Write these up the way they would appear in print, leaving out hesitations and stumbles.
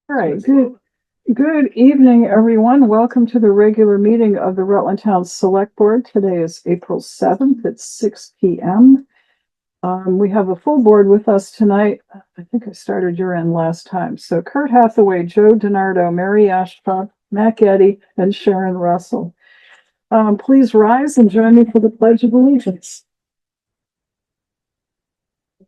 All right, good evening, everyone. Welcome to the regular meeting of the Rutland Town Select Board. Today is April 7th at 6 p.m. We have a full board with us tonight. I think I started your end last time. So Kurt Hathaway, Joe Denardo, Mary Ashcroft, Matt Getty, and Sharon Russell. Please rise and join me for the Pledge of Allegiance.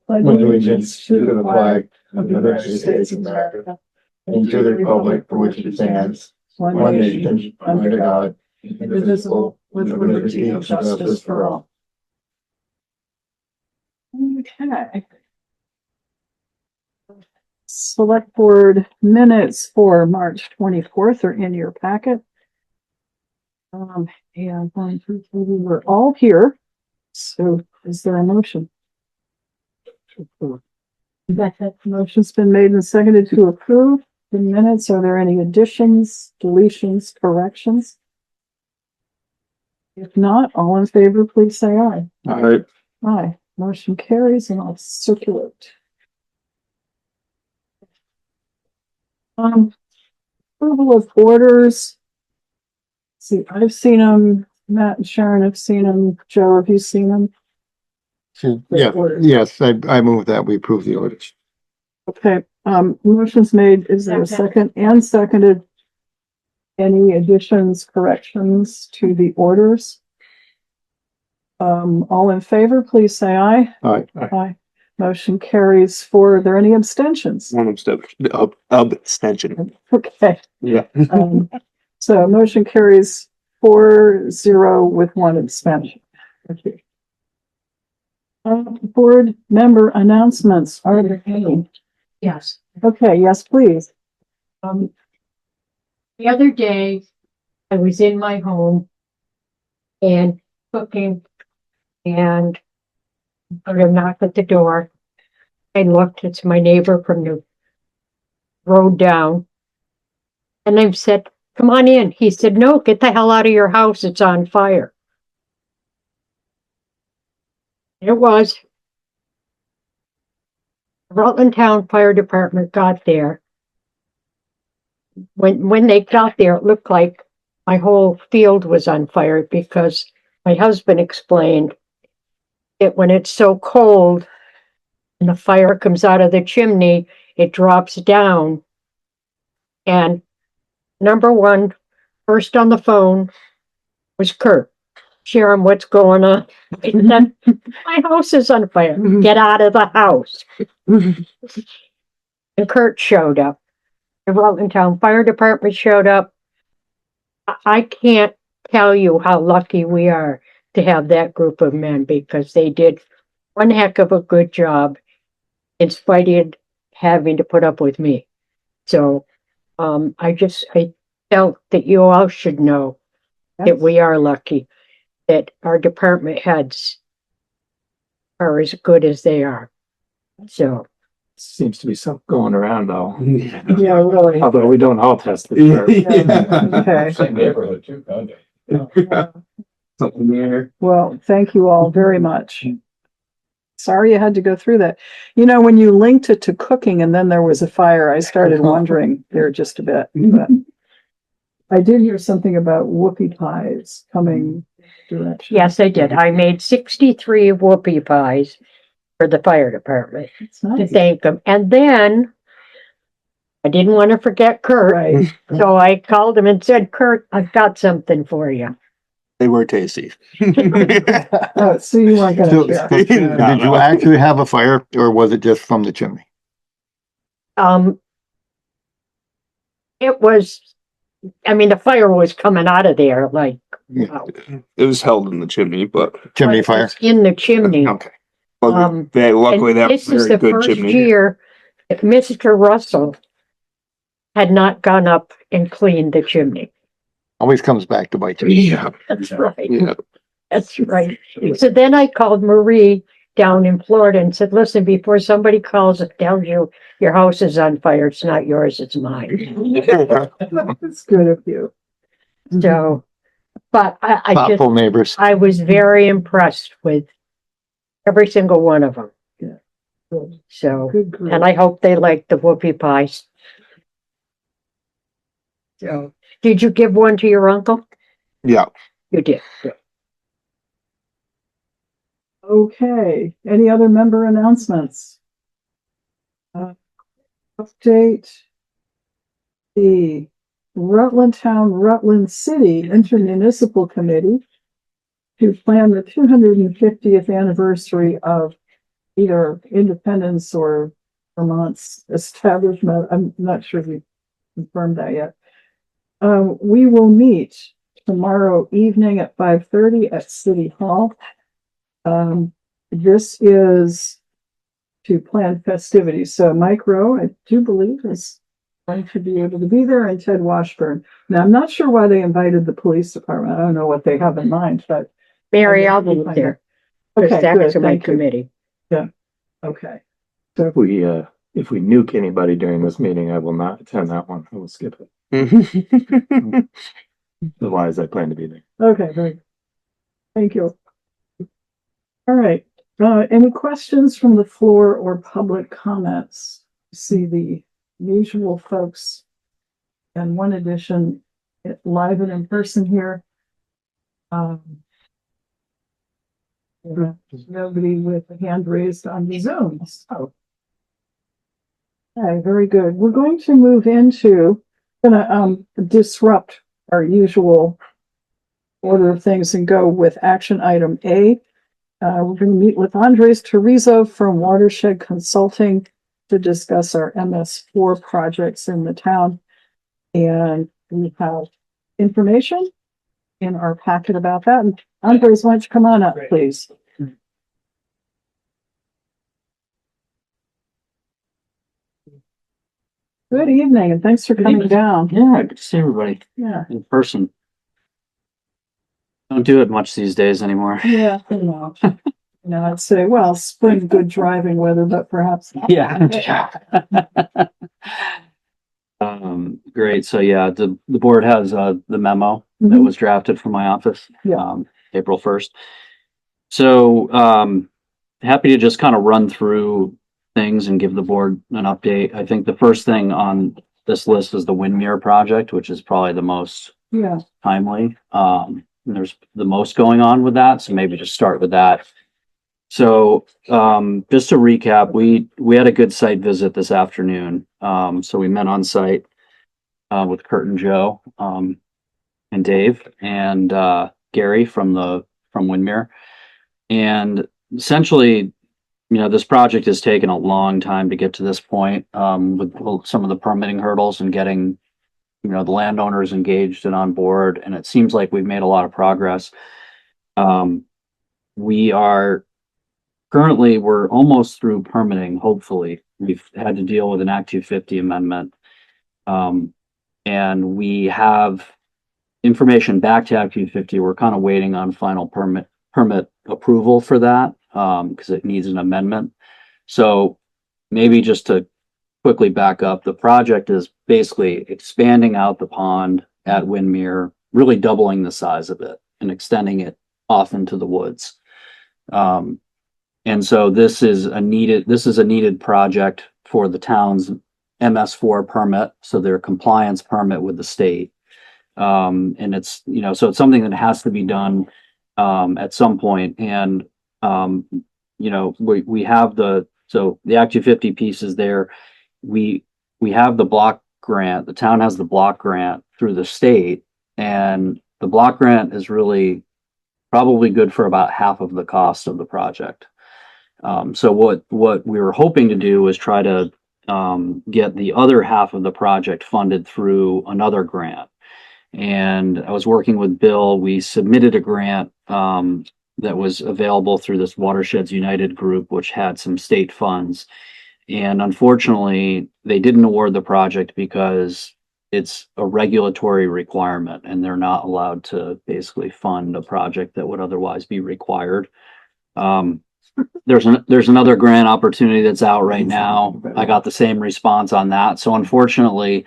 Pledge allegiance to the flag of the United States of America and to the republic for which it stands, one nation, under God, indivisible, with liberty and justice for all. Okay. Select Board minutes for March 24th are in your packet. And we were all here. So is there a motion? That motion's been made and seconded to approve the minutes. Are there any additions, deletions, corrections? If not, all in favor, please say aye. Aye. Aye. Motion carries, and I'll circulate. Approval of orders. See, I've seen them. Matt and Sharon have seen them. Joe, have you seen them? Yeah, yes, I move that we approve the orders. Okay, motion's made. Is there a second? And seconded. Any additions, corrections to the orders? All in favor, please say aye. Aye. Aye. Motion carries. Are there any abstentions? One abstention. Okay. Yeah. So motion carries 4-0 with one abstention. Okay. Board member announcements. Are there any? Yes. Okay, yes, please. The other day, I was in my home and cooking, and I knocked at the door. I looked, it's my neighbor from the road down. And I said, "Come on in." He said, "No, get the hell out of your house. It's on fire." It was. The Rutland Town Fire Department got there. When they got there, it looked like my whole field was on fire because my husband explained that when it's so cold and the fire comes out of the chimney, it drops down. And number one, first on the phone was Kurt. "Sharon, what's going on?" I said, "My house is on fire. Get out of the house." And Kurt showed up. The Rutland Town Fire Department showed up. I can't tell you how lucky we are to have that group of men, because they did one heck of a good job in spite of having to put up with me. So I felt that you all should know that we are lucky that our department heads are as good as they are. So Seems to be something going around though. Yeah, really. Although we don't all test it. Okay. Same neighborhood too, kind of. Something there. Well, thank you all very much. Sorry you had to go through that. You know, when you linked it to cooking and then there was a fire, I started wondering there just a bit. But I did hear something about whoopie pies coming direction. yes, I did. I made 63 whoopie pies for the fire department It's to nice. thank them. And then I didn't want to forget Kurt. Right. So I called him and said, "Kurt, I've got something for you." They were tasty. Oh, so you weren't So, gonna share. did you actually have a fire or was it just from the chimney? It was, I mean, the fire was coming out of there like, Yeah. wow. It was held in the chimney, but Chimney It fire? was in the chimney. Okay. luckily And that was this is a very the good first chimney. year that Mr. Russell had not gone up and cleaned the chimney. Always comes back to bite you. Yeah. That's right. Yeah. That's right. So then I called Marie down in Florida and said, "Listen, before somebody calls and tells you your house is on fire, it's not yours, it's mine." It's good of you. So, but I Thoughtful neighbors. I was very impressed with every single one of them. Yeah. So, Good group. and I hope they like the whoopie pies. So, did you give one to your uncle? Yeah. You did. Okay, any other member announcements? Update the Rutland Town, Rutland City Intermunicipal Committee to plan the 250th anniversary of either independence or Vermont's establishment. I'm not sure we confirmed that yet. We will meet tomorrow evening at 5:30 at City Hall. This is to plan festivities. So Mike Rowe, I do believe, is going to be able to be there, and Ted Washburn. Now, I'm not sure why they invited the police department. I don't know what they have in mind, but Mary, I'll be there. okay, That's good. to my Thank you. committee. Okay. So if we nuke anybody during this meeting, I will not attend that one. I will skip it. Otherwise, I plan to be there. Okay, very good. Thank you. All right. Any questions from the floor or public comments? See the usual folks and one addition live and in person here. Nobody with a hand raised on the Zoom. So. Okay, very good. We're going to move into, disrupt our usual order of things and go with action item A. We're going to meet with Andres Torizzo from Watershed Consulting to discuss our MS4 projects in the town. And we have information in our packet about that. And Andres, why don't you come on up, please? Good evening, and thanks for coming down. Yeah, good to see everybody Yeah. in person. Don't do it much these days anymore. Yeah, I know. I'd say, well, spring, good driving weather, but perhaps not. Yeah. Great. So yeah, the board has the memo that was drafted from my office, Yeah. April 1st. So happy to just kind of run through things and give the board an update. I think the first thing on this list is the Windmere project, which is probably the most timely. There's the most going on with that, so maybe just start with that. So just to recap, we had a good site visit this afternoon. So we met on site with Kurt and Joe and Dave and Gary from Windmere, and essentially, this project has taken a long time to get to this point with some of the permitting hurdles and getting, the landowners engaged and on board. And it seems like we've made a lot of progress. We're almost through permitting. Hopefully, we've had to deal with an Act 250 amendment. And we have information back to Act 250. We're kind of waiting on final permit approval for that. Because it needs an amendment. So maybe just to quickly back up, the project is basically expanding out the pond at Windmere, really doubling the size of it and extending it off into the woods. And so this is a needed project for the town's MS4 permit, so their compliance permit with the state. And it's, so it's something that has to be done at some point. And we have the Act 250 piece is there. We have the block grant. The town has the block grant through the state, and the block grant is really probably good for about half of the cost of the project. So what we were hoping to do was try to get the other half of the project funded through another grant. And I was working with Bill. We submitted a grant that was available through this Watersheds United group, which had some state funds. And unfortunately, they didn't award the project because it's a regulatory requirement and they're not allowed to basically fund a project that would otherwise be required. There's another grant opportunity that's out right now. I got the same response on that. So unfortunately,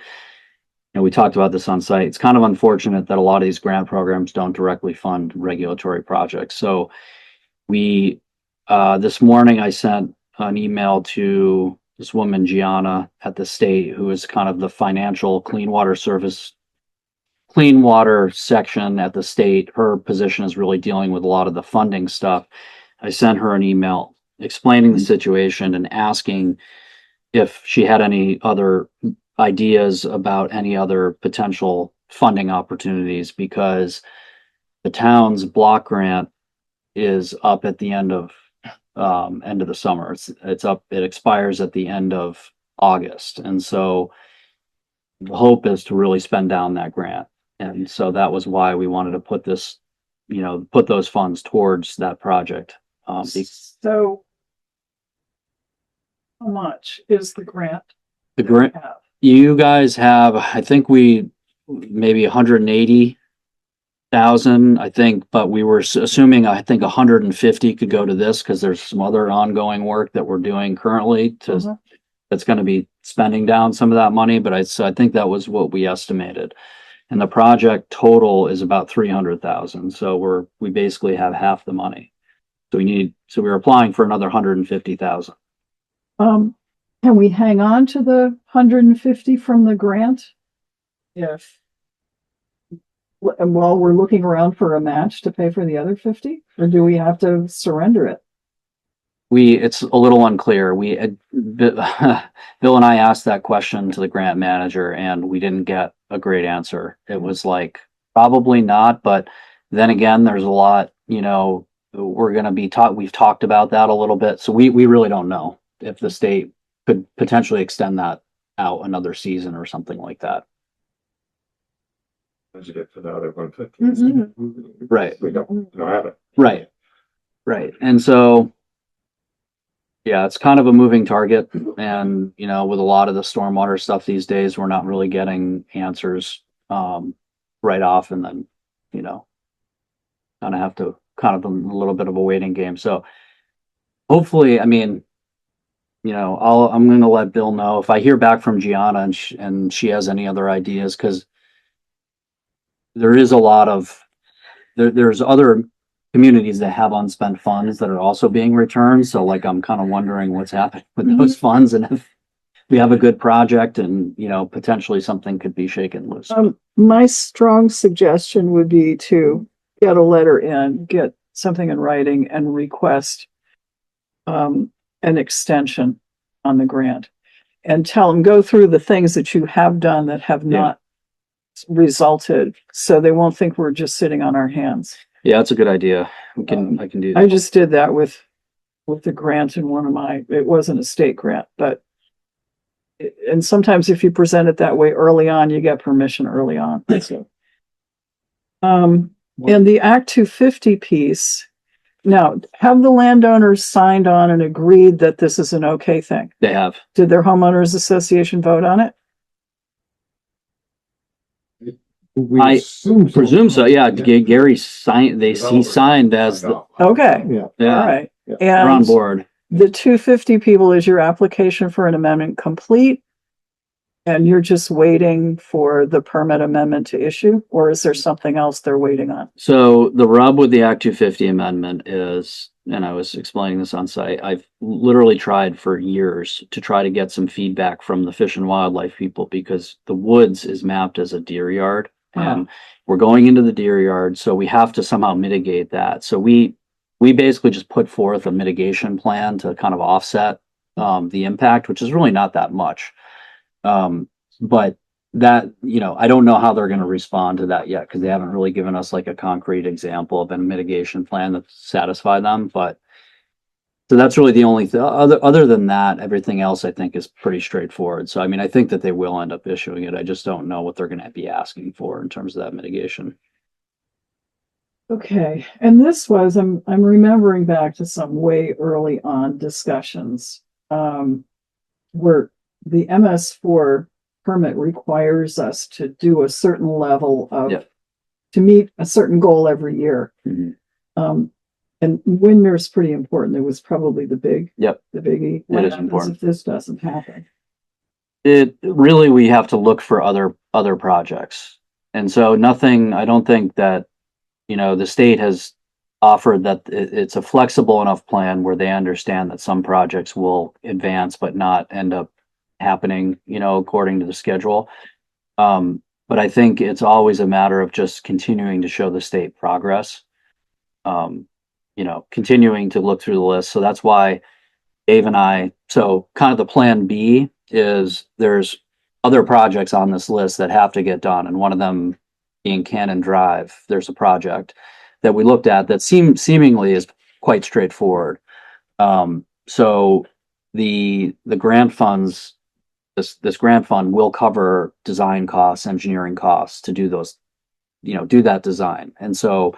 we talked about this on site. It's kind of unfortunate that a lot of these grant programs don't directly fund regulatory projects. So this morning I sent an email to this woman, Gianna, at the state, who is kind of the financial clean water service clean water section at the state, her position is really dealing with a lot of the funding stuff. I sent her an email explaining the situation and asking if she had any other ideas about any other potential funding opportunities, because the town's block grant is up at the end of the summer. It's up, it expires at the end of August. And so the hope is to really spend down that grant. And so that was why we wanted to put this, put those funds towards that project. So how much is the grant? The grant, Have? you guys have, I think maybe 180,000, I think, but we were assuming, I think 150 could go to this because there's some other ongoing work that we're doing currently that's going to be spending down some of that money. But I think that was what we estimated. And the project total is about 300,000. So we basically have half the money. So we're applying for another 150,000. Can we hang on to the 150 from the grant? While we're looking around for a match to pay for the other 50, or do we have to surrender it? It's a little unclear. Bill and I asked that question to the grant manager and we didn't get a great answer. It was like, probably not, but then again, there's a lot, we're going to be we've talked about that a little bit. So we really don't know if the state could potentially extend that out another season or something like that. Budget for the other 150. Right. We don't have it. Right. And so, yeah, it's kind of a moving target. And, with a lot of the stormwater stuff these days, we're not really getting answers right off. And then, kind of have to a little bit of a waiting game. So hopefully, I'm going to let Bill know if I hear back from Gianna and she has any other ideas, because there is a lot of, there's other communities that have unspent funds that are also being returned. So like, I'm kind of wondering what's happening with those funds, and if we have a good project and, potentially something could be shaken loose. My strong suggestion would be to get a letter in, get something in writing and request an extension on the grant, and tell them, go through the things that you have done that have not resulted, so they won't think we're just sitting on our hands. Yeah, that's a good idea. I can do that. I just did that with the grant in it wasn't a state grant, but and sometimes if you present it that way early on, you get permission early on. So, and the Act 250 piece, now, have the landowners signed on and agreed that this is an okay thing? They have. Did their homeowners association vote on it? I presume so. Yeah, Gary signed. He signed as the. Okay. Yeah. All right. We're on board. The 250 people, is your application for an amendment complete? And you're just waiting for the permit amendment to issue, or is there something else they're waiting on? So the rub with the Act 250 amendment is, and I was explaining this on site, I've literally tried for years to try to get some feedback from the Fish and Wildlife people, because the woods is mapped as a deer yard. We're going into the deer yard, so we have to somehow mitigate that. So we basically just put forth a mitigation plan to kind of offset the impact, which is really not that much. But that, I don't know how they're going to respond to that yet, because they haven't really given us like a concrete example of a mitigation plan that satisfy them. But so that's really the only thing. Other than that, everything else I think is pretty straightforward. So I think that they will end up issuing it. I just don't know what they're going to be asking for in terms of that mitigation. Okay, and this was, I'm remembering back to some way early on discussions where the MS4 permit requires us to do a certain level of, to meet a certain goal every year. And Windmer's pretty important. It was probably the biggie. It is important. If this doesn't happen, we have to look for other projects. And so I don't think that, the state has offered that it's a flexible enough plan where they understand that some projects will advance but not end up happening, according to the schedule. But I think it's always a matter of just continuing to show the state progress. Continuing to look through the list. So that's why Dave and I, so kind of the plan B is there's other projects on this list that have to get done. And one of them being Cannon Drive, there's a project that we looked at that seemingly is quite straightforward. So the grant funds, this grant fund will cover design costs, engineering costs to do those, do that design. And so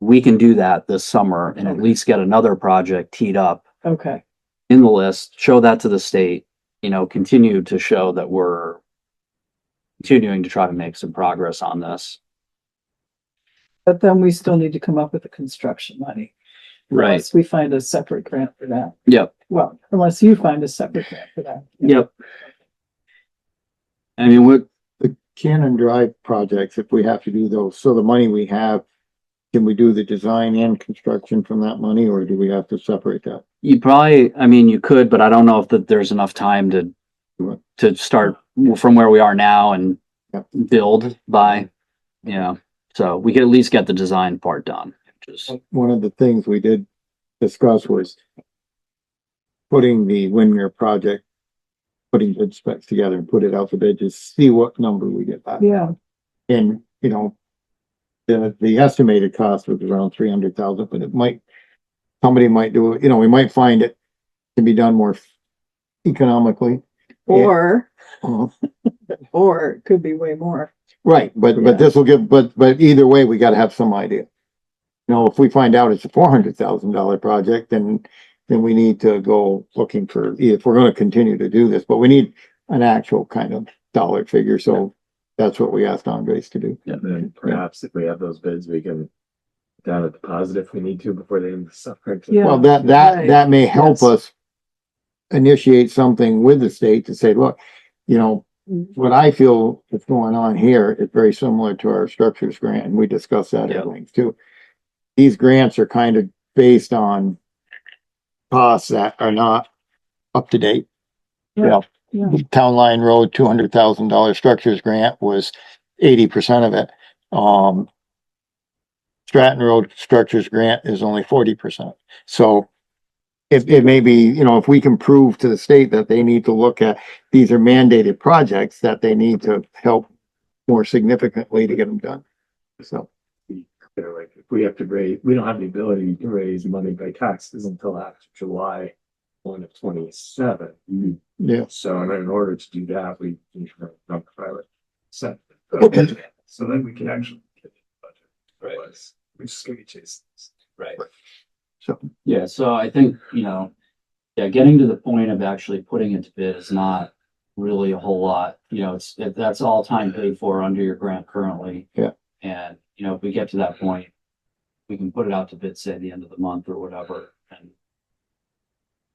we can do that this summer and at least get another project teed up Okay. in the list, show that to the state, continue to show that we're continuing to try to make some progress on this. But then we still need to come up with the construction money. Right. Unless we find a separate grant for that. Yep. Well, unless you find a separate grant for that. Yep. I mean, The Cannon Drive projects, if we have to do those, so the money we have, can we do the design and construction from that money, or do we have to separate that? you probably, I mean, you could, but I don't know if there's enough time to start from where we are now and Yep. build by, so we could at least get the design part done. One of the things we did discuss was putting the windmere project, putting bid specs together and put it out for bid, just see what number we get back. Yeah, And, the estimated cost was around 300,000, but somebody might do it, we might find it can be done more economically. or, Uh, or it could be way more. Right, Yeah. but this will give, but either way, we gotta have some idea. If we find out it's a $400,000 project, then we need to go looking for, if we're gonna continue to do this, but we need an actual kind of dollar figure, so that's what we asked Andres to do. And then perhaps if we have those bids, we can down a deposit if we need to before the end of the summer. Yeah. Well, Right. that may help Yes. us initiate something with the state to say, look, what I feel is going on here is very similar to our structures grant, and we discussed that Yeah. at length too. These grants are kind of based on costs that are not up to date. Yeah. Yeah. Town Line Road, $200,000 structures grant was 80% of it. Stratton Road structures grant is only 40%. So it may be, if we can prove to the state that they need to look at, these are mandated projects that they need to help more significantly to get them done. So. Like if we have to raise, we don't have the ability to raise money by taxes until after July 1 of 27. Yeah. So in order to do that, we need to run the pilot set. So then we can actually get the budget. Right. Otherwise, we're just gonna be chasing this. Right. So. Yeah, so I think, getting to the point of actually putting it to bid is not really a whole lot, that's all time paid for under your grant currently. Yeah. And, if we get to that point, we can put it out to bid, say, the end of the month or whatever, and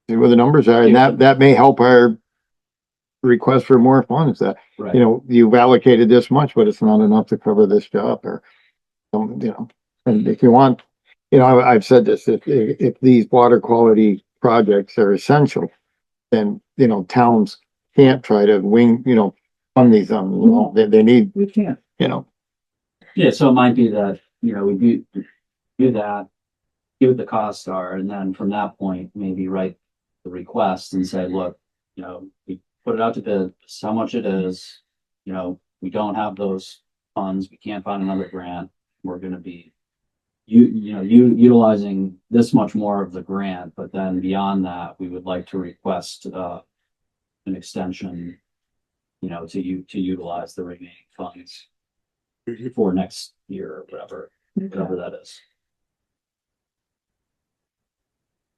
See where the numbers are, and that may help our request for more funds that, right. you've allocated this much, but it's not enough to cover this job or, and if you want, I've said this, if these water quality projects are essential, then, towns can't try to fund these on, they need, We can't. Yeah, so it might be that, we do that, see what the costs are, and then from that point, maybe write the request and say, look, we put it out to bid, this is how much it is, we don't have those funds, we can't find another grant, we're gonna be utilizing this much more of the grant, but then beyond that, we would like to request an extension, to utilize the remaining funds for next year or whatever that is.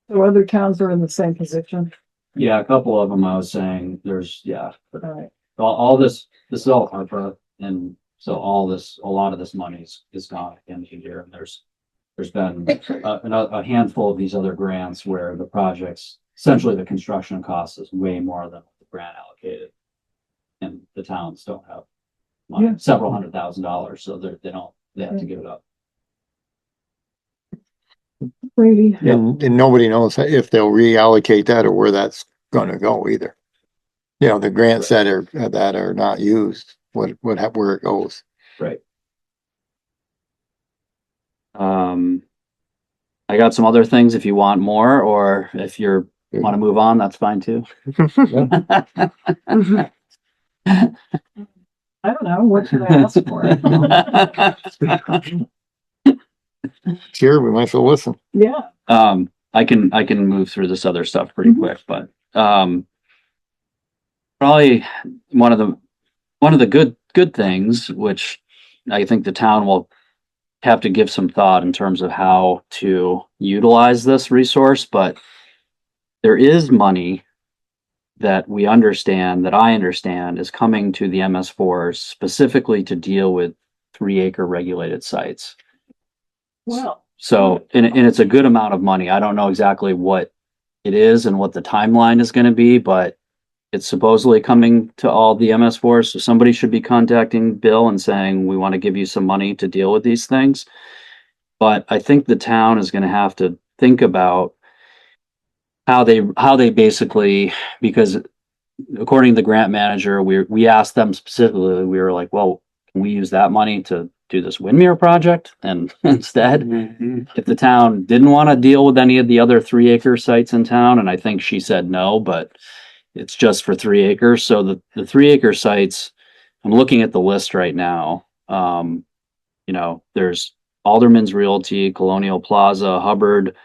So other towns are in the same position. Yeah, a couple of them I was saying there's, All right. all this is all ARPA, and so a lot of this money is gone at the end of the year, and there's been a handful of these other grants where the projects, essentially the construction cost is way more than the grant allocated. And the towns don't have money, Yeah. several $100,000, so they have to give it up. Brady. and nobody knows if they'll reallocate that or where that's gonna go either. The grants that are not used, where it goes. Right. I got some other things if you want more, or if you want to move on, that's fine too. I don't know, what should I ask for? Sure, we might as well listen. Yeah, I can move through this other stuff pretty quick, but probably one of the good things, which I think the town will have to give some thought in terms of how to utilize this resource, but there is money that we understand, that I understand, is coming to the MS4 specifically to deal with 3-acre regulated sites. well, So, and it's a good amount of money. I don't know exactly what it is and what the timeline is going to be, but it's supposedly coming to all the MS4s. So somebody should be contacting Bill and saying, we want to give you some money to deal with these things. But I think the town is going to have to think about how they basically, because according to the grant manager, we asked them specifically, we were like, well, can we use that money to do this windmere project? And instead, if the town didn't want to deal with any of the other 3-acre sites in town, and I think she said no, but it's just for 3 acres. So the 3-acre sites, I'm looking at the list right now. There's Alderman's Realty, Colonial Plaza, Hubbard,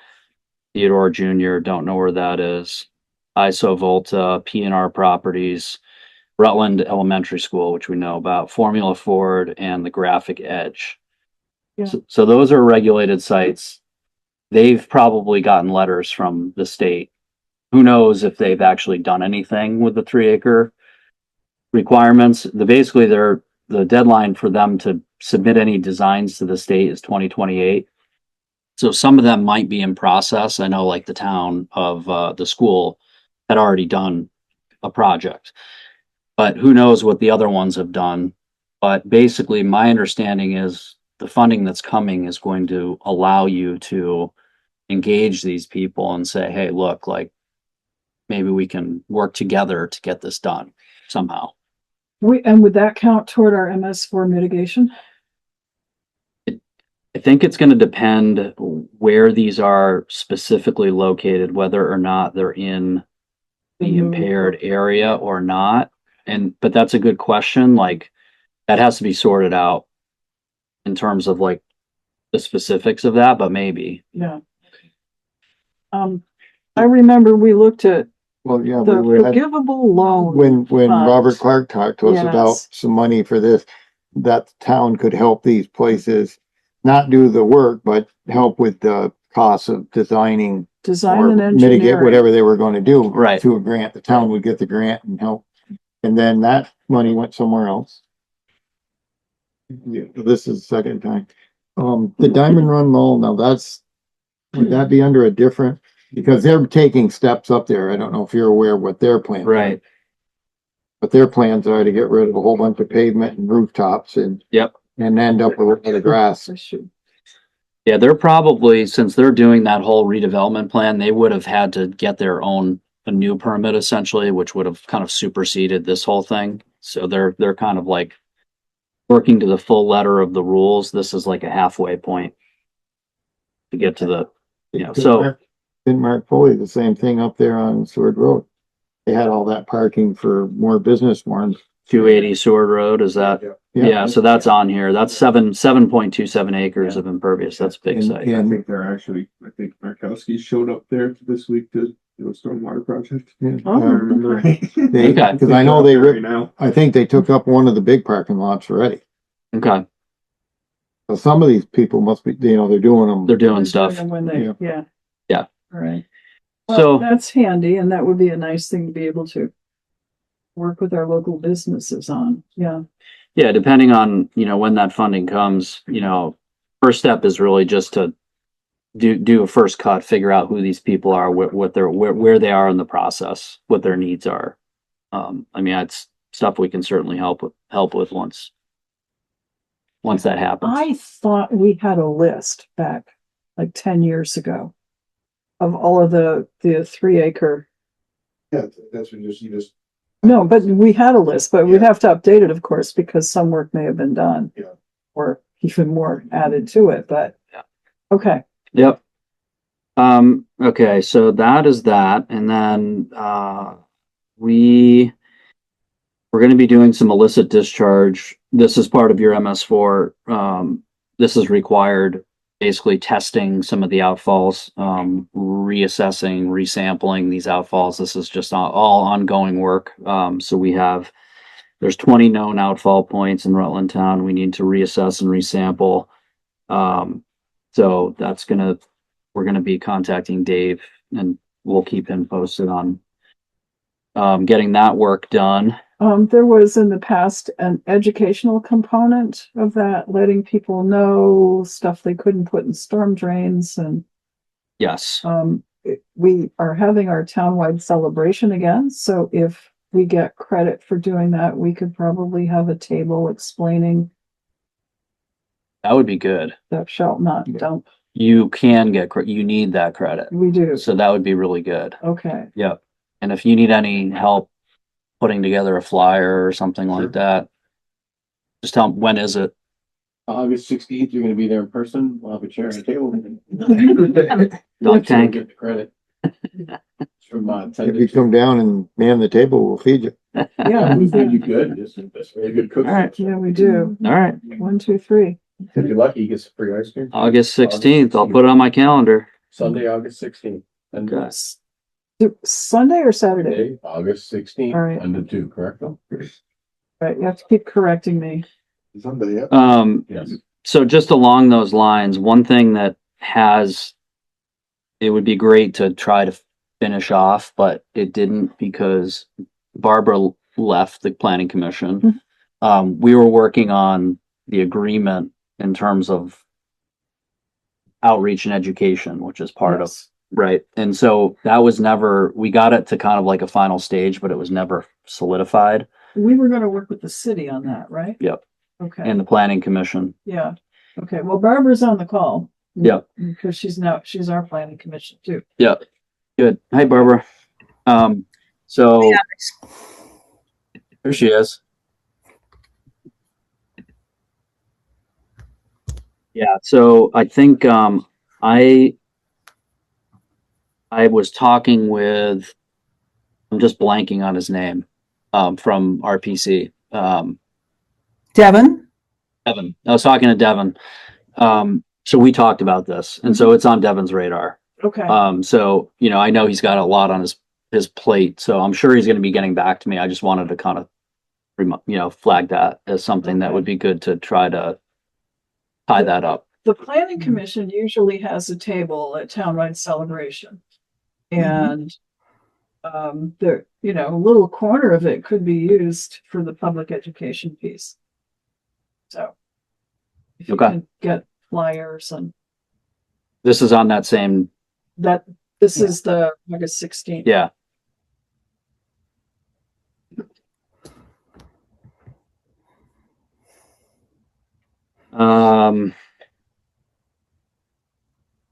Theodore Jr., don't know where that is. ISO Volta, P&R Properties, Rutland Elementary School, which we know about, Formula Ford, and the Graphic Edge. Yeah. So those are regulated sites. They've probably gotten letters from the state. Who knows if they've actually done anything with the 3-acre requirements. The deadline for them to submit any designs to the state is 2028. So some of them might be in process. I know like the town of the school had already done a project, but who knows what the other ones have done. But basically my understanding is the funding that's coming is going to allow you to engage these people and say, hey, look, like maybe we can work together to get this done somehow. and would that count toward our MS4 mitigation? I think it's going to depend where these are specifically located, whether or not they're in the impaired area or not. But that's a good question. Like that has to be sorted out in terms of like the specifics of that, but maybe. Yeah. I remember we looked at Well, yeah, the we had, forgivable loan. when fund. Robert Clark talked to us about Yes. some money for this, that the town could help these places not do the work, but help with the cost of designing Design or and mitigate engineering. whatever they were going to do. Right. To a grant, the town would get the grant and help. And then that money went somewhere else. Yeah, this is the second time. The Diamond Run Mall, now would that be under a different, because they're taking steps up there. I don't know if you're aware of what their plans are. Right. But their plans are to get rid of a whole bunch of pavement and rooftops and. Yep. And end up with the grass. Yeah, they're probably, since they're doing that whole redevelopment plan, they would have had to get a new permit essentially, which would have kind of superseded this whole thing. So they're kind of like working to the full letter of the rules. This is like a halfway point to get to the, so. Didn't Mark Foley the same thing up there on Seward Road? They had all that parking for more business ones. 280 Seward Road, is that? Yeah, so that's on here. That's 7.27 acres of impervious. That's a big site. And- I think Markowski showed up there this week to do a stormwater project. Yeah, Oh. I remember. they, Okay. because I know they Right ripped, now. I think they took up one of the big parking lots already. Okay, So some of these people must be, they're doing them. they're doing stuff. When they, yeah. Yeah. All right. So- Well, that's handy, and that would be a nice thing to be able to work with our local businesses on. Yeah. Yeah, depending on, when that funding comes, first step is really just to do a first cut, figure out who these people are, where they are in the process, what their needs are. It's stuff we can certainly help with once that happens. I thought we had a list back like 10 years ago of all of the 3-acre. Yeah, that's when you just No, but we had a list, but we'd have to update it, of course, because some work may have been done. Yeah. Or even more added to it, but. Yeah. Okay, Yep. Okay, so that is that, and then, we're gonna be doing some illicit discharge. This is part of your MS4. This is required, basically testing some of the outfalls, reassessing, resampling these outfalls. This is just all ongoing work. So there's 20 known outfall points in Rutland Town. We need to reassess and resample. So we're gonna be contacting Dave, and we'll keep him posted on getting that work done. there was in the past an educational component of that, letting people know stuff they couldn't put in storm drains and, Yes. we are having our townwide celebration again, so if we get credit for doing that, we could probably have a table explaining That would be good. thou shalt not Yeah. dump. You can you need that credit. We do, So that would be really good. okay. Yep. And if you need any help putting together a flyer or something Sure. like that, just tell them, when is it? August 16th, you're gonna be there in person. We'll have a chair and a table. Dunk tank. Get the credit. From, If you come down and man the table, we'll feed you. Yeah, we think you good. It's very good cooking. All right. yeah, we do. All right. 1, 2, 3. If you're lucky, you get some free ice cream. August 16th. I'll put it on my calendar. Sunday, August 16th. And Okay. Sunday or Saturday? Saturday, August 16th, All right. and the 2, correct? Though? Right, you have to keep correcting me. Sunday, yeah. Yes. So just along those lines, one thing that it would be great to try to finish off, but it didn't because Barbara left the planning commission. We were working on the agreement in terms of outreach and education, which is part of, Yes. right? And so we got it to kind of like a final stage, but it was never solidified. We were gonna work with the city on that, right? Yep. Okay, And the planning commission. yeah, okay, well, Barbara's on the call. Yep. Because she's our planning commission too. Yep. Good. Hi, Barbara. So here she is. Yeah, so I think I was talking with, I'm just blanking on his name, from RPC. Devin? Devin. I was talking to Devin. So we talked about this, and so it's on Devin's radar. Okay, So, I know he's got a lot on his plate, so I'm sure he's going to be getting back to me. I just wanted to kind of, flag that as something that Okay. would be good to try to tie that up. the planning commission usually has a table at townwide celebration. And a little corner of it could be used for the public education piece. So if you Okay. can get flyers and This is on that same, this is the August 16th. yeah.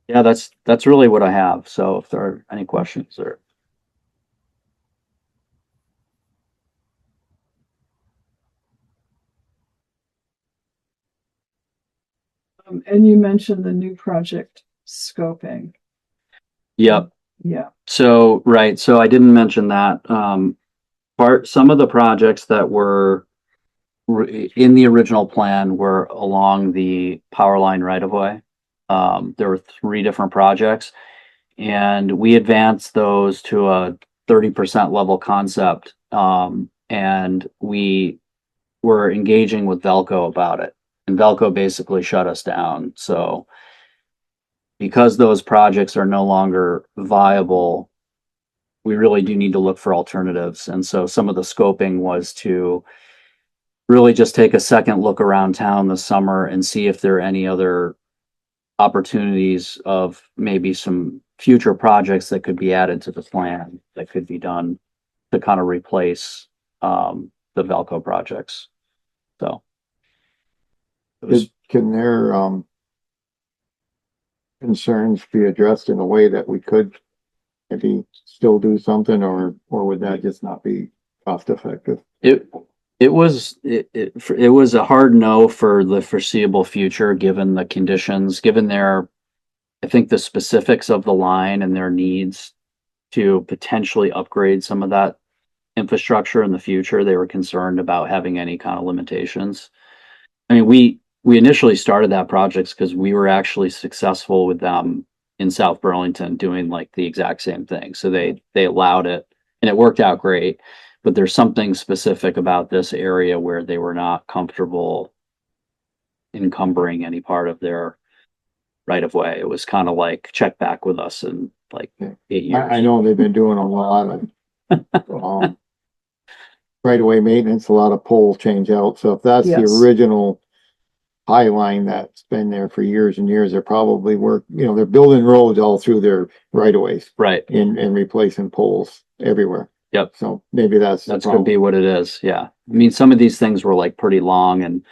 Yeah, that's really what I have. So if there are any questions or. And you mentioned the new project scoping. Yep. Yeah, So, right. So I didn't mention that. Some of the projects that were in the original plan were along the power line right of way. There were 3 different projects, and we advanced those to a 30% level concept. And we were engaging with Velco about it, and Velco basically shut us down. So because those projects are no longer viable, we really do need to look for alternatives. And so some of the scoping was to really just take a second look around town this summer and see if there are any other opportunities of maybe some future projects that could be added to the plan that could be done to kind of replace the Velco projects. So it was, Can their concerns be addressed in a way that we could maybe still do something, or would that just not be cost effective. It was a hard no for the foreseeable future, given the conditions, given their, I think the specifics of the line and their needs to potentially upgrade some of that infrastructure in the future. They were concerned about having any kind of limitations. I mean, we initially started that project because we were actually successful with them in South Burlington doing like the exact same thing. So they allowed it and it worked out great. But there's something specific about this area where they were not comfortable encumbering any part of their right of way. It was kind of like check back with us in like 8 years. I know they've been doing a lot of, right away maintenance, a lot of pole change out. So if that's the Yes. original high line that's been there for years and years, they're probably they're building roads all through their right of ways Right. and replacing poles everywhere. Yep. So maybe that's could be what it is. Yeah. I mean, some of these things were like pretty long and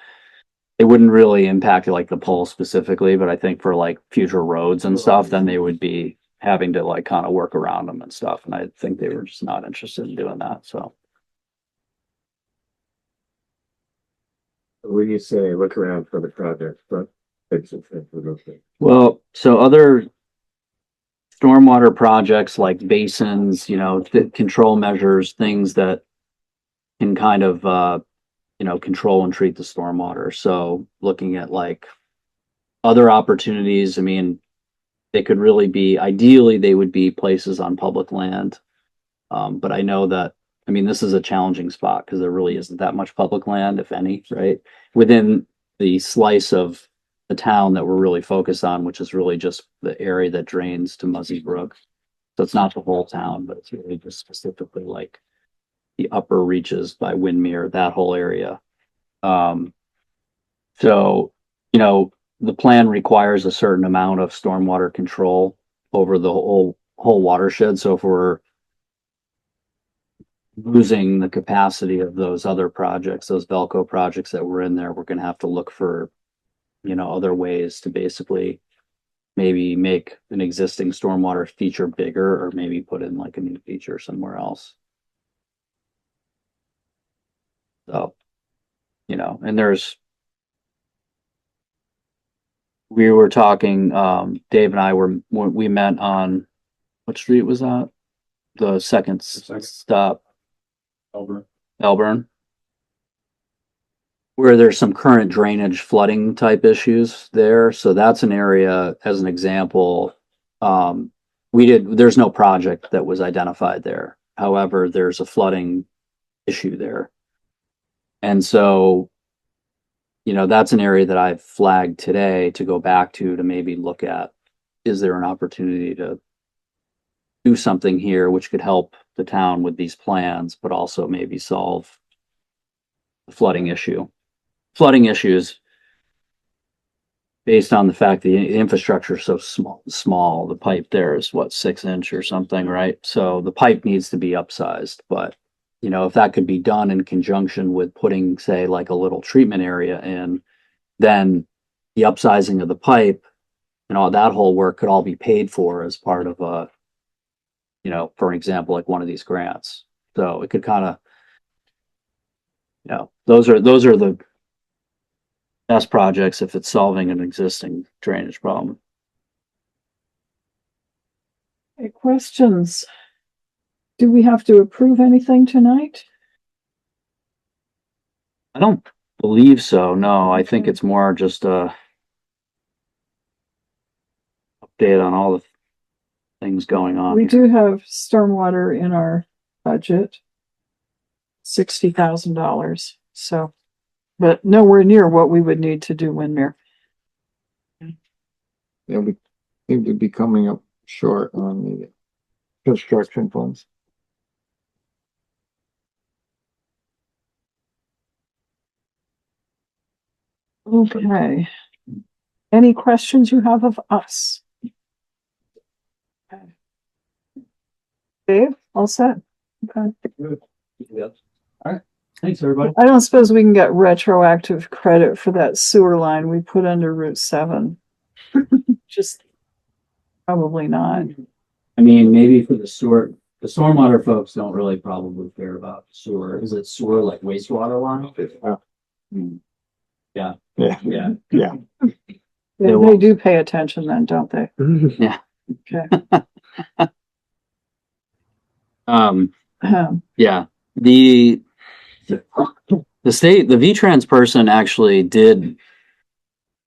it wouldn't really impact like the pole specifically, but I think for like future roads and stuff, then they would be having to like kind of work around them and stuff. And I think they were just not interested in doing that. So. When you say look around for the project, but fix it for those things. Well, so other stormwater projects like basins, control measures, things that can kind of, control and treat the stormwater. So looking at like other opportunities, I mean, they could really be, ideally, they would be places on public land. But I know that, I mean, this is a challenging spot because there really isn't that much public land, if any, right? Within the slice of the town that we're really focused on, which is really just the area that drains to Muzzy Brook. So it's not the whole town, but it's really just specifically like the upper reaches by Windmere, that whole area. So, the plan requires a certain amount of stormwater control over the whole watershed. So if we're losing the capacity of those other projects, those Velco projects that were in there, we're going to have to look for, other ways to basically maybe make an existing stormwater feature bigger or maybe put in like a new feature somewhere else. So, and we were talking, Dave and I we met on, what street was that? The second stop. Elburn. Where there's some current drainage flooding type issues there. So that's an area, as an example, there's no project that was identified there. However, there's a flooding issue there. And so, that's an area that I've flagged today to go back to maybe look at, is there an opportunity to do something here which could help the town with these plans, but also maybe solve the flooding issue. Flooding issues based on the fact the infrastructure is so small. The pipe there is 6 inch or something, right? So the pipe needs to be upsized, but if that could be done in conjunction with putting, say, like a little treatment area in, then the upsizing of the pipe and all that whole work could all be paid for as part of a, for example, like one of these grants. So it could kind of, those are the best projects if it's solving an existing drainage problem. Okay, questions? Do we have to approve anything tonight? I don't believe so. No, I think it's more just a update on all the things going on. We do have stormwater in our budget, $60,000. So, but nowhere near what we would need to do Windmere. Yeah, we seem to be coming up short on the construction funds. Okay. Any questions you have of us? Okay. Dave, all set? Okay. All right. Thanks, everybody. I don't suppose we can get retroactive credit for that sewer line we put under Route 7. Just probably not. I mean, maybe for the sewer, The stormwater folks don't really probably care about sewer. Is it sewer like wastewater line? Yeah. Yeah. Yeah. Yeah. They do pay attention then, don't they? Yeah. Okay. Yeah. The V-Trans person actually did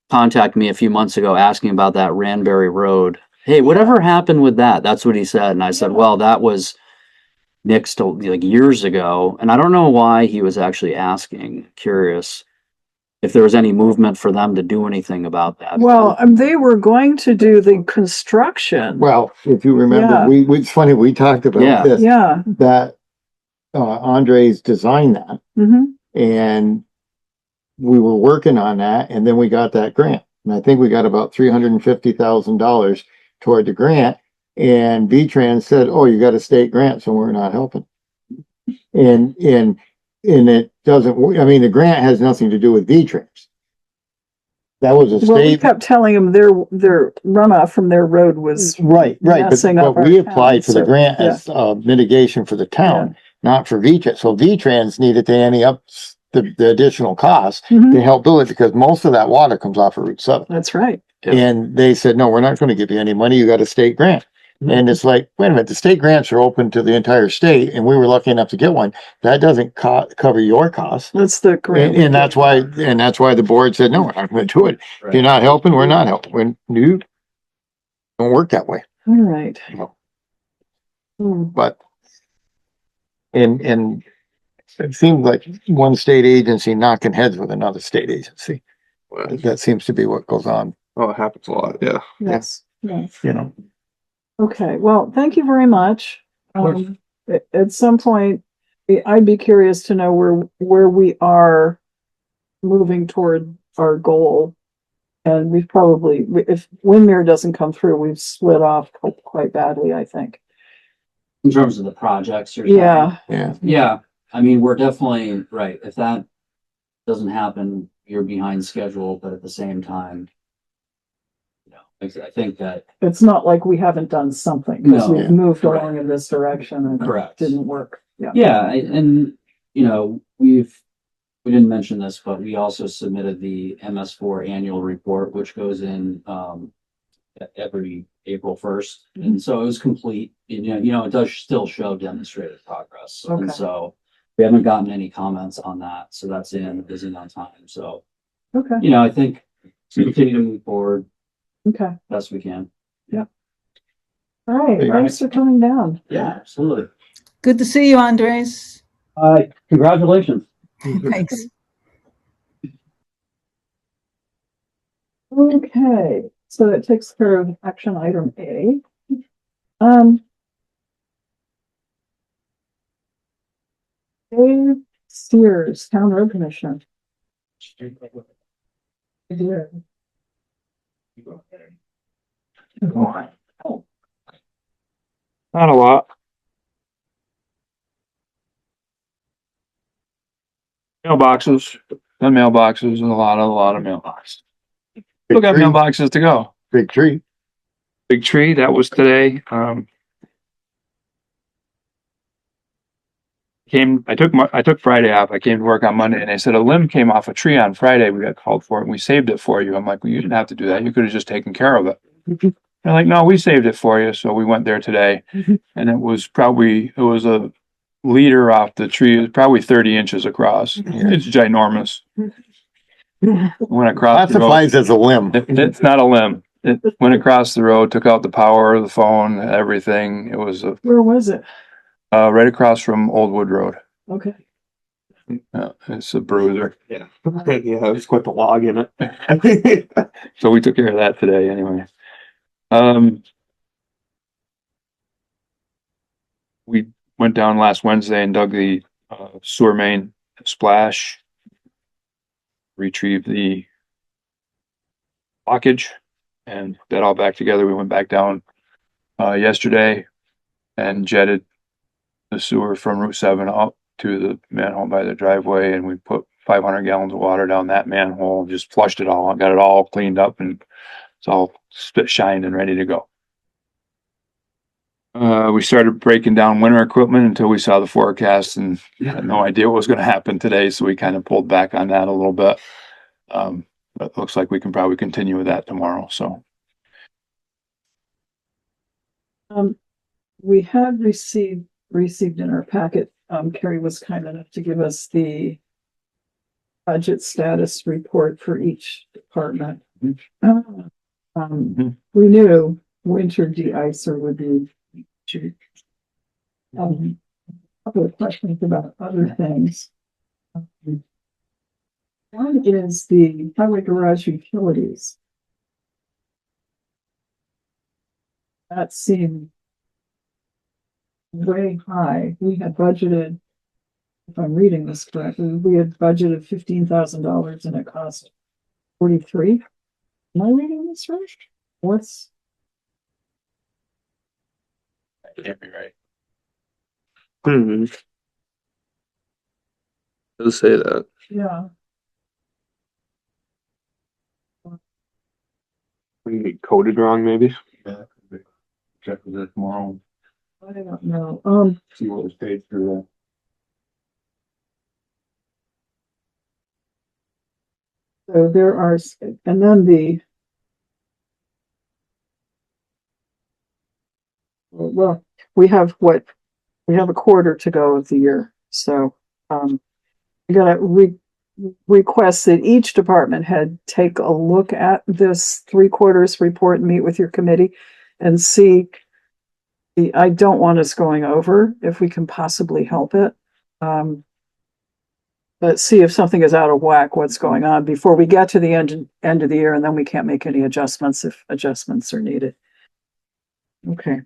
contact me a few months ago asking about that Ranbury Road. Hey, whatever happened with that? That's what he said. And I said, well, that was nixed like years ago. And I don't know why he was actually asking, curious if there was any movement for them to do anything about that. Well, they were going to do the construction. Well, if you remember, Yeah. it's funny, we talked about Yeah. this, Yeah. that Andres designed that, Mm-hmm. and we were working on that, and then we got that grant. And I think we got about $350,000 toward the grant, and V-Trans said, oh, you got a state grant, so we're not helping. And it doesn't, I mean, the grant has nothing to do with V-Trans. That was a Well, we state. kept telling them their runoff from their road was Right, messing but up our we applied town, for the so, grant yeah. as mitigation for the town, not for V-Trans. So V-Trans needed to ante up the additional costs Mhm. to help build it, because most of that water comes off of Route 7. That's right. Yeah. And they said, no, we're not going to give you any money. You got a state grant. And it's like, wait a minute, the state grants are open to the entire state, and we were lucky enough to get one. That doesn't cover your costs. That's the grant. And that's why the board said, no, we're not going to do it. If you're not helping, we're not helping. When you don't work that way. All right. No. Hmm. But and it seems like one state agency knocking heads with another state agency. That seems to be what goes on, Oh, it happens a lot, yeah. Yes. Yes. you know. Okay. Well, thank you very much. At some point, I'd be curious to know where we are moving toward our goal. And we've probably, if Windmere doesn't come through, we've split off quite badly, I think. In terms of the projects, you're saying? Yeah. Yeah. Yeah. I mean, we're definitely right. If that doesn't happen, you're behind schedule, but at the same time, I think that It's not like we haven't done something, because No. we've moved Correct. along in this direction and Correct. it didn't work. Yeah. Yeah, and we didn't mention this, but we also submitted the MS4 annual report, which goes in every April 1st. And so it was complete. And, it does still show demonstrated progress. Okay. And so we haven't gotten any comments on that. So that's is on time. So, Okay. I think continue to move forward Okay. best we can. All right. Hey, Thanks for coming down. Yeah, absolutely. Good to see you, Andres. Congratulations. Thanks. Okay. So that takes care of action item A. Dave Sears, Town Road Commissioner. Yeah. Not a lot. Mailboxes, done mailboxes, and a lot of mailboxes. Still got mailboxes to go. Big tree. Big tree, that was today. I took Friday off. I came to work on Monday, and they said a limb came off a tree on Friday. We got called for it, and we saved it for you. I'm like, well, you didn't have to do that. You could have just taken care of it. They're like, no, we saved it for you. So we went there today, and it was a leader off the tree. It was probably 30 inches across. It's ginormous. Went across the road. Classifies as a limb. It's not a limb. It went across the road, took out the power of the phone, everything. It was Where was it? right across from Old Wood Road. Okay. It's a bruiser. Yeah. Yeah, it was quite the log in it. So we took care of that today anyway. We went down last Wednesday and dug the sewer main splash, retrieved the blockage, and put that all back together. We went back down yesterday and jetted the sewer from Route 7 up to the manhole by the driveway, and we put 500 gallons of water down that manhole, just flushed it all, got it all cleaned up, and it's all spit shined and ready to go. We started breaking down winter equipment until we saw the forecast and had no idea what was gonna happen today, so we kind of pulled back on that a little bit. But it looks like we can probably continue with that tomorrow, so. We had received in our packet, Kari was kind enough to give us the budget status report for each department. We knew winter de-icer would be. A couple of questions about other things. One is the highway garage utilities. That seemed way high. We had budgeted, if I'm reading this correctly, we had budgeted $15,000 and it cost 43. Am I reading this right? What's? That can't be right. Does say that. Yeah, We get coded wrong, maybe. Yeah, check with it tomorrow, I don't know. see what was paid through So there are, and then well, we have a quarter to go of the year. So, we gotta request that each department head take a look at this 3/4 report and meet with your committee and see. I don't want us going over if we can possibly help it. But see if something is out of whack, what's going on before we get to the end of the year, and then we can't make any adjustments if adjustments are needed. Okay.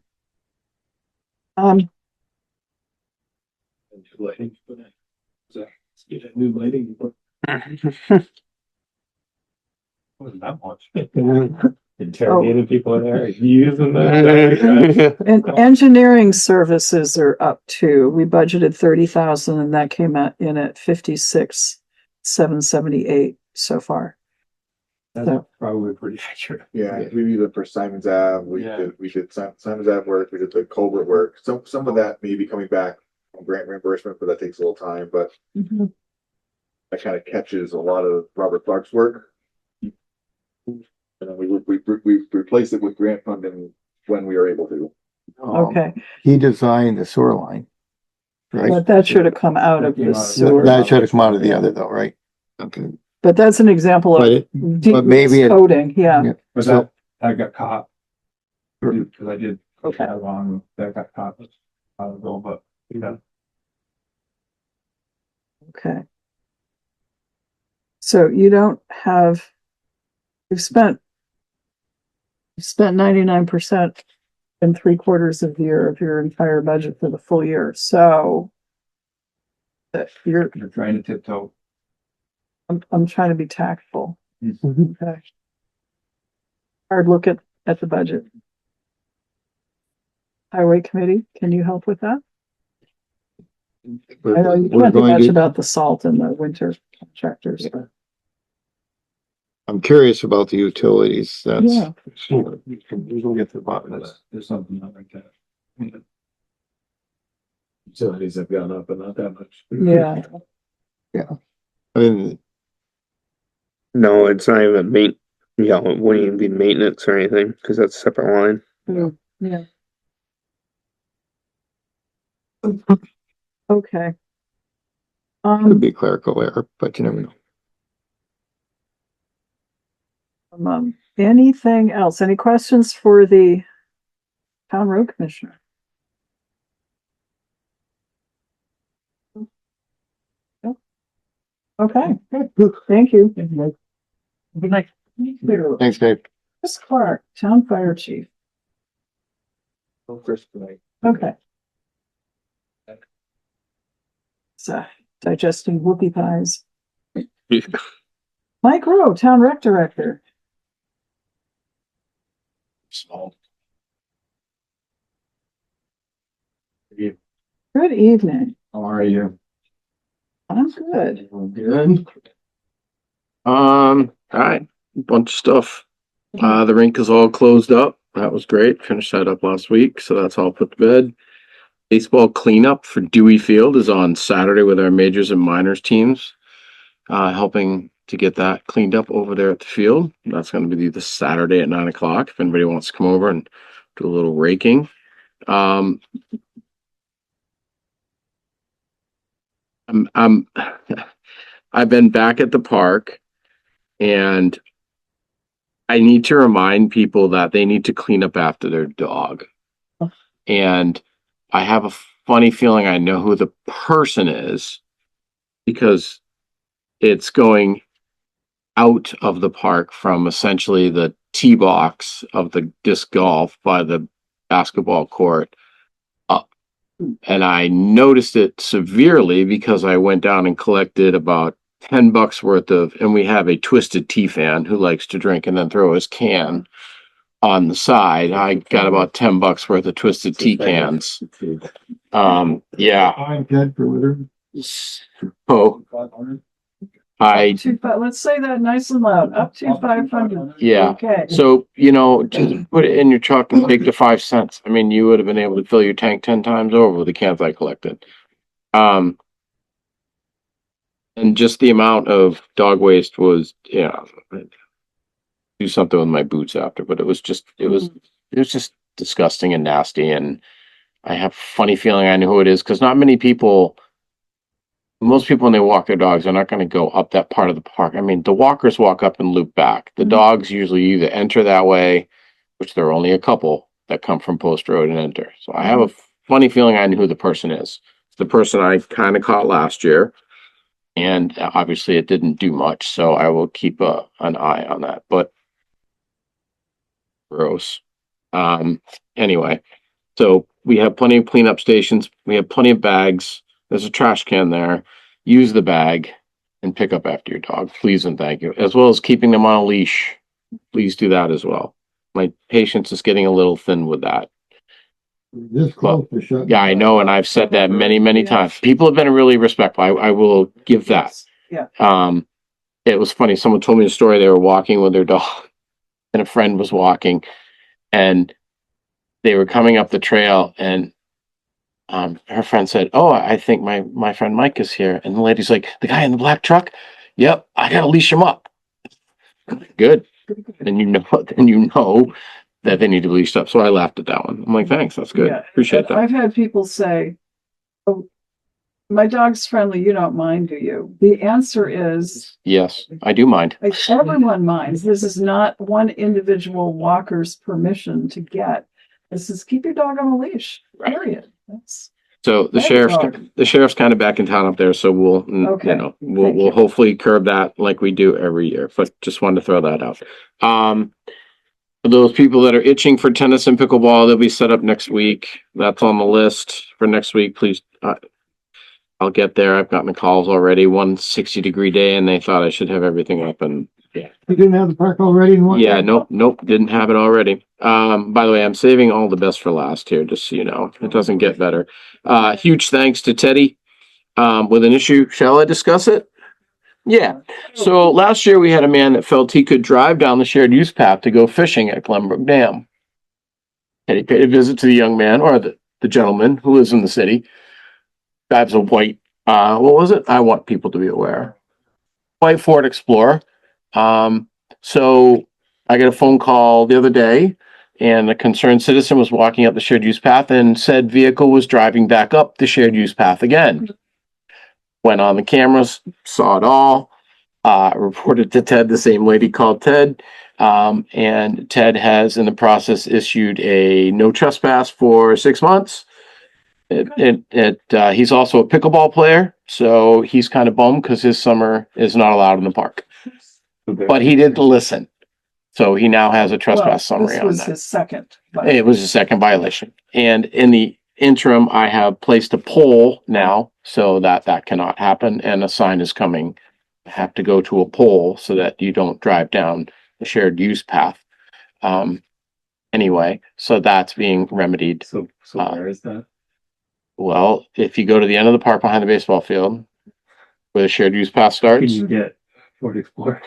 Lighting. Get a new lighting. Wasn't that much. Interrogating people in there, using that. And engineering services are up too. We budgeted 30,000 and that came in at 56,778 so far. That's probably pretty accurate. Yeah, we did it for Simon's Ave, we did Simon's Ave work, we did the culvert work, some of that may be coming back from grant reimbursement, but that takes a little time, but that kind of catches a lot of Robert Clark's work. And then we replace it with grant funding when we are able to. Okay, He designed the sewer line. Right? but that should have come out of the sewer. That should have come out of the other though, right? Okay. But that's an example But of but maybe it- coding, yeah. But So- that got caught. Because I did Okay. that wrong, that got caught. I don't know, but yeah. Okay. So you don't have, you've spent 99% in 3/4 of the year of your entire budget for the full year, so you're trying to tiptoe. I'm trying to be tactful. Okay. Hard look at the budget. Highway committee, can you help with that? I know you We're can't do going much to, about the salt and the winter contractors, but I'm curious about the utilities. That's, yeah, we'll get to the bottom of that. There's something not like that. Utilities have gone up, but not that much. yeah. I mean, No, it's not even it wouldn't even be maintenance or anything, because that's a separate line. Yeah. Okay. could be clerical error, but you never know. Anything else? Any questions for the town road commissioner? No? Okay, thank you. Good night. Thanks, Dave. Chris Clark, town fire chief. First tonight. Okay. So digesting whoopie pies. Mike Rowe, town rec director. Small. Good evening. How are you? I'm good. Good. All right, bunch of stuff. The rink is all closed up. that was great. Finished that up last week, so that's all put to bed. Baseball cleanup for Dewey Field is on Saturday with our majors and minors teams, helping to get that cleaned up over there at the field. That's going to be the Saturday at 9 o'clock. If anybody wants to come over and do a little raking. I'm I've been back at the park, and I need to remind people that they need to clean up after their dog. And I have a funny feeling I know who the person is, because it's going out of the park from essentially the tee box of the disc golf by the basketball court up. And I noticed it severely because I went down and collected about $10 worth of, and we have a Twisted Tea fan who likes to drink and then throw his can on the side. I got about $10 worth of Twisted Tea cans. Yeah. I'm good for litter. Oh, Let's say that nice and loud, up to 500. yeah. Okay. So, just put it in your truck and take the 5 cents. I mean, you would have been able to fill your tank 10 times over with the cans I collected. And just the amount of dog waste was, do something with my boots after, but it was just disgusting and nasty. And I have a funny feeling I know who it is, because most people when they walk their dogs are not going to go up that part of the park. I mean, the walkers walk up and loop back. The dogs usually either enter that way, which there are only a couple that come from Post Road and enter. So I have a funny feeling I know who the person is. It's the person I kind of caught last year, and obviously it didn't do much. So I will keep an eye on that. But gross. Anyway, so we have plenty of cleanup stations. We have plenty of bags. There's a trash can there. Use the bag and pick up after your dog, please and thank you. As well as keeping them on a leash. Please do that as well. My patience is getting a little thin with that. This close to shut. Yeah, I know, and I've said that many, many times. People have been really respectful. I will give that. Yeah. It was funny. Someone told me a story. They were walking with their dog, and a friend was walking, and they were coming up the trail, and her friend said, "Oh, I think my friend Mike is here." And the lady's like, "The guy in the black truck? Yep, I gotta leash him up." Good. Then you know that they need to be leashed up. So I laughed at that one. I'm like, thanks, that's good. Yeah. Appreciate that. I've had people say, "Oh, my dog's friendly, you don't mind, do you?" The answer is Yes, I do mind. everyone minds. This is not one individual walker's permission to get. This is keep your dog on a leash, period. So the sheriff's kind of back in town up there, so we'll we'll hopefully curb that like we do every year. But just wanted to throw that out. For those people that are itching for tennis and pickleball, they'll be set up next week. That's on the list for next week. Please, I'll get there. I've gotten the calls already. 160-degree day, and they thought I should have everything up. And You didn't have the park already in one? yeah, nope, didn't have it already. By the way, I'm saving all the best for last here, just so you know. It doesn't get better. Huge thanks to Teddy with an issue. Shall I discuss it? Yeah. So last year we had a man that felt he could drive down the shared use path to go fishing at Glenbrook Dam. And he paid a visit to the young man, or the gentleman who lives in the city. Drives a white, what was it? I want people to be aware. White Ford Explorer. So I got a phone call the other day, and a concerned citizen was walking up the shared use path, and said vehicle was driving back up the shared use path again. Went on the cameras, saw it all, reported to Ted. The same lady called Ted, and Ted has in the process issued a no trespass for 6 months. He's also a pickleball player, so he's kind of bummed because his summer is not allowed in the park. But he did listen, so he now has a trespass summary on that. His second. It was his second violation, and in the interim, I have placed a pole now so that cannot happen, and a sign is coming. I have to go to a pole so that you don't drive down the shared use path. Anyway, so that's being remedied. So where is that? Well, if you go to the end of the park behind the baseball field, where the shared use path Can starts. you get Ford Explorer?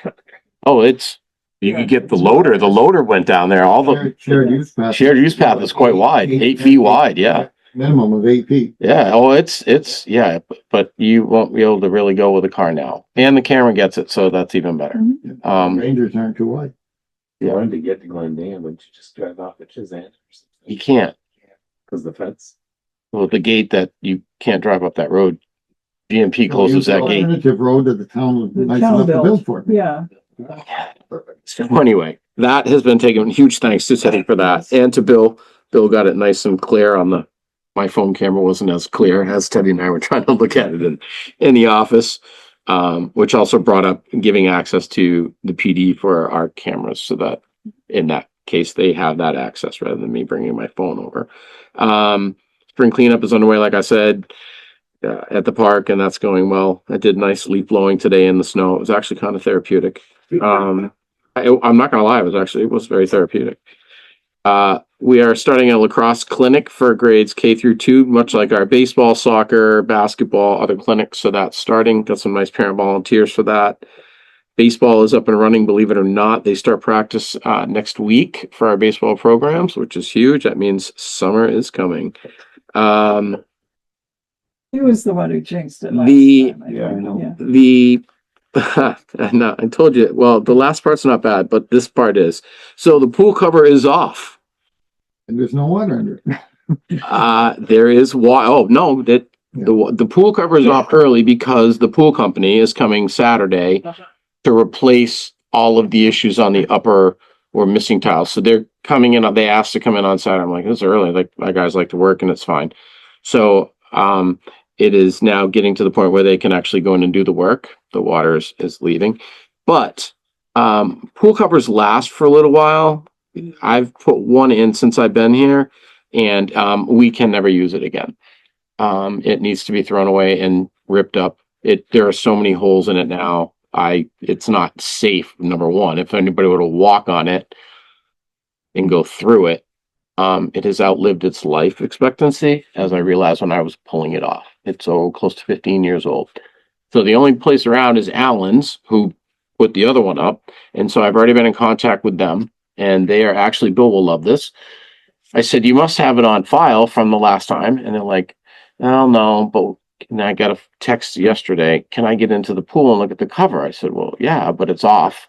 Oh, it's You could get the loader went down there, all the Shared use path. shared use path is quite wide, 8 feet wide, yeah. Minimum of 8 feet. Yeah, oh, yeah, but you won't be able to really go with a car now. And the camera gets it, so that's even better. Rangers aren't too wide. You wanted to get to Glen Dam, wouldn't you just drive off at Chisant? You can't. Because the fence. Well, the gate that you can't drive up that road, GMP closes that gate. Alternative road that the town was The nice town enough to built. build for. Yeah. So anyway, that has been taken. Huge thanks to Teddy for that, and to Bill. Bill got it nice and clear on the. My phone camera wasn't as clear as Teddy and I were trying to look at it in the office, which also brought up giving access to the PD for our cameras, so that in that case they have that access rather than me bringing my phone over. Spring cleanup is underway, like I said, at the park, and that's going well. I did nice leaf blowing today in the snow. It was actually kind of therapeutic. I'm not gonna lie, it was very therapeutic. We are starting a lacrosse clinic for grades K through 2, much like our baseball, soccer, basketball, other clinics. So that's starting. Got some nice parent volunteers for that. Baseball is up and running, believe it or not. They start practice next week for our baseball programs, which is huge. That means summer is coming. He was the one who jinxed it last The- time. Yeah, I know. Yeah. The no, I told you. Well, the last part's not bad, but this part is. So the pool cover is off. And there's no water under it. There is oh no, the pool cover is off early because the pool company is coming Saturday to replace all of the issues on the upper or missing tiles. So they're coming in. They asked to come in on Saturday. I'm like, it's early. Like, my guys like to work, and it's fine. So it is now getting to the point where they can actually go in and do the work. The water is leaving, but pool covers last for a little while. I've put one in since I've been here, and we can never use it again. It needs to be thrown away and ripped up. There are so many holes in it now. It's not safe. Number one, if anybody were to walk on it and go through it, it has outlived its life expectancy, as I realized when I was pulling it off. It's close to 15 years old. So the only place around is Allen's, who put the other one up. And so I've already been in contact with them, and they are actually, Bill will love this. I said, you must have it on file from the last time. And they're like, oh, no, but and I got a text yesterday. Can I get into the pool and look at the cover? I said, well, yeah, but it's off.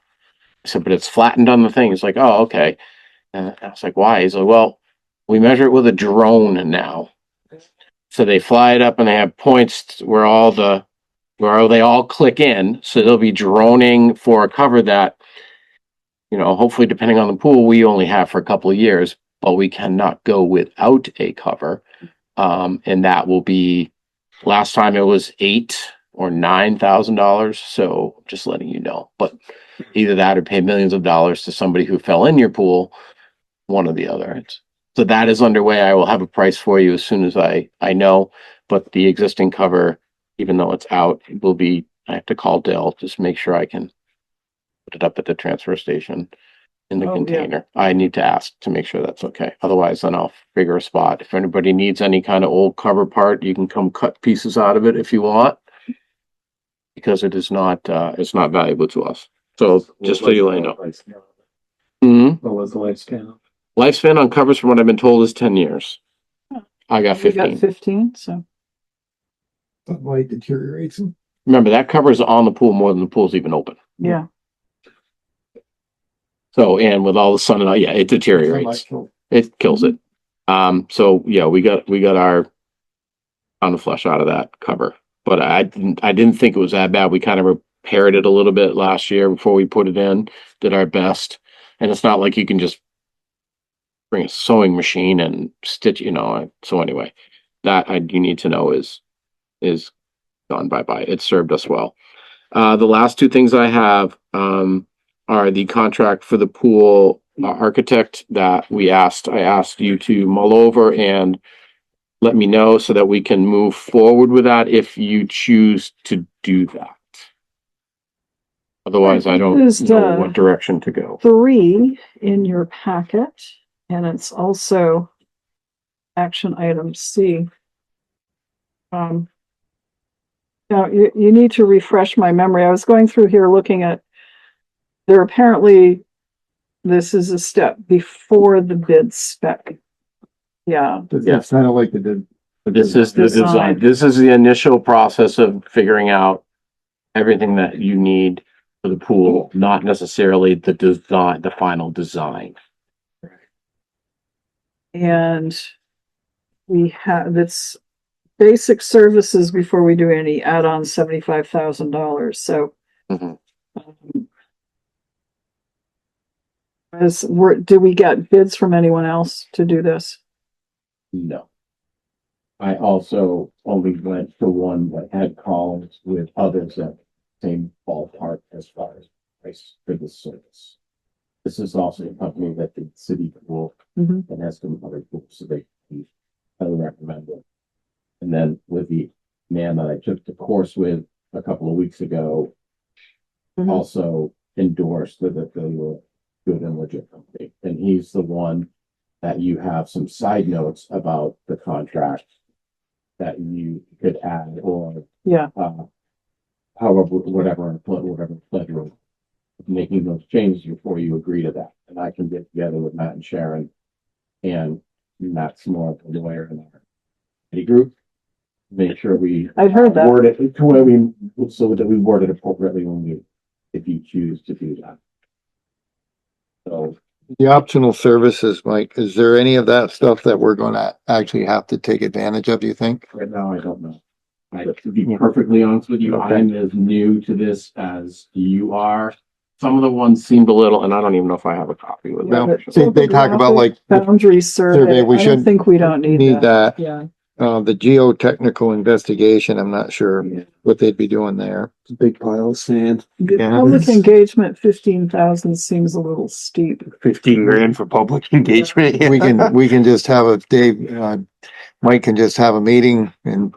I said, but it's flattened on the thing. He's like, oh, okay. And I was like, why? He's like, well, we measure it with a drone now. So they fly it up and they have points where they all click in. So they'll be droning for a cover that, hopefully depending on the pool, we only have for a couple of years, but we cannot go without a cover. And that will be, last time it was $8,000 or $9,000. So just letting you know, but either that or pay millions of dollars to somebody who fell in your pool, one or the other. So that is underway. I will have a price for you as soon as I know, but the existing cover, even though it's out, I have to call Dell, just make sure I can put it up at the transfer station in the container. Yeah. I need to ask to make sure that's okay. Otherwise, then I'll figure a spot. If anybody needs any kind of old cover part, you can come cut pieces out of it if you want, because it is not, it's not valuable to us. So just so you know. What was the lifespan? Lifespan on covers, from what I've been told, is 10 years. I got 15. We got 15, so. But light deteriorates them. Remember, that cover is on the pool more than the pool's even open. Yeah. So, and with all the sun and all, yeah, it deteriorates. It kills it. So yeah, we got our pound of flesh out of that cover, but I didn't think it was that bad. We kind of repaired it a little bit last year before we put it in, did our best. And it's not like you can just bring a sewing machine and stitch, so anyway, that you need to know is gone bye-bye. It served us well. The last two things I have, are the contract for the pool architect that I asked you to mull over and let me know so that we can move forward with that if you choose to do that. Otherwise, I don't know what direction to go. 3 in your packet, and it's also action item C. Now you need to refresh my memory. I was going through here looking at, there are apparently this is a step before the bid spec. Yeah, It's kind of like the. This is the Design. design. This is the initial process of figuring out everything that you need for the pool, not necessarily the design, the final design. and we have this basic services before we do any add-on $75,000. So, Mhm. um, do we get bids from anyone else to do this? No. I also only went for one that had calls with others at same ballpark as far as price for the service. This is also a company that did city pool Mhm. and has some other pools, so they highly recommend it. And then with the man that I took the course with a couple of weeks ago, Mhm. also endorsed that they were good and legit company. And he's the one that you have some side notes about the contract that you could add or Yeah, however, whatever pleasure of making those changes before you agree to that. And I can get together with Matt and Sharon, and Matt's more of a lawyer in our committee group. Make sure we I've heard that. word it to where we, so that we word it appropriately when we, if you choose to do that. So The optional services, Mike, is there any of that stuff that we're gonna actually have to take advantage of, do you think? right now, I don't know. To be perfectly honest with you, I am as new to this as you are. Some of the ones seemed a little, and I don't even know if I have a copy with Yeah, them. but They talk about like the boundary survey. we I don't should think we don't need that. that, Yeah. the geotechnical investigation, I'm not sure what they'd be doing there. Big pile of sand. The Yeah. public engagement, 15,000 seems a little steep. 15 grand for public engagement. We can just have a, Dave, Mike can just have a meeting and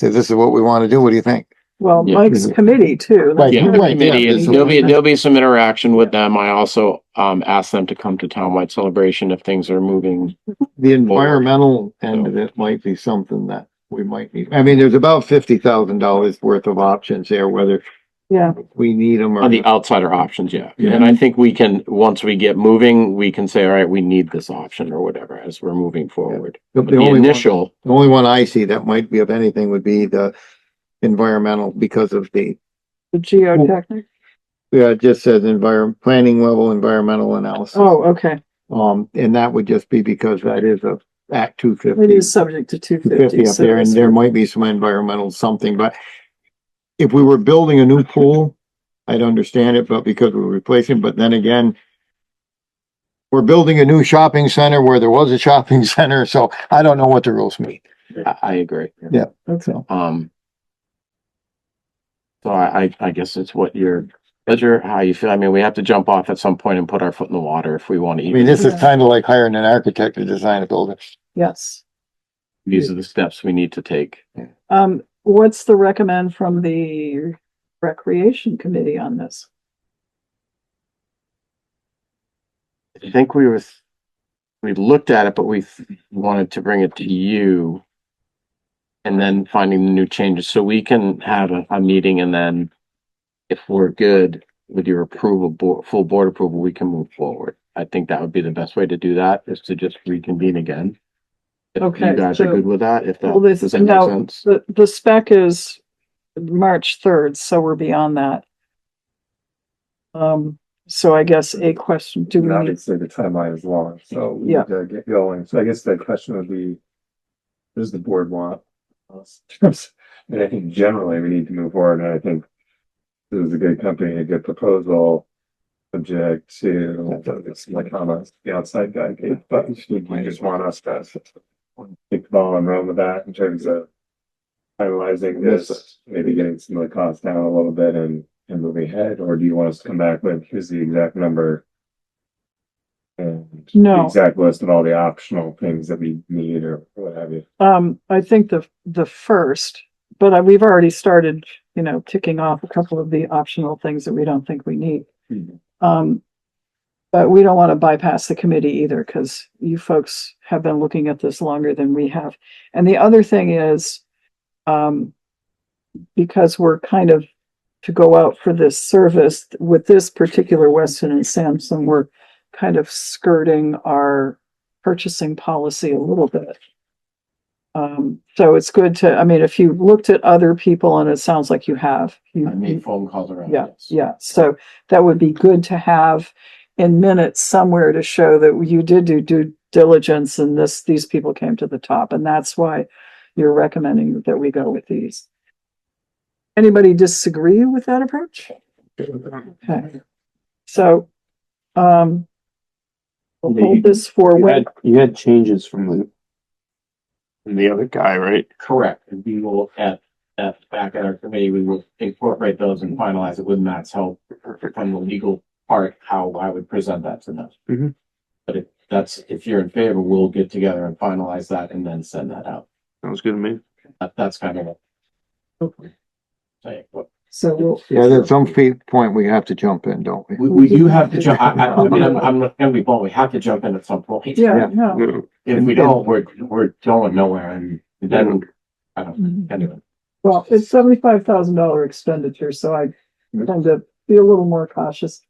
say, this is what we want to do. What do you think? Well, Yeah. Mike's committee too. Right, Yeah, right, committee, yeah. and there'll be some interaction with them. I also asked them to come to townwide celebration if things are moving. The environmental end of it might be something that we might need. I mean, there's about $50,000 worth of options there, whether Yeah, we need them or. On the outsider options, yeah. Yeah. And I think we can, once we get moving, we can say, all right, we need this option or whatever as we're moving forward. The But the only one- initial, The only one I see that might be of anything would be the environmental because of the, the geotechnic. yeah, it just says planning level environmental analysis. Oh, okay. And that would just be because that is a Act 250. It is subject to 250. 250 up there, and there might be some environmental something, but if we were building a new pool, I'd understand it, but because we're replacing, but then again, we're building a new shopping center where there was a shopping center, so I don't know what the rules mean. I agree. Yeah. Okay. So I guess it's what your pleasure, how you feel. I mean, we have to jump off at some point and put our foot in the water if we want to I mean, even, this is kind of like hiring an architect to design a building. Yes. these are the steps we need to take. What's the recommend from the Recreation Committee on this? I think we looked at it, but we wanted to bring it to you. And then finding the new changes, so we can have a meeting, and then if we're good with your approval, full board approval, we can move forward. I think that would be the best way to do that, is to just reconvene again. If Okay, you guys are so- good with that, if Well, that, this, does that make now, sense? the spec is March 3rd, so we're beyond that. So I guess a question, do we need, Obviously, the timeline is long, so we Yeah. need to get going. So I guess the question would be, what does the board want? And I think generally we need to move forward, and I think this is a good company, a good proposal, subject to my comments, the outside guy gave, but we just want us to take the ball and run with that in terms of finalizing this, maybe getting some of the costs down a little bit and moving ahead, or do you want us to come back with, here's the exact number? And the No. exact list of all the optional things that we need or what have you. I think the first, but we've already started, ticking off a couple of the optional things that we don't think we need. But we don't want to bypass the committee either, because you folks have been looking at this longer than we have. And the other thing is, because we're kind of to go out for this service with this particular Weston and Sampson, we're kind of skirting our purchasing policy a little bit. So it's good to, I mean, if you looked at other people, and it sounds like you have. I made phone calls around. Yeah, yes. yeah. So that would be good to have in minutes somewhere to show that you did do due diligence and these people came to the top. And that's why you're recommending that we go with these. Anybody disagree with that approach? Okay. So, we'll hold this for when. You had changes from the other guy, right? Correct. And we will back at our committee, we will incorporate those and finalize it with Matt's help from the legal part, how I would present that to them. Mhm. But if you're in favor, we'll get together and finalize that and then send that out. Sounds good to me. That's kind of Okay. a, So we'll. Yeah, at some point we have to jump in, don't we? we do have to jump. I mean, I'm not gonna be bold. We have to jump in at some point. Yeah, no. If we don't, we're going nowhere, and then I don't. Anyway, Well, it's $75,000 expenditure, so I tend to be a little more cautious.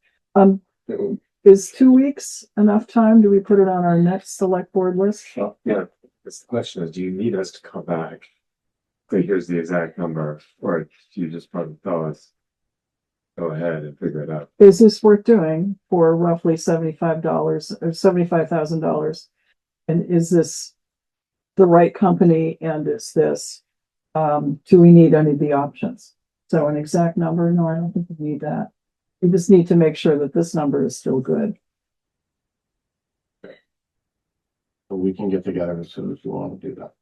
Is 2 weeks enough time? Do we put it on our next select board list? Well, yeah, the question is, do you need us to come back? Say, here's the exact number, or do you just want to tell us? Go ahead and figure it out. Is this worth doing for roughly $75 or $75,000? And is this the right company? And is this, do we need any of the options? So an exact number? No, I don't think we need that. We just need to make sure that this number is still good. so we can get together as soon as you want to do that.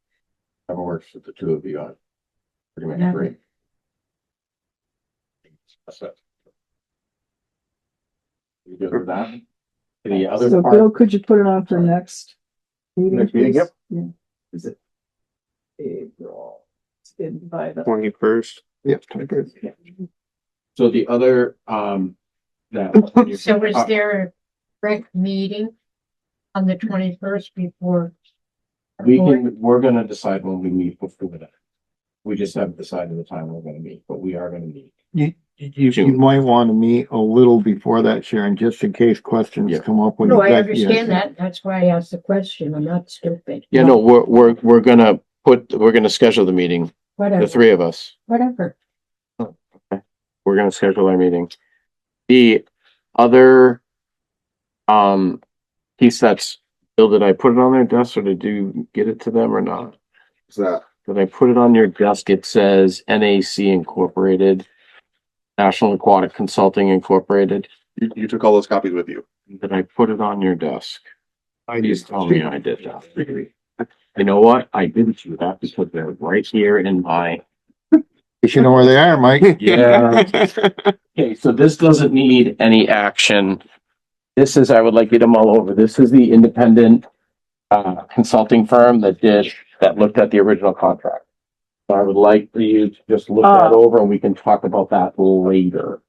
Whatever works with the two of you on. Pretty much great. That's it. You good with that? The other So part. Bill, could you put it on for next meeting? Next meeting, please? yep. Yeah. Is it April? It's in by the. 21st. Yep. Yeah. So the other, that. So is there a rec meeting on the 21st before? our board? We're gonna decide when we meet before that. We just haven't decided the time we're gonna meet, but we are gonna meet. You might want to meet a little before that, Sharon, just in case questions come up. when No, you I get- understand that. That's why I asked the question. I'm not stupid. Yeah, no, we're gonna schedule the meeting, the Whatever, three of us. whatever. We're gonna schedule our meeting. The other, piece that's, Bill, did I put it on their desk or did you get it to them or not? Is that, Did I put it on your desk? It says NAC Incorporated, National Aquatic Consulting Incorporated. you took all those copies with you? Did I put it on your desk? Please tell me I did that. You know what? I didn't do that because they're right here in my. You should know where they are, Mike. Yeah. Okay, so this doesn't need any action. This is, I would like you to mull over. This is the independent consulting firm that looked at the original contract. So I would like for you to just look that over and we can talk about that later.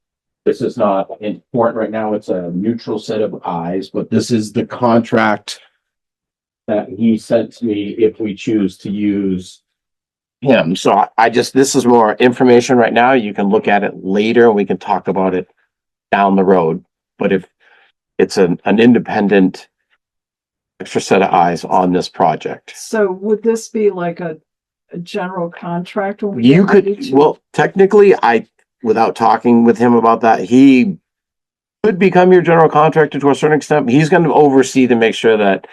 This is not important right now. It's a neutral set of eyes, but this is the contract that he sent to me if we choose to use him. So this is more information right now. You can look at it later. We can talk about it down the road. But if it's an independent extra set of eyes on this project. So would this be like a general contract? when we You get ready could, to- well, technically, without talking with him about that, he could become your general contractor to a certain extent. He's going to oversee to make sure that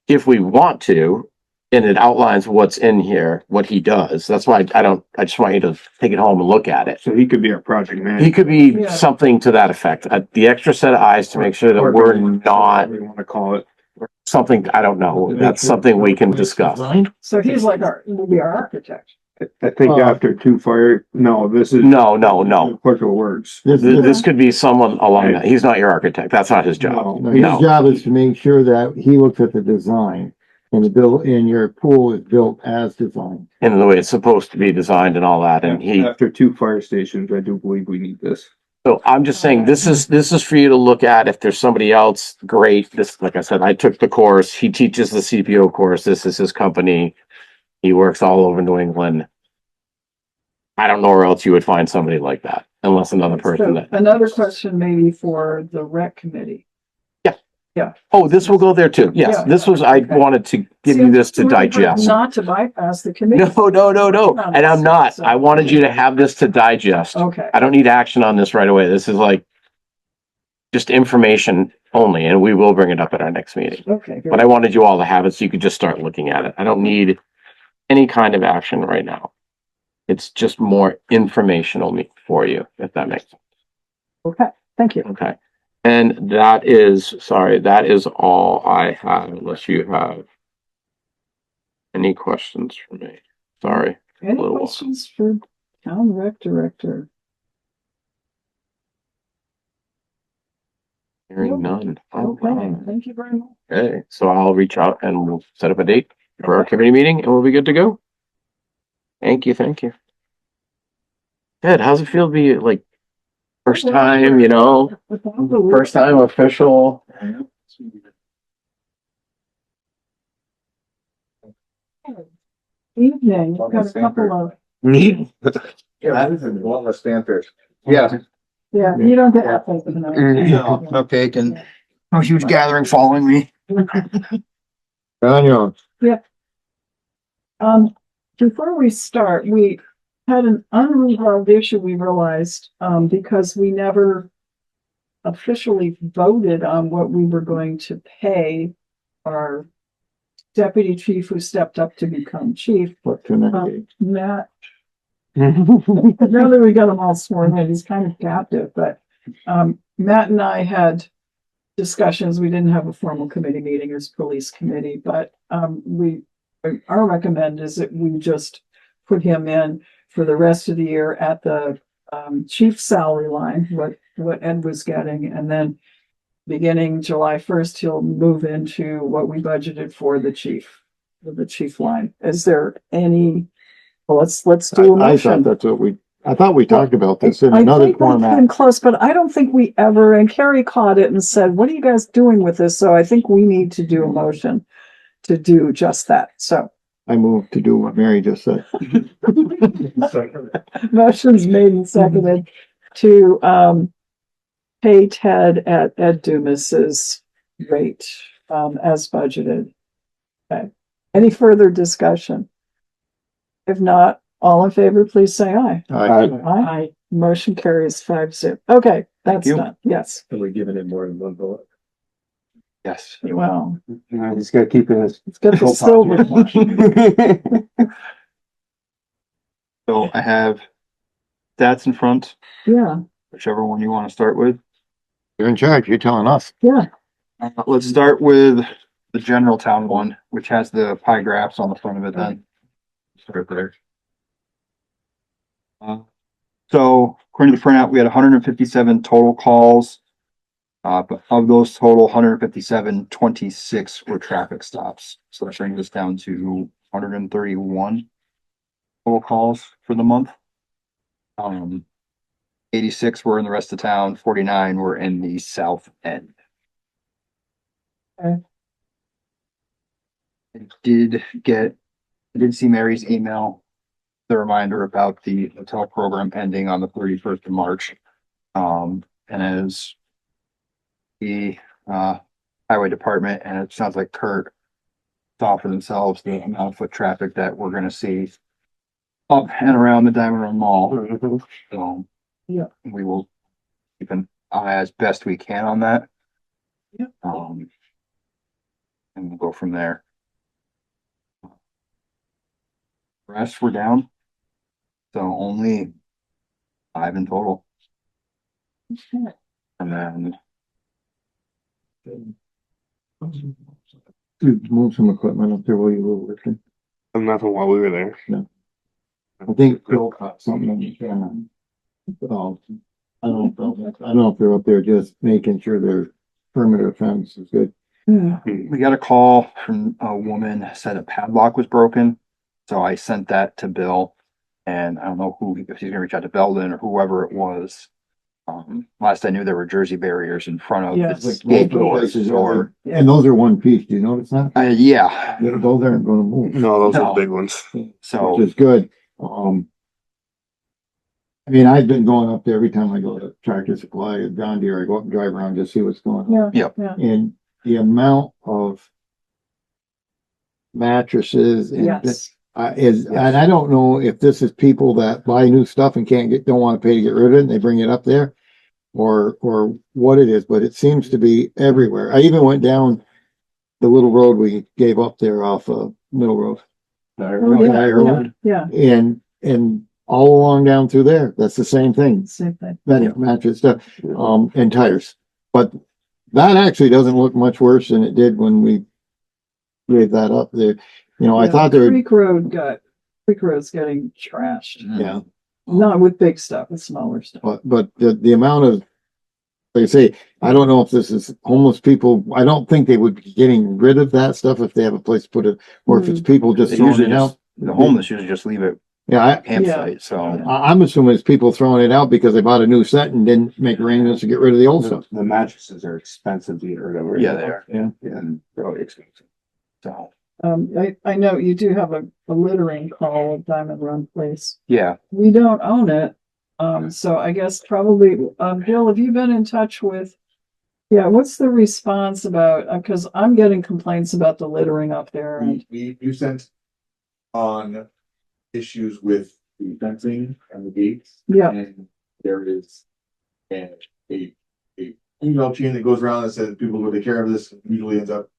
if we want to, and it outlines what's in here, what he does. That's why I just want you to take it home and look at it. So he could be our project manager. He could be Yeah. something to that effect. The extra set of eyes to make sure that we're not We want to call it. something, I don't know. That's something we can discuss. So he's like will be our architect. I think after this is. No. Clerk of Works. This could be someone along that. He's not your architect. That's not his job. No, his No. job is to make sure that he looks at the design and your pool is built as designed. In the way it's supposed to be designed and all that. And After 2 fire stations, I do believe we need this. so I'm just saying, this is for you to look at. If there's somebody else, great. This, like I said, I took the course. He teaches the CPO course. This is his company. He works all over New England. I don't know where else you would find somebody like that, unless another person So that. another question maybe for the rec committee. Yeah. Oh, this will go there too. Yes, Yeah. this was, I Okay. wanted to give See, you this to I'm really hard digest. Not to bypass the committee. No, and I'm not. I wanted you to have this to digest. Okay. I don't need action on this right away. This is like just information only, and we will bring it up at our next meeting. Okay. But I wanted you all to have it so you could just start looking at it. I don't need any kind of action right now. It's just more informational for you, if that makes sense. Okay, thank you. Okay. And that is all I have, unless you have any questions for me. Sorry. Any Little while. questions for town rec director? Hearing none. Okay, thank you very much. Okay, so I'll reach out and we'll set up a date for our committee meeting and we'll be good to go. Thank you. Good. How's it feel to be like first time, first time official? Evening, we've got a couple of, Yeah, this is one less fanfare. Yeah. yeah, you don't get that thing tonight. No, no cake and no huge gathering following me. On your own. Before we start, we had an unresolved issue, we realized, because we never officially voted on what we were going to pay our deputy chief who stepped up to become chief, What can I do? Matt. Now that we got him all sworn in, he's kind of captive, but, Matt and I had discussions. We didn't have a formal committee meeting as police committee, but, our recommend is that we just put him in for the rest of the year at the chief salary line, what Ed was getting, and then beginning July 1st, he'll move into what we budgeted for the chief line. Is there any? Well, let's do a I motion. thought that's what I thought we talked about this in I another think we came format. close, but I don't think we ever, and Kari caught it and said, what are you guys doing with this? So I think we need to do a motion to do just that. So I moved to do what Mary just said. motion's made and seconded to pay Ted at Ed Dumas's rate as budgeted. Okay. Any further discussion? If not, all in favor, please say aye. Aye. Motion carries 5-0. Okay, that's you. done. Yes. Are we giving it more than one bullet? Yes. Well, He's got to keep it. it's got the silver one. So I have stats in front, Yeah, whichever one you want to start with. You're in charge. You're telling us. yeah. Let's start with the general town one, which has the pie graphs on the front of it then. Start there. So according to the printout, we had 157 total calls. But of those total 157, 26 were traffic stops. So that brings us down to 131 total calls for the month. 86 were in the rest of town, 49 were in the south end. Okay. I did see Mary's email, the reminder about the hotel program ending on the 31st of March. And as the highway department, and it sounds like Kurt saw for themselves the amount of foot traffic that we're gonna see up and around the Diamond Run Mall. So Yeah. we will keep an eye as best we can on that. Yeah. And we'll go from there. Rest we're down. So only 5 in total. Okay. And then Move some equipment up there while you were working. Nothing while we were there. I think Phil caught something on the camera. I don't know if they're up there just making sure their perimeter fence is good. Yeah. we got a call from a woman said a padlock was broken. So I sent that to Bill, and I don't know if he's gonna reach out to Belden or whoever it was. Last I knew there were Jersey barriers in front of Yeah. the gate doors or, And those are one piece. Do you notice that? yeah, Those aren't gonna move. No, those No. are the big ones. so. Which is good. I mean, I've been going up there every time I go to Tractor Supply at John Deere. I go up and drive around just see what's going on. Yeah. Yep. Yeah. And the amount of mattresses and Yes. and I don't know if this is people that buy new stuff and don't want to pay to get rid of it and they bring it up there or what it is, but it seems to be everywhere. I even went down the little road we gave up there off of Middle Road. Oh, yeah, Ireland. yeah, And all along down through there, that's the same thing. same thing. Mattress stuff, and tires. But that actually doesn't look much worse than it did when we gave that up there. You know, I Yeah, thought there would, Creek Road's getting trashed. yeah, Not with big stuff, with smaller stuff. but the amount of, like I say, I don't know if this is homeless people. I don't think they would be getting rid of that stuff if they have a place to put it, or if it's people just They throwing usually it just, out. the homeless usually just leave it Yeah, campsite, so. I'm assuming it's people throwing it out because they bought a new set and didn't make arrangements to get rid of the old stuff. The mattresses are expensive to get rid of. Yeah, they are. Yeah. And really expensive. So, I know you do have a littering call at Diamond Run Place. yeah, We don't own it. So I guess probably, Bill, have you been in touch with, yeah, what's the response about, cause I'm getting complaints about the littering up there and, You sent on issues with the fencing and the gates. yeah, And there is a email chain that goes around that says people who take care of this usually ends up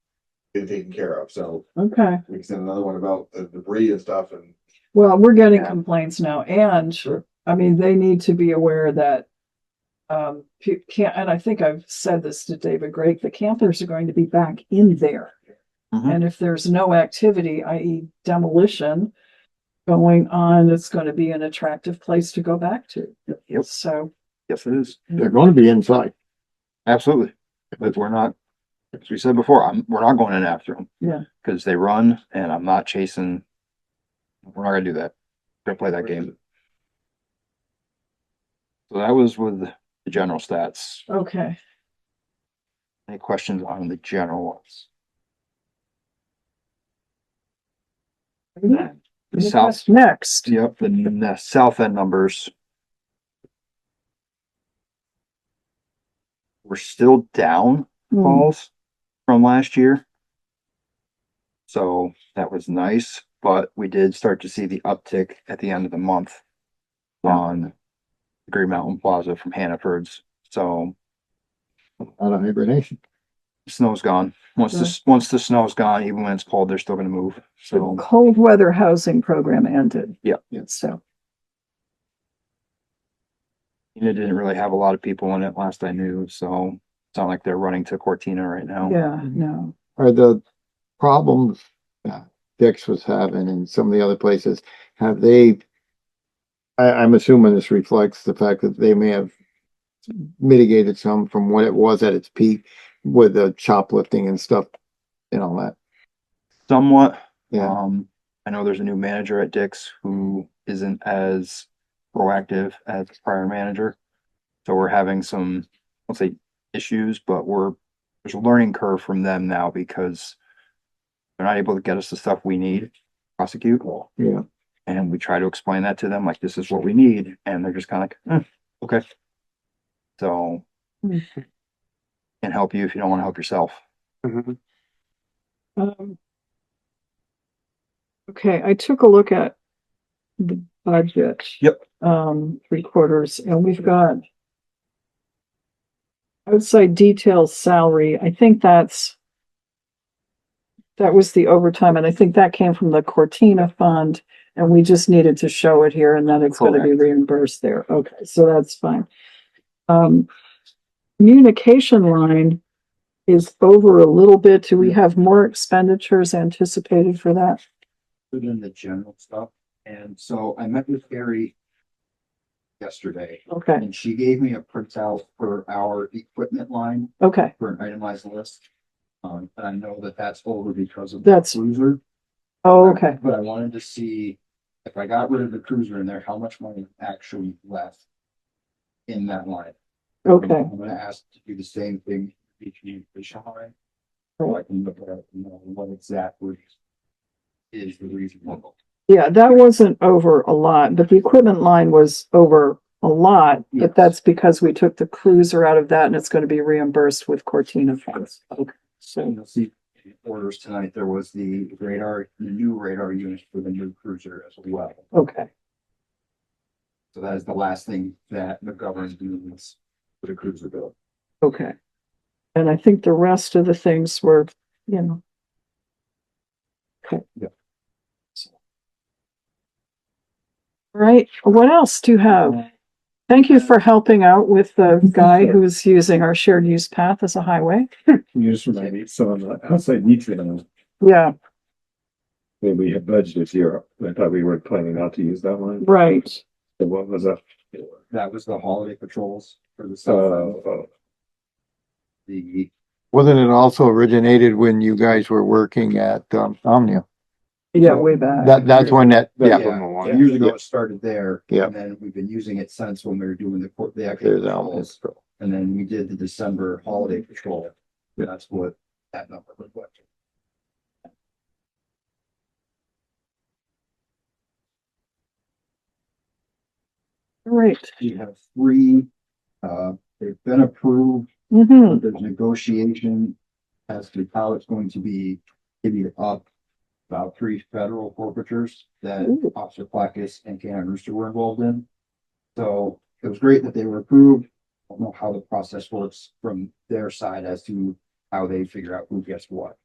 getting taken care of. So okay. we can send another one about the debris and stuff and. Well, we're getting Yeah. complaints now and, I mean, they need to be aware that, can't, and I think I've said this to David Drake, the campers are going to be back in there. Mhm. And if there's no activity, i.e. demolition going on, it's going to be an attractive place to go back to. Yep. So, yes, it is. They're going to be inside. Absolutely. But we're not, as we said before, we're not going in after them. yeah, Cause they run and I'm not chasing. We're not gonna do that. Don't play that game. So that was with the general stats. okay. Any questions on the general ones? The south, What's next? yep, the south end numbers. We're still down Hmm. calls from last year. So that was nice, but we did start to see the uptick at the end of the month on Green Mountain Plaza from Hannaford's. So Out of hibernation. snow's gone. Once the snow's gone, even when it's cold, they're still gonna move. The So cold weather housing program ended. Yeah. So, it didn't really have a lot of people in it last I knew, so it's not like they're running to Cortina right now. yeah, no. Are the problems Dix was having and some of the other places, have they, I'm assuming this reflects the fact that they may have mitigated some from when it was at its peak with the shoplifting and stuff and all that. Somewhat. Yeah. I know there's a new manager at Dick's who isn't as proactive as the prior manager. So we're having some, let's say, issues, but there's a learning curve from them now because they're not able to get us the stuff we need to prosecute. Yeah. And we try to explain that to them, like, this is what we need, and they're just kind of like, okay. So, can help you if you don't want to help yourself. Okay, I took a look at the budget. Yep. 3/4, and we've got, I would say detailed salary. I think that was the overtime, and I think that came from the Cortina fund, and we just needed to show it here and that it's gonna be reimbursed there. Okay, so that's fine. Communication line is over a little bit. Do we have more expenditures anticipated for that? Within the general stuff. And so I met with Kari yesterday, Okay, and she gave me a printout for our equipment line okay, for an itemized list. And I know that that's over because of the That's- cruiser. oh, okay, But I wanted to see if I got rid of the cruiser in there, how much money actually left in that line. okay. I'm gonna ask to do the same thing for each communication line. So I can look at, what exactly is the reason. Yeah, that wasn't over a lot, but the equipment line was over a lot, Yes. but that's because we took the cruiser out of that and it's gonna be reimbursed with Cortina funds. Okay. So, You'll see orders tonight, there was the new radar unit for the new cruiser as well. okay, So that is the last thing that the government needs for the cruiser bill. okay. And I think the rest of the things were, you know. Okay. Yeah. Right, what else do you have? Thank you for helping out with the guy who's using our shared use path as a highway. You just remind me, so on the outside detail, Yeah, we had budgeted 0. I thought we were planning not to use that one. right. So what was that? That was the holiday patrols for the south. The Wasn't it also originated when you guys were working at, Omnia? Yeah, way back. That's when that, yeah. yeah, years ago it started there. Yeah. And then we've been using it since when we were doing the actual There's patrols. Omnia. And then we did the December holiday patrol. That's what that number reflected. Right. You have 3, they've been approved. Mm-hmm. There's negotiation as to how it's going to be divvied up. About 3 federal forfeitures that Ooh. Officer Placus and Canine Rooster were involved in. So it was great that they were approved. I don't know how the process works from their side as to how they figure out who gets what.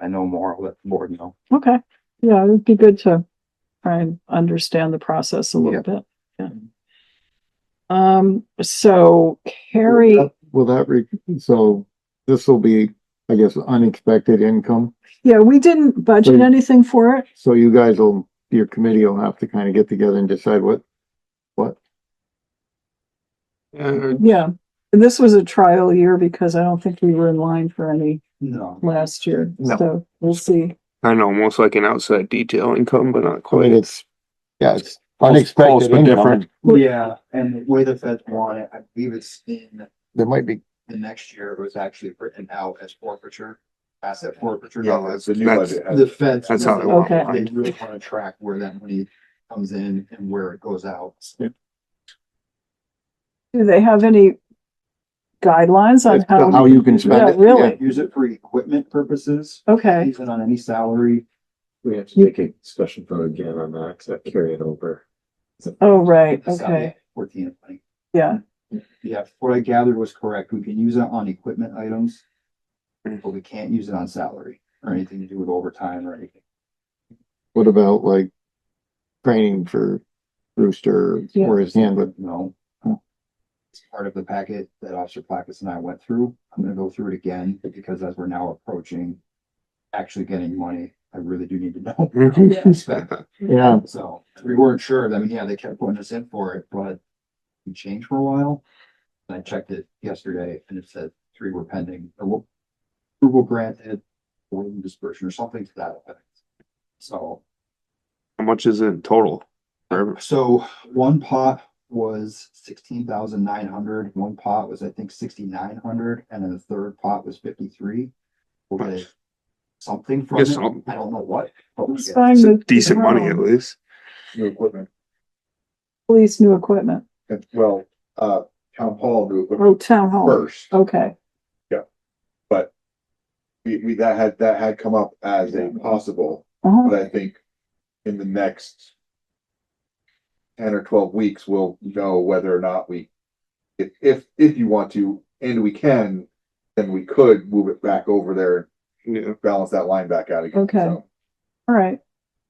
I know more, I'll let the board know. Okay, yeah, it'd be good to try and understand the process a little bit. Yeah. So Kari, So this will be, I guess, unexpected income. yeah, we didn't budget So- anything for it. So you guys your committee will have to kind of get together and decide what. Yeah, and this was a trial year because I don't think we were in line for any No. last year, No. so we'll see. I know, almost like an outside detail income, but not I mean, quite. it's Close, unexpected but income. different. Yeah, and the way the feds want it, I believe it's in There might be, the next year, it was actually written out as forfeiture, asset forfeiture. Yeah, that's the new That's- budget. The feds. That's how they want Okay. They really want to track where that money comes in and where it goes out. Do they have any guidelines on how you can Yeah, spend it. really? Use it for equipment purposes, Okay, use it on any salary. We have to make a special vote again on that, 'cause that carry it over. oh, right, okay, 14 and 20. yeah, Yeah, what I gathered was correct. We can use it on equipment items, but we can't use it on salary or anything to do with overtime or anything. What about like training for Rooster Yeah. or his handler? No. Oh. It's part of the packet that Officer Placus and I went through. I'm gonna go through it again because as we're now approaching actually getting money, I really do need to know. what to expect. Yeah, So we weren't sure. I mean, yeah, they kept putting us in for it, but we changed for a while. And I checked it yesterday and it said 3 were pending, or approval granted, or dispersion or something to that effect. So, How much is it in total? so one pot was 16,900. One pot was, I think, 6,900, and then the third pot was 53. We'll get something from Guess it. something. I don't know what, but we'll it's get fine. It's with decent money at least. New equipment. Police new equipment, Well, town hall new equipment oh, town hall, first, okay, but that had come up as a possible, uh-huh. but I think in the next 10 or 12 weeks, we'll know whether or not if you want to, and we can, then we could move it back over there, Yeah. balance that line back out again. Okay. So, All right,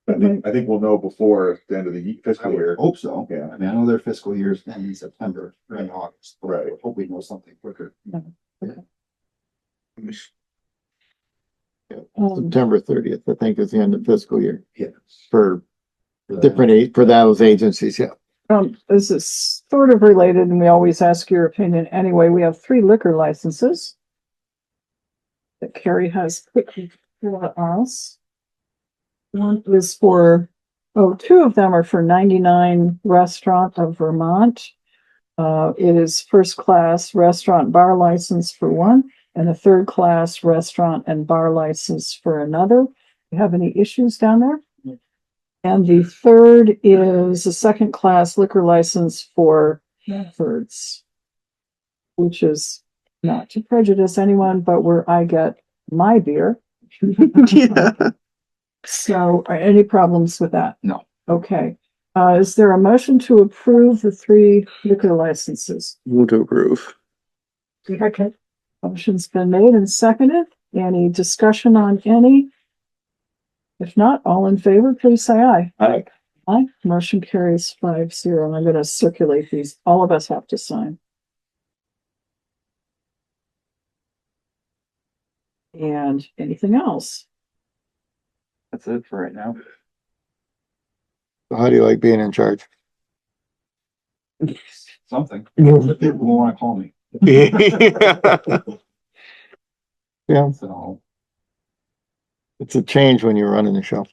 I think we'll know before the end of the I fiscal would year. hope so. Yeah. I mean, I know their fiscal years end in September or in August, but I Right. would hope we know something quicker. September 30th, I think is the end of fiscal year Yes. for for those agencies, yeah. this is sort of related and we always ask your opinion anyway. We have 3 liquor licenses that Kari has picked for us. One is for, 2 of them are for 99 Restaurant of Vermont. It is first class restaurant bar license for one and a third class restaurant and bar license for another. You have any issues down there? And the third is a second class liquor license for Hanford's, which is not to prejudice anyone, but where I get my beer. Yeah. So are any problems with that? No. Okay. Is there a motion to approve the 3 liquor licenses? Move to approve. Okay. Motion's been made and seconded. Any discussion on any? If not, all in favor, please say aye. Aye. Aye. Motion carries 5-0. I'm going to circulate these. All of us have to sign. And anything else? That's it for right now. How do you like being in charge? Something. People want to call me. Yeah, So it's a change when you're running the show.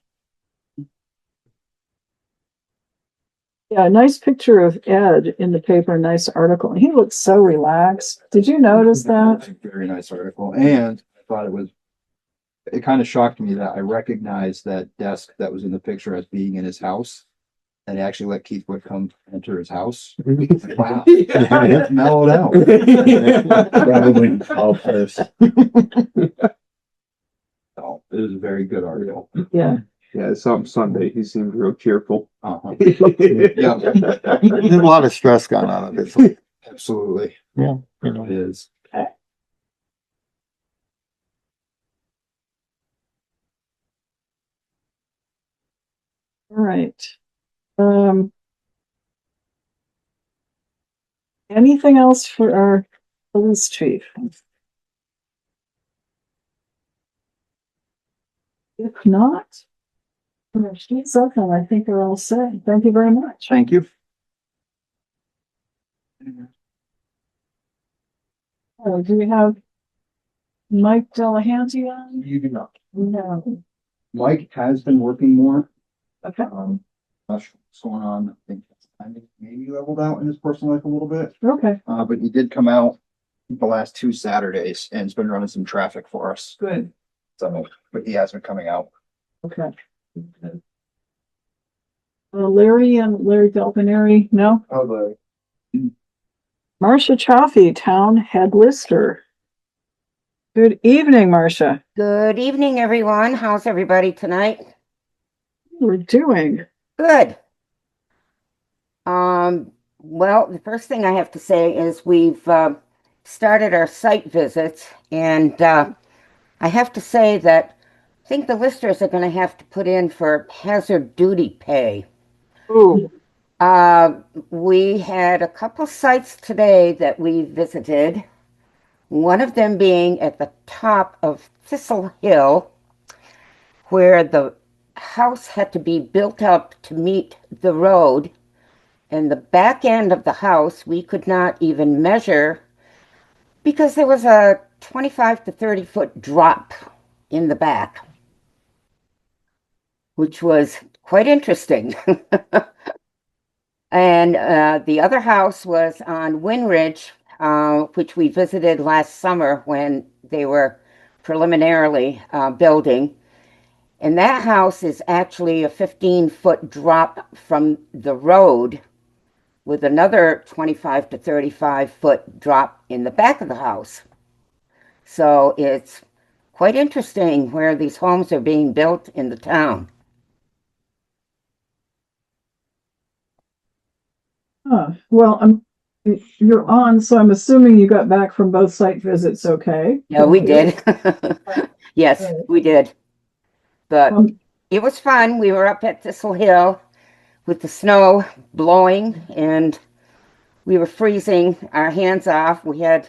Yeah, nice picture of Ed in the paper, nice article. He looks so relaxed. Did you notice that? very nice article. And I thought it kind of shocked me that I recognized that desk that was in the picture as being in his house. And he actually let Keith Wood come enter his house. Wow. It's mellowed out. Probably all first. So it was a very good article. Yeah. Yeah, Sunday, he seemed real cheerful. Uh-huh. Yeah. There's a lot of stress gone on it. It's like, Absolutely. yeah, you know. It is. All right. Anything else for our police chief? If not, she's open. I think they're all set. Thank you very much. Thank you. Do we have Mike Delehanty on? You do not. No. Mike has been working more. Okay. Not sure what's going on. I think it's kind of maybe leveled out in his personal life a little bit. Okay. But he did come out the last 2 Saturdays and has been running some traffic for us. Good. So, but he has been coming out. Okay. Larry and Larry Veneri, no? Oh, Marcia Chioffi, town head lister. Good evening, Marcia. Good evening, everyone. How's everybody tonight? We're doing. Good. Well, the first thing I have to say is we've started our site visits, and I have to say that I think the listers are going to have to put in for hazard duty pay. Ooh. We had a couple sites today that we visited, one of them being at the top of Thistle Hill, where the house had to be built up to meet the road, and the back end of the house we could not even measure because there was a 25 to 30 foot drop in the back, which was quite interesting. And the other house was on Winridge, which we visited last summer when they were preliminarily building. And that house is actually a 15-foot drop from the road with another 25 to 35-foot drop in the back of the house. So it's quite interesting where these homes are being built in the town. Well, you're on, so I'm assuming you got back from both site visits okay? Yeah, we did. Yes, we did. But it was fun. We were up at Thistle Hill with the snow blowing, and we were freezing our hands off. We had,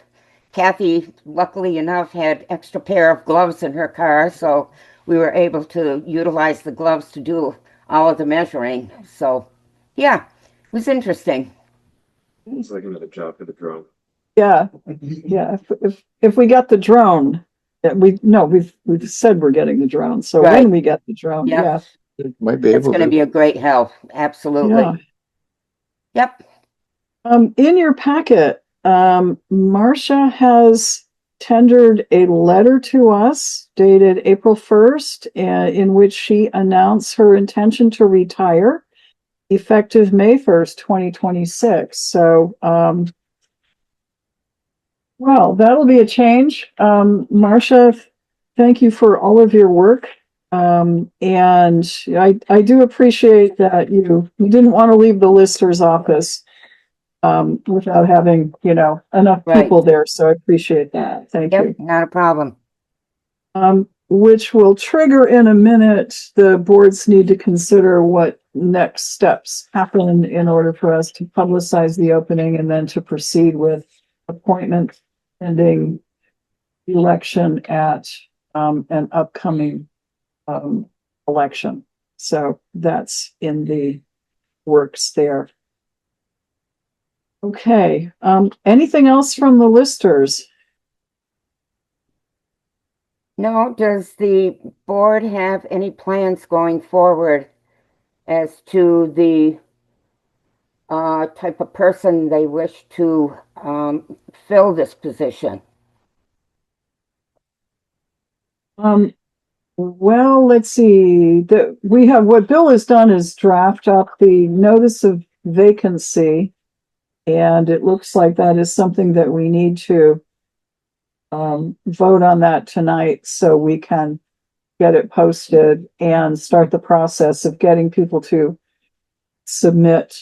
Kathy, luckily enough, had extra pair of gloves in her car, so we were able to utilize the gloves to do all of the measuring. So, yeah, it was interesting. It's like another job for the drone. Yeah, yeah. If we get the drone, we've said we're getting the drone. So Right. when we get the drone, Yeah. Might be It's able going to to. be a great help. Absolutely. Yeah. Yep. In your packet, Marcia has tendered a letter to us dated April 1st, in which she announced her intention to retire effective May 1st, 2026. So, Well, that'll be a change. Marcia, thank you for all of your work. And I do appreciate that you didn't want to leave the lister's office without having, enough Right. people there. So I appreciate that. Thank you. Yep, not a problem. Which will trigger in a minute, the boards need to consider what next steps happen in order for us to publicize the opening and then to proceed with appointment pending election at an upcoming election. So that's in the works there. Okay, anything else from the listers? No, does the board have any plans going forward as to the type of person they wish to fill this position? Well, let's see. What Bill has done is draft up the notice of vacancy, and it looks like that is something that we need to vote on that tonight so we can get it posted and start the process of getting people to submit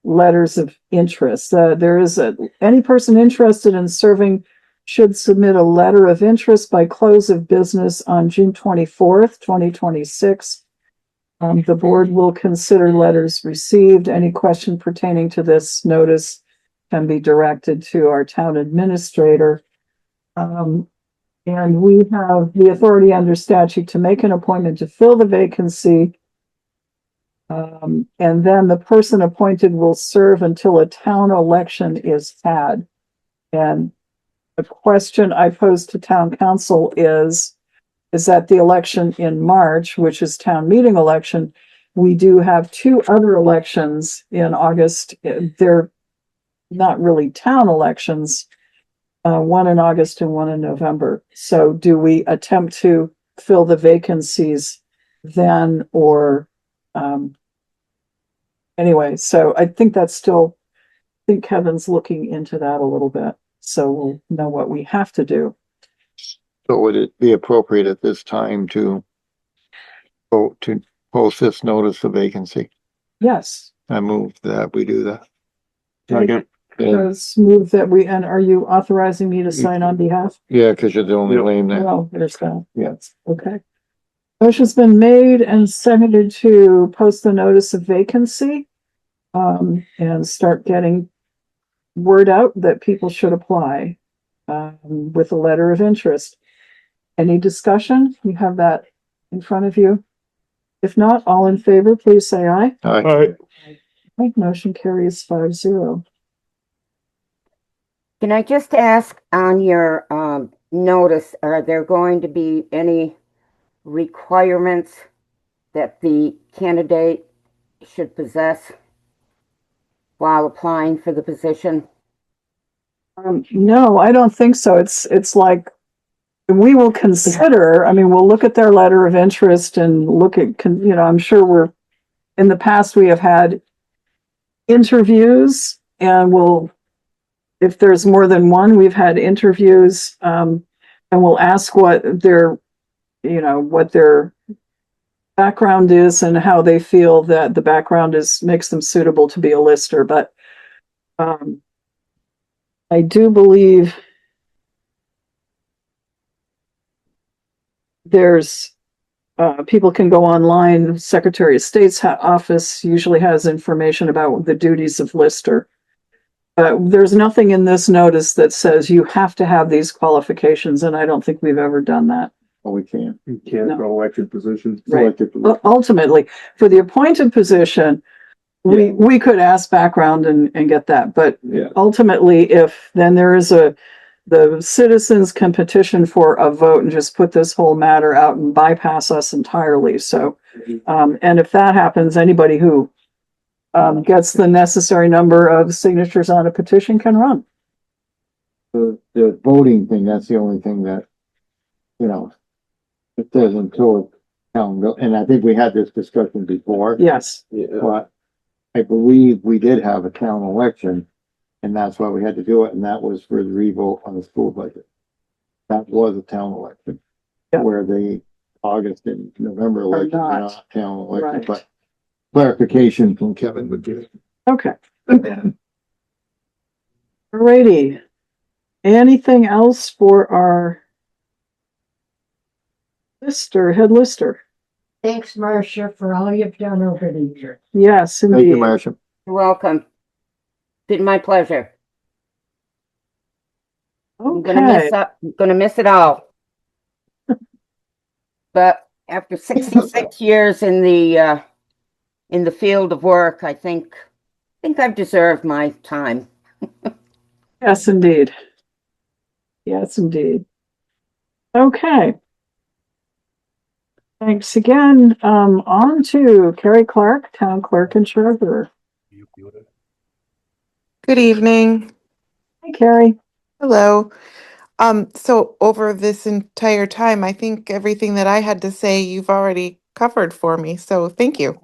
letters of interest. Any person interested in serving should submit a letter of interest by close of business on June 24th, 2026. The board will consider letters received. Any question pertaining to this notice can be directed to our town administrator. And we have the authority under statute to make an appointment to fill the vacancy. And then the person appointed will serve until a town election is had. And the question I posed to town council is that the election in March, which is town meeting election, we do have two other elections in August. They're not really town elections, one in August and one in November. So do we attempt to fill the vacancies then, or anyway, so I think Kevin's looking into that a little bit. So we'll know what we have to do. So would it be appropriate at this time to vote to post this notice of vacancy? Yes. I move that we do that. Second. Does move that and are you authorizing me to sign on behalf? Yeah, because you're the only lane there. Well, there's that. Yes. Okay. Motion's been made and seconded to post the notice of vacancy, and start getting word out that people should apply, with a letter of interest. Any discussion? You have that in front of you. If not, all in favor, please say aye. Aye. Aye. Okay, motion carries 5-0. Can I just ask on your notice, are there going to be any requirements that the candidate should possess while applying for the position? No, I don't think so. It's like, we will consider, we'll look at their letter of interest and look at, I'm sure in the past we have had interviews, and if there's more than one, we've had interviews, and we'll ask what their background is and how they feel that the background makes them suitable to be a lister. But I do believe there's people can go online. The Secretary of State's office usually has information about the duties of lister. There's nothing in this notice that says you have to have these qualifications, and I don't think we've ever done that. Oh, we can't. You can't No. for elected positions. Right. Elected positions. Ultimately, for the appointed position, we could ask background and get that. But Yeah. ultimately, if then there is the citizens can petition for a vote and just put this whole matter out and bypass us entirely. So, and if that happens, anybody who gets the necessary number of signatures on a petition can run. The voting thing, that's the only thing that, it says until town, and I think we had this discussion before. Yes. Yeah. But I believe we did have a town election And that's why we had to do it, and that was for the revote on the school budget. That was a town election. Yeah. Where the August and November elections are not. not town elections, Right. but clarification from Kevin would be. Okay. Alrighty. Anything else for our lister, head lister? Thanks, Marcia, for all you've done over the years. Yes, Thank you, indeed. Marcia. You're welcome. Been my pleasure. I'm Okay. gonna miss it all. But after 66 years in the field of work, I think I've deserved my time. Yes, indeed. Yes, indeed. Okay. Thanks again. On to Kari Clark, Town Clerk and Treasurer. Good evening. Hi, Kari. Hello. So over this entire time, I think everything that I had to say you've already covered for me, so thank you.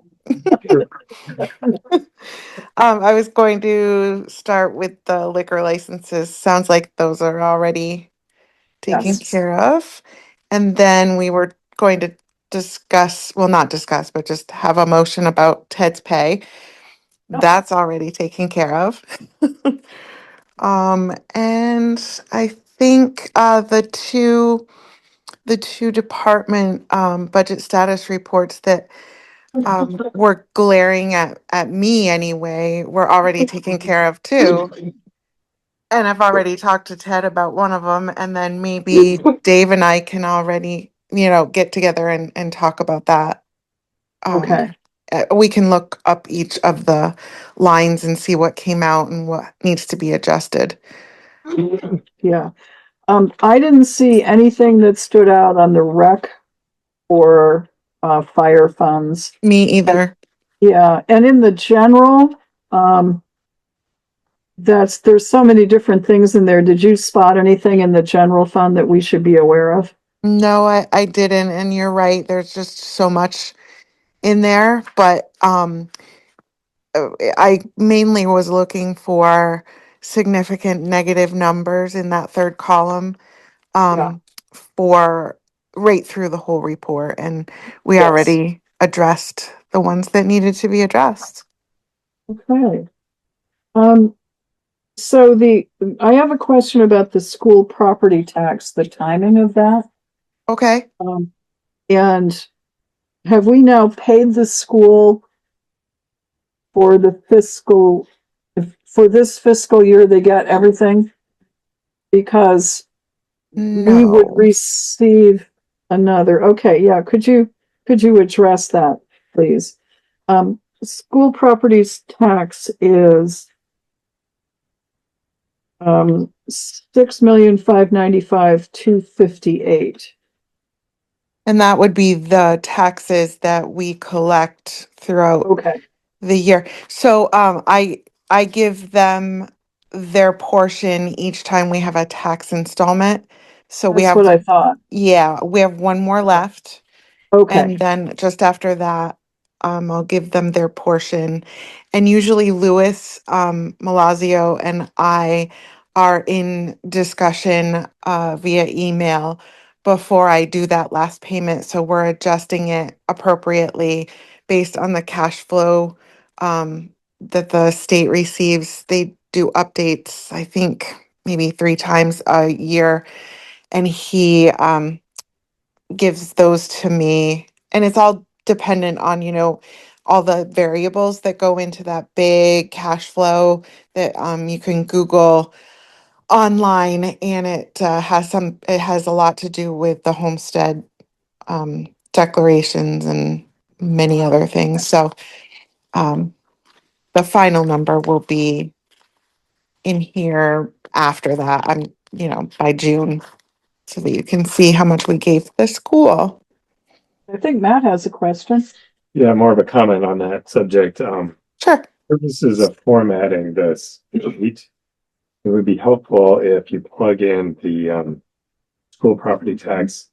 I was going to start with the liquor licenses. Sounds like those are already taken Yes. care of. And then we were going to discuss, well, not discuss, but just have a motion about Ted's pay. Yep. That's already taken care of. And I think the two department budget status reports that were glaring at me anyway were already taken care of too. And I've already talked to Ted about one of them, and then maybe Dave and I can already, get together and talk about that. Okay. We can look up each of the lines and see what came out and what needs to be adjusted. Yeah. I didn't see anything that stood out on the rec or fire funds. Me either. Yeah, and in the general, there's so many different things in there. Did you spot anything in the general fund that we should be aware of? No, I didn't, and you're right. There's just so much in there, but I mainly was looking for significant negative numbers in that third column for right through the whole report, and we Yes. already addressed the ones that needed to be addressed. Okay. So I have a question about the school property tax, the timing of that. Okay. And have we now paid the school for for this fiscal year, they get everything? Because we would No. receive another, okay, yeah, could you address that, please? School properties tax is $6,595,258. And that would be the taxes that we collect throughout Okay, the year. So I give them their portion each time we have a tax installment. So we that's have, what I thought. yeah, we have one more left. Okay, And then just after that, I'll give them their portion. And usually Louis, Malazio and I are in discussion via email before I do that last payment. So we're adjusting it appropriately based on the cash flow that the state receives. They do updates, I think, maybe 3 times a year. And he gives those to me, and it's all dependent on all the variables that go into that big cash flow that you can Google online, and it has a lot to do with the homestead declarations and many other things. So um, the final number will be in here after that. By June, so that you can see how much we gave the school. I think Matt has a question. Yeah, more of a comment on that subject. Sure. Purposes of formatting this sheet, it would be helpful if you plug in the school property tax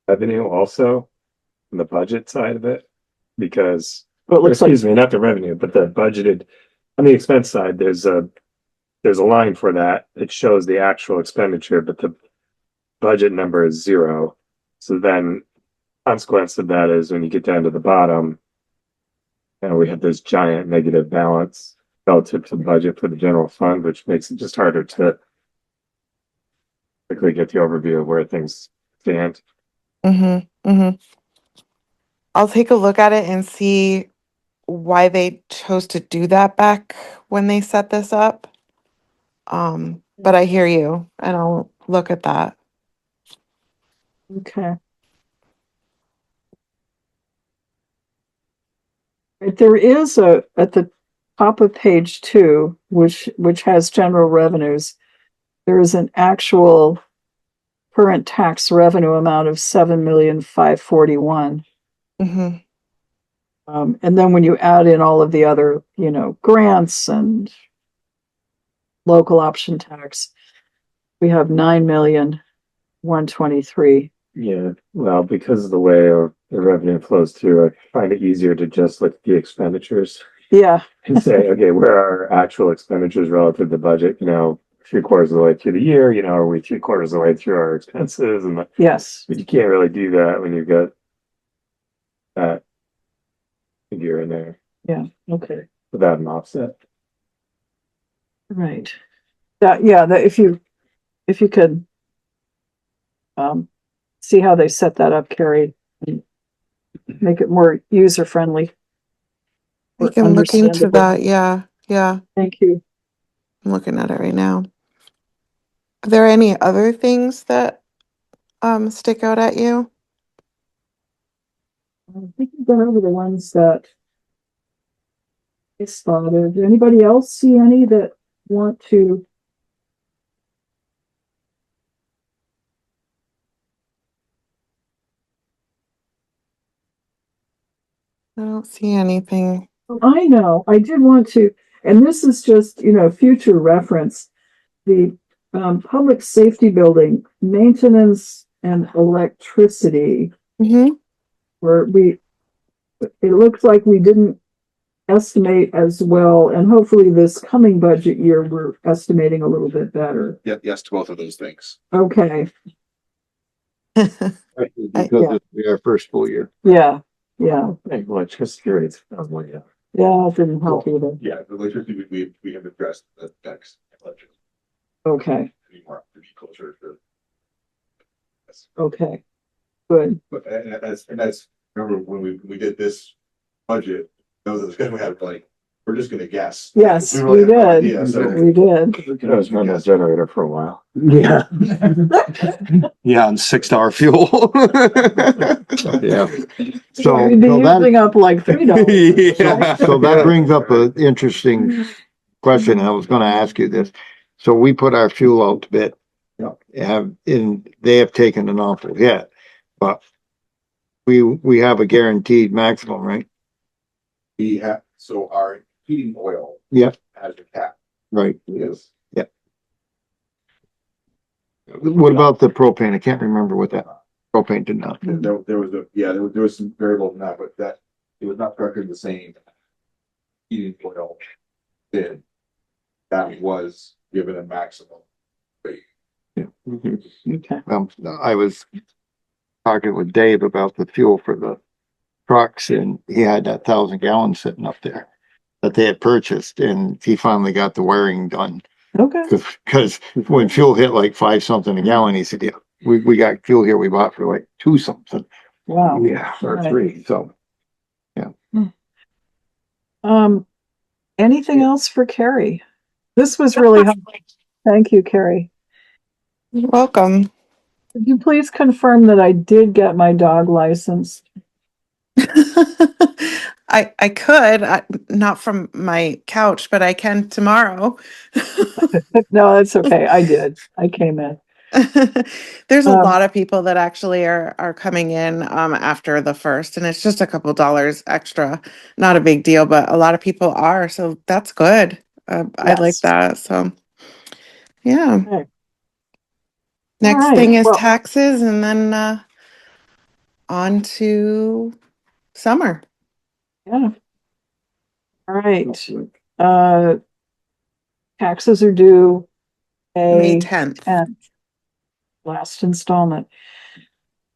revenue also on the budget side of it, because, Well, it looks excuse me, not the revenue, but the budgeted on the expense side. There's a there's a line for that. It shows the actual expenditure, but the budget number is 0. So then consequence of that is when you get down to the bottom, and we have this giant negative balance relative to the budget for the general fund, which makes it just harder to quickly get the overview of where things stand. Mm-hmm, mm-hmm. I'll take a look at it and see why they chose to do that back when they set this up. But I hear you, and I'll look at that. Okay. Right, there is at the top of page 2, which has general revenues, there is an actual current tax revenue amount of 7,541,000. Mm-hmm. And then when you add in all of the other, grants and local option tax, we have 9,123,000. Yeah, well, because of the way the revenue flows through, I find it easier to just look at the expenditures Yeah, and say, okay, where are our actual expenditures relative to budget? 3/4 of the way through the year, are we 3/4 of the way through our expenses? yes. But you can't really do that when you've got that figure in there Yeah, okay. without an offset. Right. That if you could see how they set that up, Kari, and make it more user friendly. I can look into that. Yeah. Thank you. I'm looking at it right now. Are there any other things that stick out at you? I think we've gone over the ones that I spotted. Did anybody else see any that want to? I don't see anything. I know, I did want to, and this is just, future reference. The public safety building, maintenance and electricity, Mm-hmm. where it looks like we didn't estimate as well, and hopefully this coming budget year, we're estimating a little bit better. Yeah, yes to both of those things. Okay, Because it'll be our first full year. yeah, Hey, electricity rates. Yeah. it didn't help either. Yeah, the electricity, we have addressed the next budget. Okay, Anymore, to be closer to. okay, good. But that's remember when we did this budget, those are the discussion we had, like, we're just gonna guess. Yes, really we have no did. idea, so- We did. We could always run that generator for a while. Yeah. Yeah, on $6 fuel. Yeah. So, We'd be so that, using up like $3. Yeah. so that brings up an interesting question. I was gonna ask you this. So we put our fuel out to bid. They have taken an awful hit, but we have a guaranteed maximum, right? We have, so our heating oil. Yep. Has a cap. Right. Yes. What about the propane? I can't remember what that propane did not. There was some variable in that, but that, it was not structured the same. Heating oil bid. That was given a maximum rate. Okay. I was talking with Dave about the fuel for the trucks, and he had that 1,000 gallons sitting up there that they had purchased, and he finally got the wiring done. Okay. Because when fuel hit like 5 something a gallon, he said, yeah, we got fuel here we bought for like 2 something. Wow. Yeah, or Right. 3. So Anything else for Kari? This was really helpful. Thank you, Kari. You're welcome. Could you please confirm that I did get my dog license? I could, not from my couch, but I can tomorrow. No, that's okay. I did. I came in. There's a lot of people that actually are coming in after the 1st, and it's just a couple dollars extra. Not a big deal, but a lot of people are, so that's good. I like Yes. that. So yeah. Okay. Next right, thing is well- taxes, and then on to summer. Yeah. All right. Taxes are due May May 10th. 10th. Last installment.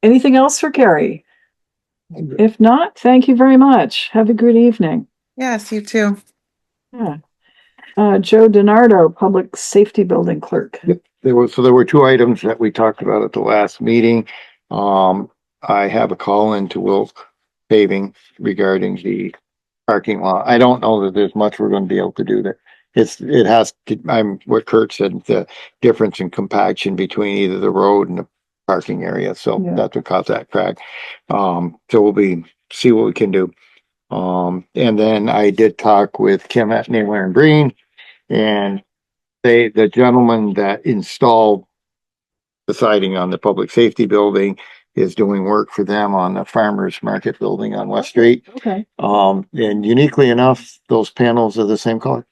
Anything else for Kari? If not, thank you very much. Have a good evening. Yes, you too. Yeah. Joe Denardo, Public Safety Building Clerk. There were two items that we talked about at the last meeting. I have a call into Wilk Paving regarding the parking lot. I don't know that there's much we're gonna be able to do there. It has to, what Kurt said, the difference in compaction between either the road and the parking area. So Yeah. that's what caused that crack. So we'll see what we can do. And then I did talk with Kim at Naylor and Breen, and the gentleman that installed the siding on the public safety building is doing work for them on the farmers market building on West Street. Okay. And uniquely enough, those panels are the same color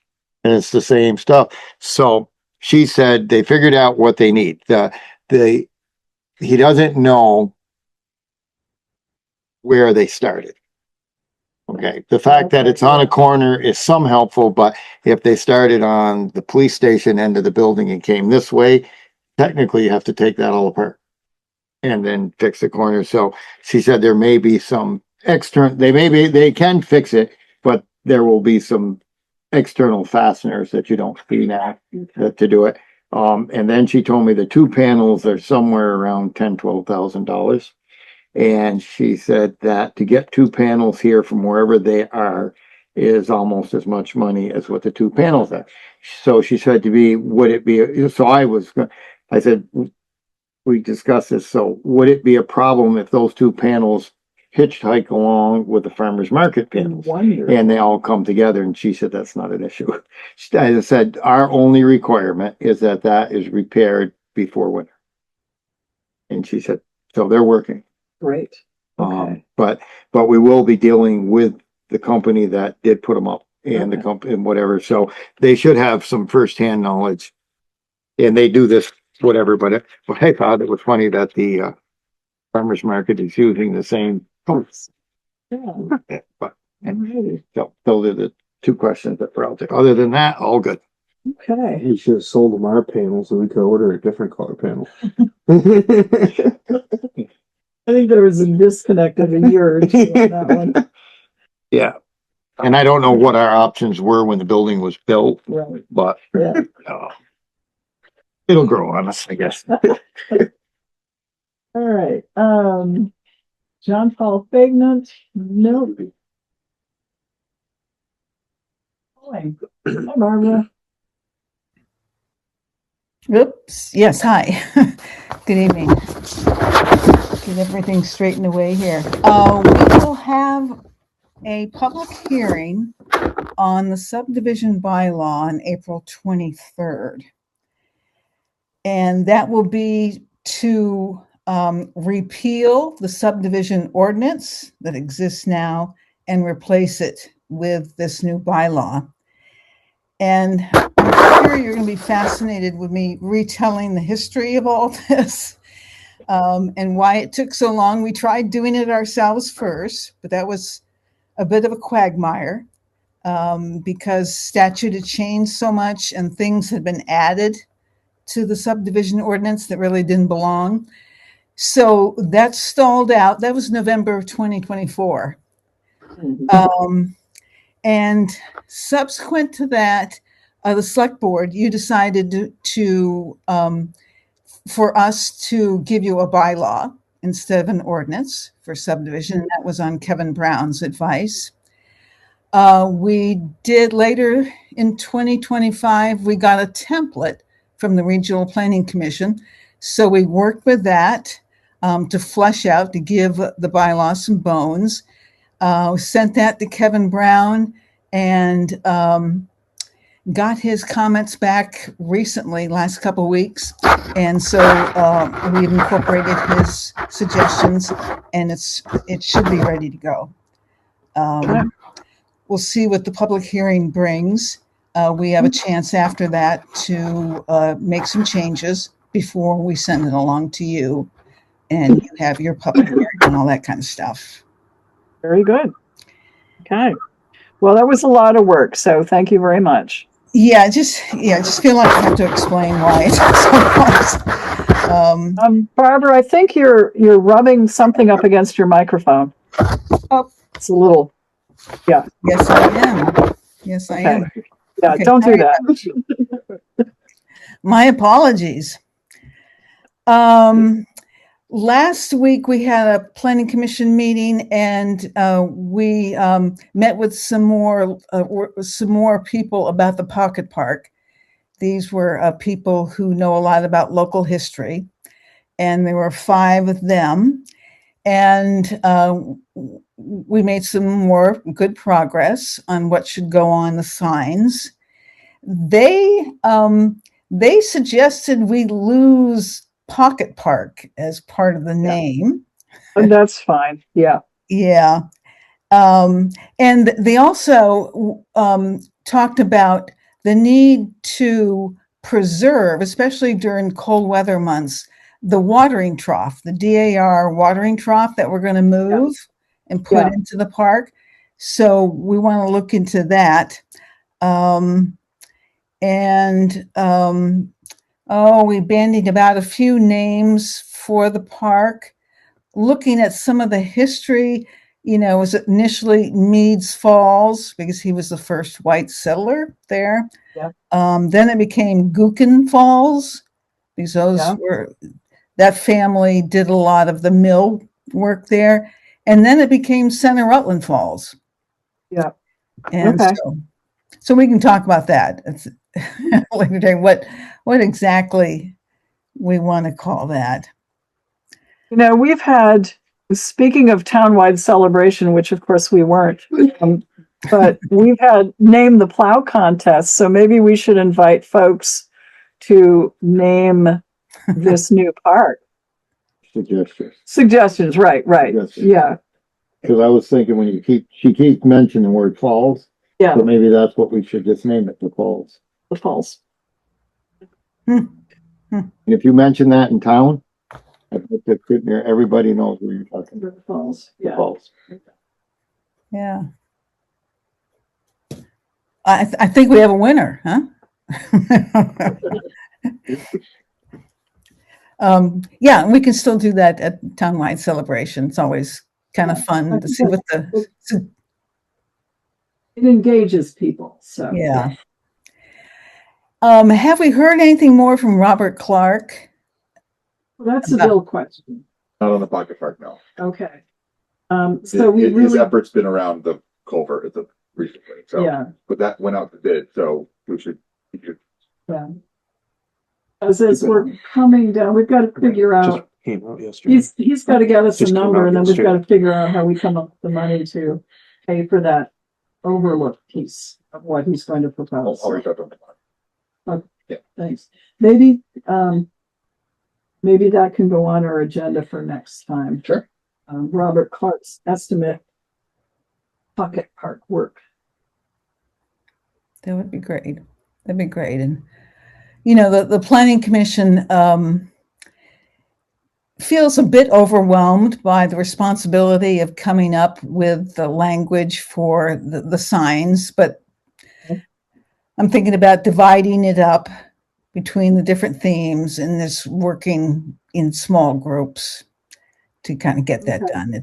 and it's the same stuff. So she said they figured out what they need. He doesn't know where they started. Okay. The fact that it's on a corner is some helpful, but if they started on the police station end of the building and came this way, technically you have to take that all apart and then fix the corner. So she said there may be some they can fix it, but there will be some external fasteners that you don't see now to do it. And then she told me the two panels are somewhere around $12,000. And she said that to get two panels here from wherever they are is almost as much money as what the two panels are. So she said to me, I said, we discussed this. So would it be a problem if those two panels hitchhike along with the farmer's market panels? And they all come together? And she said, that's not an issue. I said, our only requirement is that is repaired before winter. And she said, so they're working. Great. Okay. But we will be dealing with the company that did put them up and the company and whatever. So they should have some firsthand knowledge, and they do this, whatever. But I thought it was funny that the farmer's market is using the same pumps. Yeah. But so those are the two questions that were out there. Other than that, all good. Okay. He should have sold them our panels so we could order a different color panel. I think there was a disconnect of a year or two on that one. Yeah. And I don't know what our options were when the building was built, Right. but Yeah. it'll grow on us, I guess. All right. John Paul Faignant. No. Hi, Barbara. Oops. Yes. Hi. Good evening. Get everything straightened away here. We will have a public hearing on the subdivision bylaw on April 23rd. And that will be to repeal the subdivision ordinance that exists now and replace it with this new bylaw. And I'm sure you're going to be fascinated with me retelling the history of all this and why it took so long. We tried doing it ourselves first, but that was a bit of a quagmire because statute had changed so much and things had been added to the subdivision ordinance that really didn't belong. So that stalled out. That was November of 2024. And subsequent to that, the select board, you decided to for us to give you a bylaw instead of an ordinance for subdivision. And that was on Kevin Brown's advice. We did later in 2025, we got a template from the Regional Planning Commission. So we worked with that to flesh out, to give the bylaw some bones. Sent that to Kevin Brown and got his comments back recently, last couple of weeks. And so we've incorporated his suggestions and it should be ready to go. We'll see what the public hearing brings. We have a chance after that to make some changes before we send it along to you and you have your public hearing and all that kind of stuff. Very good. Okay. Well, that was a lot of work, so thank you very much. Yeah, just feel like I have to explain why it took so long. Barbara, I think you're rubbing something up against your microphone. Oh. It's a little, yeah. Yes, I am. Yes, I Okay. am. Yeah, Okay, don't do sorry that. My apologies. Last week we had a planning commission meeting and we met with some more people about the pocket park. These were people who know a lot about local history, and there were 5 of them. And we made some more good progress on what should go on the signs. They suggested we lose Pocket Park as part of the name. And that's fine. Yeah. Yeah. And they also talked about the need to preserve, especially during cold weather months, the watering trough, the DAR watering trough that we're going to move and put into the park. So we want to look into that. We bandied about a few names for the park, looking at some of the history. You know, it was initially Meads Falls because he was the first white settler there. Yeah. Then it became Gookin Falls because that family did a lot of the mill work there. And then it became Center Rutland Falls. Yeah. And so we can talk about that later today, what exactly we want to call that. You know, we've had, speaking of townwide celebration, which of course we weren't, but we've had Name the Plow contest. So maybe we should invite folks to name this new park. Suggestions, right. Suggestions. Yeah. Because I was thinking when she keeps mentioning the word falls. Yeah. So maybe that's what we should just name it, the falls. The falls. And if you mention that in town, I think that everybody knows where you're talking about. The falls. The falls. Yeah. I think we have a winner, huh? Yeah, we can still do that at townwide celebration. It's always kind of fun to see what it engages people. So yeah. Have we heard anything more from Robert Clark? Well, that's a Bill question. Not on the pocket park, no. Okay. So his effort's been around the culvert recently. So yeah. But that went out to bid, so we should yeah. As we're coming down, we've got to figure out. He's got to get us a number, and then we've got to figure out how we come up with the money to pay for that overlook piece of what he's going to propose. I'll reach out to him. Okay. Yeah. Thanks. Maybe that can go on our agenda for next time. Sure. Robert Clark's estimate pocket park work. That would be great. That'd be great. And you know, the planning commission feels a bit overwhelmed by the responsibility of coming up with the language for the signs, but I'm thinking about dividing it up between the different themes and this working in small groups to kind of get that done.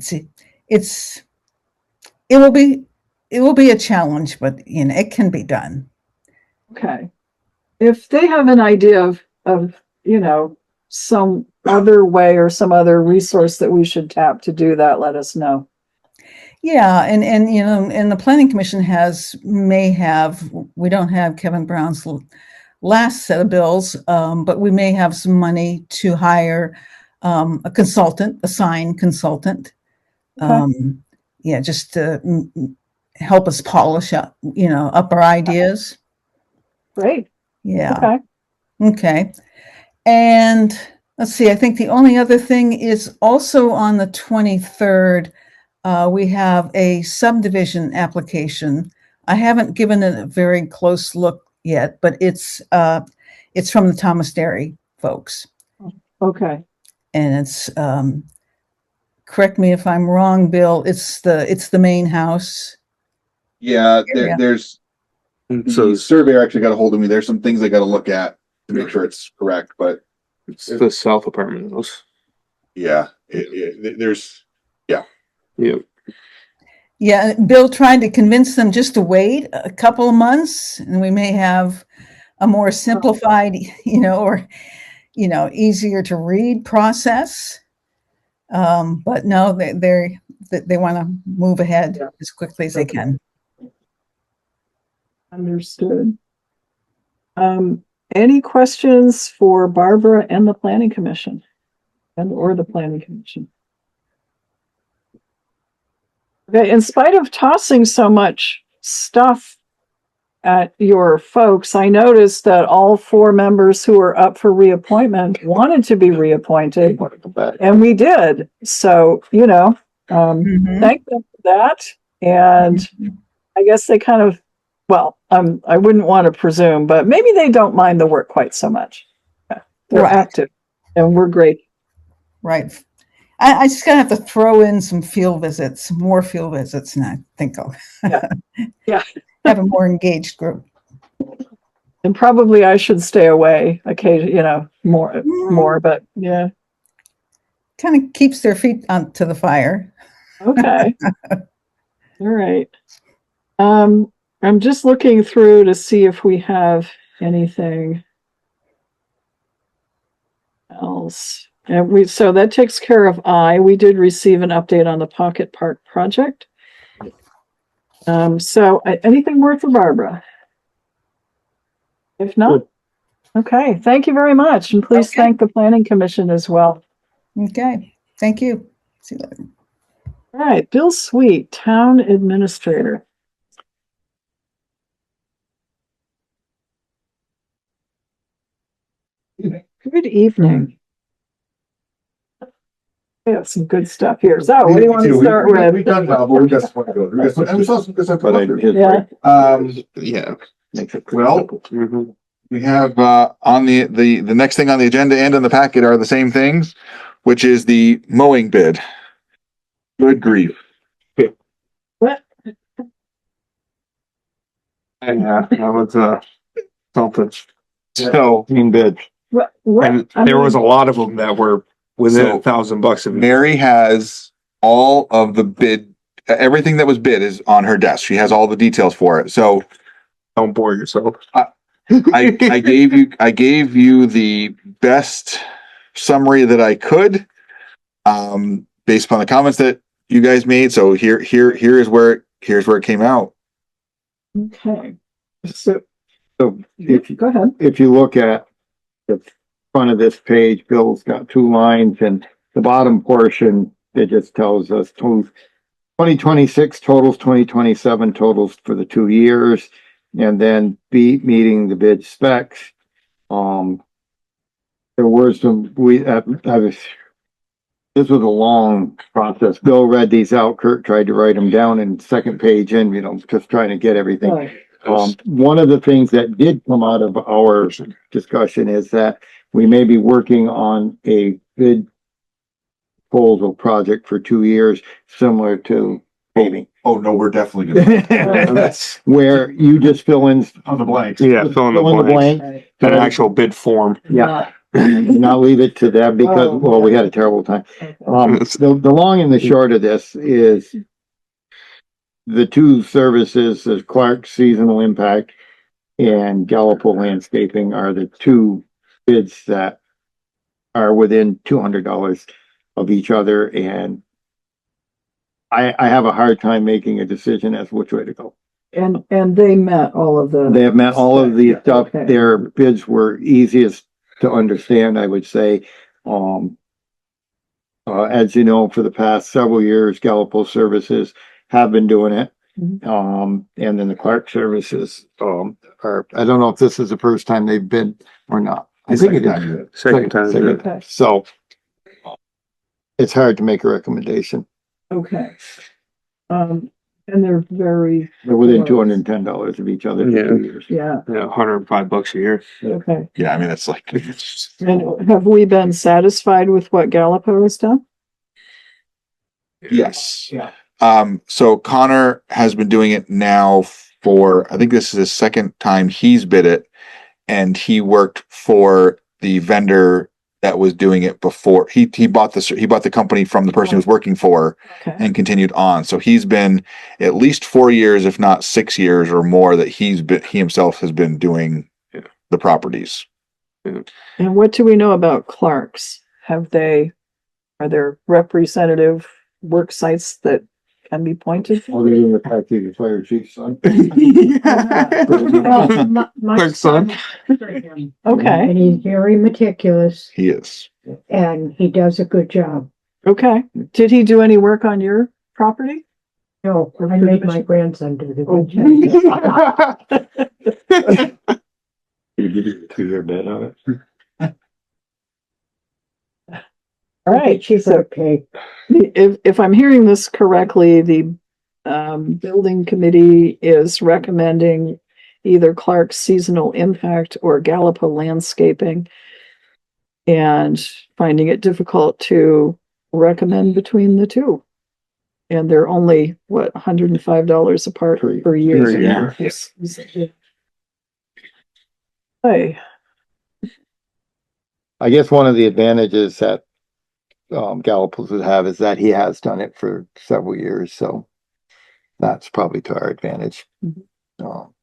It will be a challenge, but you know, it can be done. Okay. If they have an idea of you know, some other way or some other resource that we should tap to do that, let us know. Yeah, and you know, and the planning commission we don't have Kevin Brown's last set of bills, but we may have some money to hire a consultant, a sign consultant. Yeah, just to help us polish up, you know, up our ideas. Great. Yeah. Okay. And let's see, I think the only other thing is also on the 23rd, we have a subdivision application. I haven't given it a very close look yet, but it's from the Thomas Dairy folks. Okay. And it's, correct me if I'm wrong, Bill, it's the main house. Yeah, there's So the surveyor actually got a hold of me. There's some things I got to look at to make sure it's correct, but It's the south apartment house. yeah, there's, Yeah. Yeah, Bill tried to convince them just to wait a couple of months and we may have a more simplified, or, easier to read process. But no, they want to move ahead as quickly as they can. Understood. Any questions for Barbara and the planning commission or the planning commission? Okay, in spite of tossing so much stuff at your folks, I noticed that all 4 members who are up for reappointment wanted to be reappointed, and we did. So, thank them for that. And I guess they kind of, I wouldn't want to presume, but maybe they don't mind the work quite so much. They're Right. active, and we're great. Right. I just gonna have to throw in some field visits, more field visits, and I think I'll Yeah. have a more engaged group. And probably I should stay away occasionally, more, but yeah. Kind of keeps their feet onto the fire. Okay. All right. I'm just looking through to see if we have anything else. And so that takes care of we did receive an update on the Pocket Park project. So anything more for Barbara? If not, okay, thank you very much. And please thank the planning commission as well. Okay, thank you. See you later. All right, Bill Sweet, town administrator. Good evening. We have some good stuff here. So what do you want to start with? We've done well, but we just want to go. And we saw some good stuff. Yeah. Yeah. Well, we have on the next thing on the agenda and in the packet are the same things, which is the mowing bid. Good grief. What? Yeah, that was something. So, bid. and there was a lot of them that were within $1,000 of it. Mary has all of the bid, everything that was bid is on her desk. She has all the details for it. So Don't bore yourself. I gave you the best summary that I could, based upon the comments that you guys made. So here's where it came out. Okay. So if Go ahead. if you look at the front of this page, Bill's got 2 lines, and the bottom portion, it just tells us 2026 totals, 2027 totals for the 2 years, and then meeting the bid specs. There were some, this was a long process. Bill read these out. Kurt tried to write them down in second page in, just trying to get everything. Right. One of the things that did come out of our discussion is that we may be working on a bid proposal project for 2 years, similar to paving. Oh, no, we're definitely gonna. Where you just fill in On the blanks. Yeah, fill in the blank. An actual bid form. Yeah. And I'll leave it to that because, well, we had a terrible time. The long and the short of this is the 2 services, the Clerk Seasonal Impact and Gallipo Landscaping, are the 2 bids that are within $200 of each other. And I have a hard time making a decision as which way to go. And they met all of the. They have met all of the stuff. Okay. Their bids were easiest to understand, I would say. As you know, for the past several years, Gallipo Services have been doing it. And then the Clark Services, I don't know if this is the first time they've been or not. I think it is. Second time. Okay. So it's hard to make a recommendation. Okay. And they're very, They're within $210 of each other for 2 years. yeah, Yeah, $105 a year. okay. Yeah, I mean, it's like. And have we been satisfied with what Gallipo has done? Yes. Yeah. So Connor has been doing it now for, I think this is his second time he's bid it. And he worked for the vendor that was doing it before. He bought the company from the person he was working for Okay. and continued on. So he's been at least 4 years, if not 6 years or more, that he himself has been doing the properties. And what do we know about Clark's? Are there representative work sites that can be pointed to? Other than the fact that the fire chief's son. Well, my Clerk's son. Okay. Okay, And he's very meticulous He is. and he does a good job. okay. Did he do any work on your property? No, I made my grandson do the good job. You give you a 2-year bid on it? All right, She's so okay. if I'm hearing this correctly, the building committee is recommending either Clark's Seasonal Impact or Gallipo Landscaping, and finding it difficult to recommend between the two. And they're only, what, $105 apart per year? Per year. Yes. Hey, I guess one of the advantages that Galapagos would have is that he has done it for several years, so that's probably to our advantage. Um,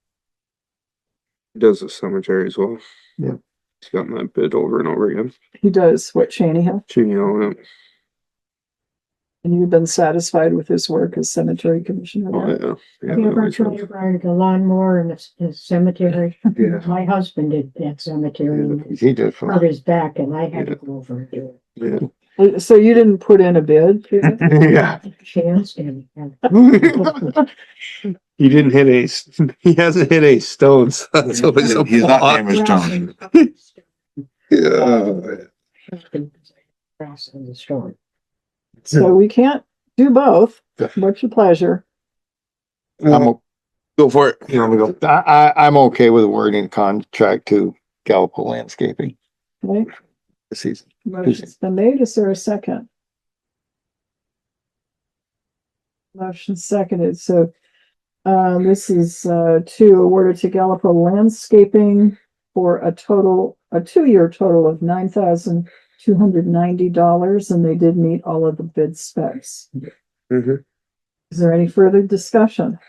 Does the cemetery as well. Yeah. He's gotten that bid over and over again. he does what Cheney has, Chioffi, and you've been satisfied with his work as cemetery commissioner. oh, there? yeah. Have you ever tried to ride the lawnmower in the cemetery? Yeah. My husband did that cemetery and he did. hurt his back and I had to go over and do Yeah. So you didn't put in a bid? Peter? Yeah. it. Chance and He didn't hit he hasn't hit a stone, so that's always a He's not plus. damaged done. Yeah. grass in the storm. So we can't do both. What's your pleasure? Go for it. You want me to go? I'm okay with awarding contract to Gallipo Landscaping Okay, this season. motion's been made. Is there a second? Motion seconded. So this is to award it to Gallipo Landscaping for a 2-year total of $9,290, and they did meet all of the bid specs. Mhm. Is there any further discussion?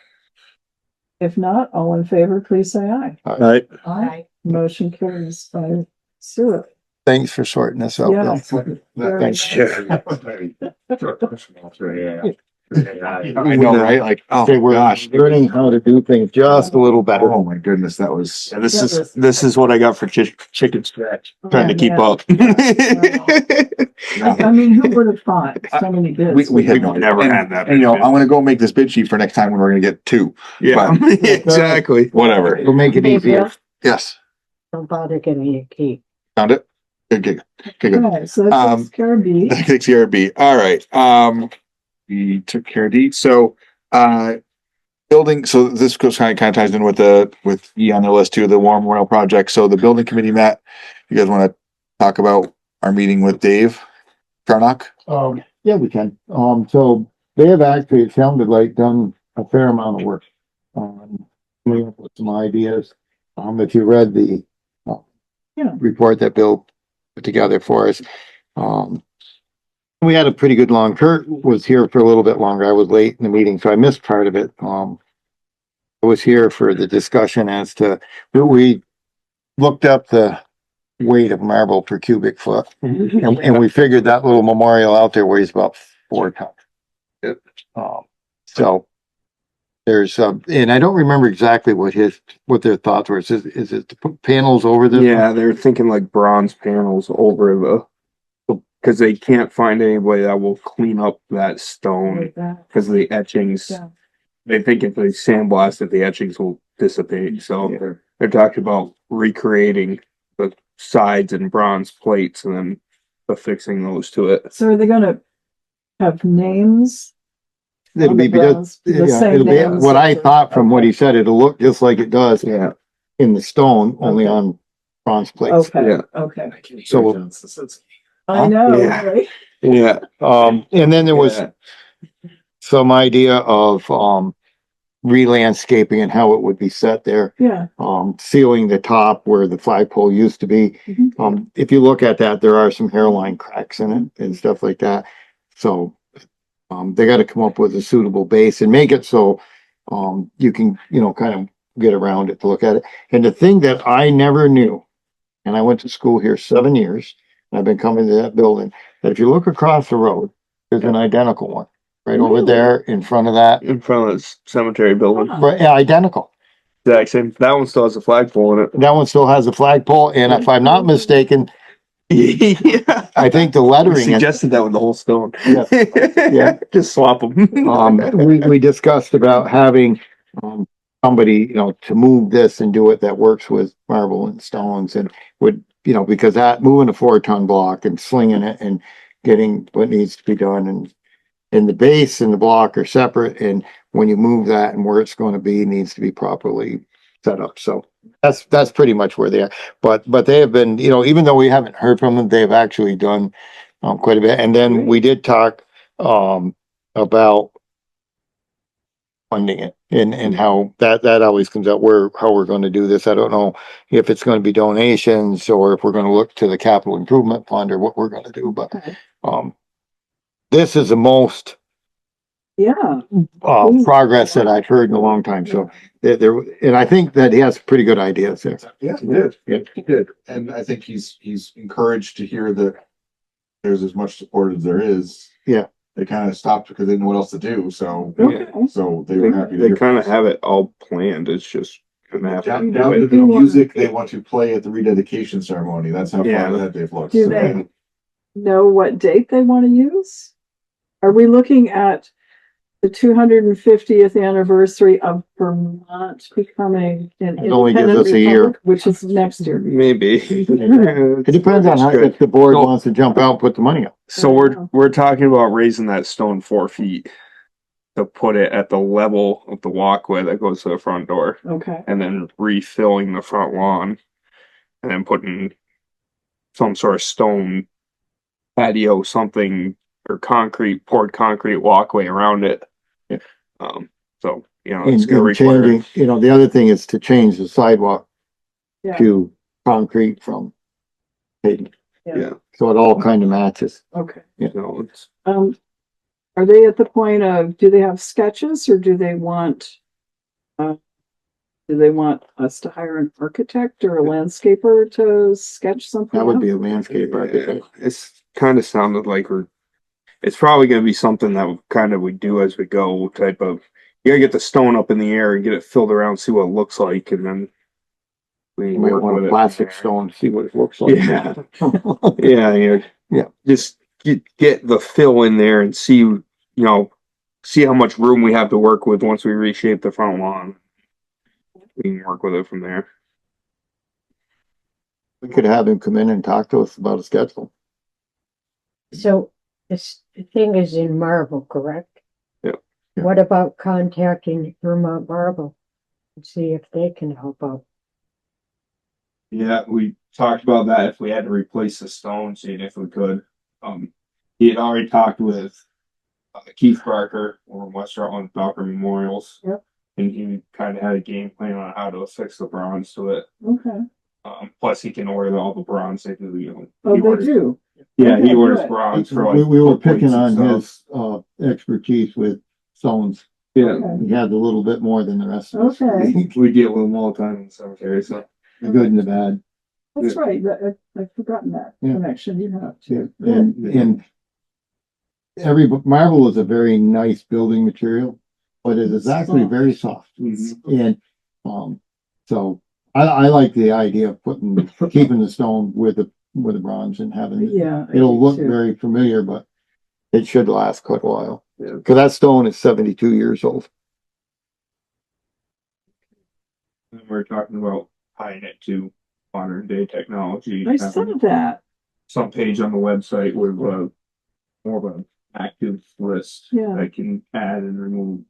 If not, all in favor, please say aye. Right. Aye. Motion carries 5-0. Thanks for sorting this out. Yeah. Bill. Very Thanks. I know, right? Like, oh Okay, we're gosh. learning how to do things just a little better. Oh my goodness, that was Yeah, this is what I got for chicken scratch. trying to keep up. I mean, who would have thought so many bids? We had never had that And, you know, bid. I'm gonna go make this bid sheet for next time when we're gonna get 2. Yeah, But- exactly. Whatever. It'll make it easier. Yes. Don't bother getting a key. Found it? Good. Good. Okay, so that's takes care of B. That takes care of B. All right. We took care of D. So, building, so this goes kind of ties in with E on the list too, the War Memorial Project. So the building committee met. You guys want to talk about our meeting with Dave Charnock? Yeah, we can. So they have actually, it sounded like, done a fair amount of work on coming up with some ideas. If you read the report that Bill put together for us, we had a pretty good Kurt was here for a little bit longer. I was late in the meeting, so I missed part of it. I was here for the discussion as to, we looked up the weight of marble per cubic foot. And we figured that little memorial out there weighs about 4 tons. So there's, and I don't remember exactly what their thoughts were. Is it to put panels over the? Yeah, they're thinking like bronze panels over because they can't find anybody that will clean up that stone because of the etchings. Yeah. They think if they sandblast it, the etchings will dissipate. So they're talking about recreating the sides and bronze plates and then affixing those to it. So are they gonna have names? It'll be, The same it'll be, names? what I thought from what he said, it'll look just like it does Yeah. in the stone, only on bronze plates. Okay, Yeah. okay. So, I know, Yeah. right? Yeah. and then there was Yeah. some idea of, re-landscaping and how it would be set there. Yeah. Sealing the top where the flagpole used to be. Mhm. If you look at that, there are some hairline cracks in it and stuff like that. So, they gotta come up with a suitable base and make it so, you can, kind of get around it to look at it. And the thing that I never knew, and I went to school here 7 years, and I've been coming to that building, that if you look across the road, there's an identical one right over Really? there in front of that, In front of this cemetery building. Huh. right, yeah, identical. Exact same. That one still has a flagpole in it. That one still has a flagpole, and if I'm not mistaken, Yeah. I think the We lettering. suggested that with the whole stone. Yeah. Yeah. Just swap them. We discussed about having, somebody, to move this and do it that works with marble and stones and would, because that moving a 4-ton block and slinging it and getting what needs to be done and the base and the block are separate. And when you move that and where it's going to be needs to be properly set up. So that's pretty much where they are. But they have been, even though we haven't heard from them, they've actually done, quite a bit. And then we did talk, about funding it and how that always comes out how we're going to do this. I don't know if it's going to be donations or if we're going to look to the capital improvement fund or what we're going to do, but Okay. this is the most Yeah. progress that I've heard in a long time. So there, and I think that he has pretty good ideas there. Yeah, he did. Yeah. He did. And I think he's encouraged to hear that there's as much support as there is. Yeah. They kind of stopped because they didn't know what else to do. So, Okay. so they were happy to They hear. kind of have it all planned. It's just gonna happen. Down to the music they want to play at the rededication ceremony. That's how Yeah. far ahead they've looked. Do So, they know what date they want to use? Are we looking at the 250th anniversary of Vermont becoming an It only gives independent us a year. republic, which is next year? Maybe. It depends on how, if the board wants to jump out and put the money up. So we're talking about raising that stone 4 feet to put it at the level of the walkway that goes to the front door, Okay. and then refilling the front lawn, and then putting some sort of stone patio, something, or poured concrete walkway around it. Yeah. So And it's gonna require. changing, the other thing is to change the sidewalk Yeah. to concrete from pavement. Yeah. So it all kind of matches. Okay. It's Are they at the point of, do they have sketches or do they want us to hire an architect or a landscaper to sketch something That would out? be a landscape architect. It's kind of sounded like it's probably going to be something that we do as we go type of, you gotta get the stone up in the air and get it filled around, see what it looks like, and then we You might work want with a it. plastic stone, see what it looks like. Yeah. Yeah. Yeah. Just get the fill in there and see how much room we have to work with once we reshape the front lawn. We can work with it from there. We could have him come in and talk to us about a schedule. So this thing is in marble, correct? Yep. Yeah. What about contacting Vermont Marble and see if they can help out? Yeah, we talked about that if we had to replace the stone, seeing if we could. He had already talked with Keith Barker over West Rutland Falker Memorials. Yep. And he kind of had a game plan on how to affix the bronze to it. Okay. Plus he can order all the bronze. They do, Oh, he they orders, do? Yeah, he Okay, orders good. bronze for like. We were foot plates picking and on stuff. his, expertise with stones. Yeah, Okay. He had a little bit more than the rest of us. Okay. we deal with them all the time in the cemetery, so. The good and the bad. That's right. I've forgotten that Yeah. connection you have Yeah. too. And marble is a very nice building material, but it is actually very soft. And, so I like the idea of keeping the stone with the bronze and having it. Yeah. I It'll do look too. very familiar, but it should last quite a while. Yeah. Cause that stone is 72 years old. And we're talking about tying it to modern day technology. I saw that. Some page on the website with more of an active list Yeah. that can add and remove.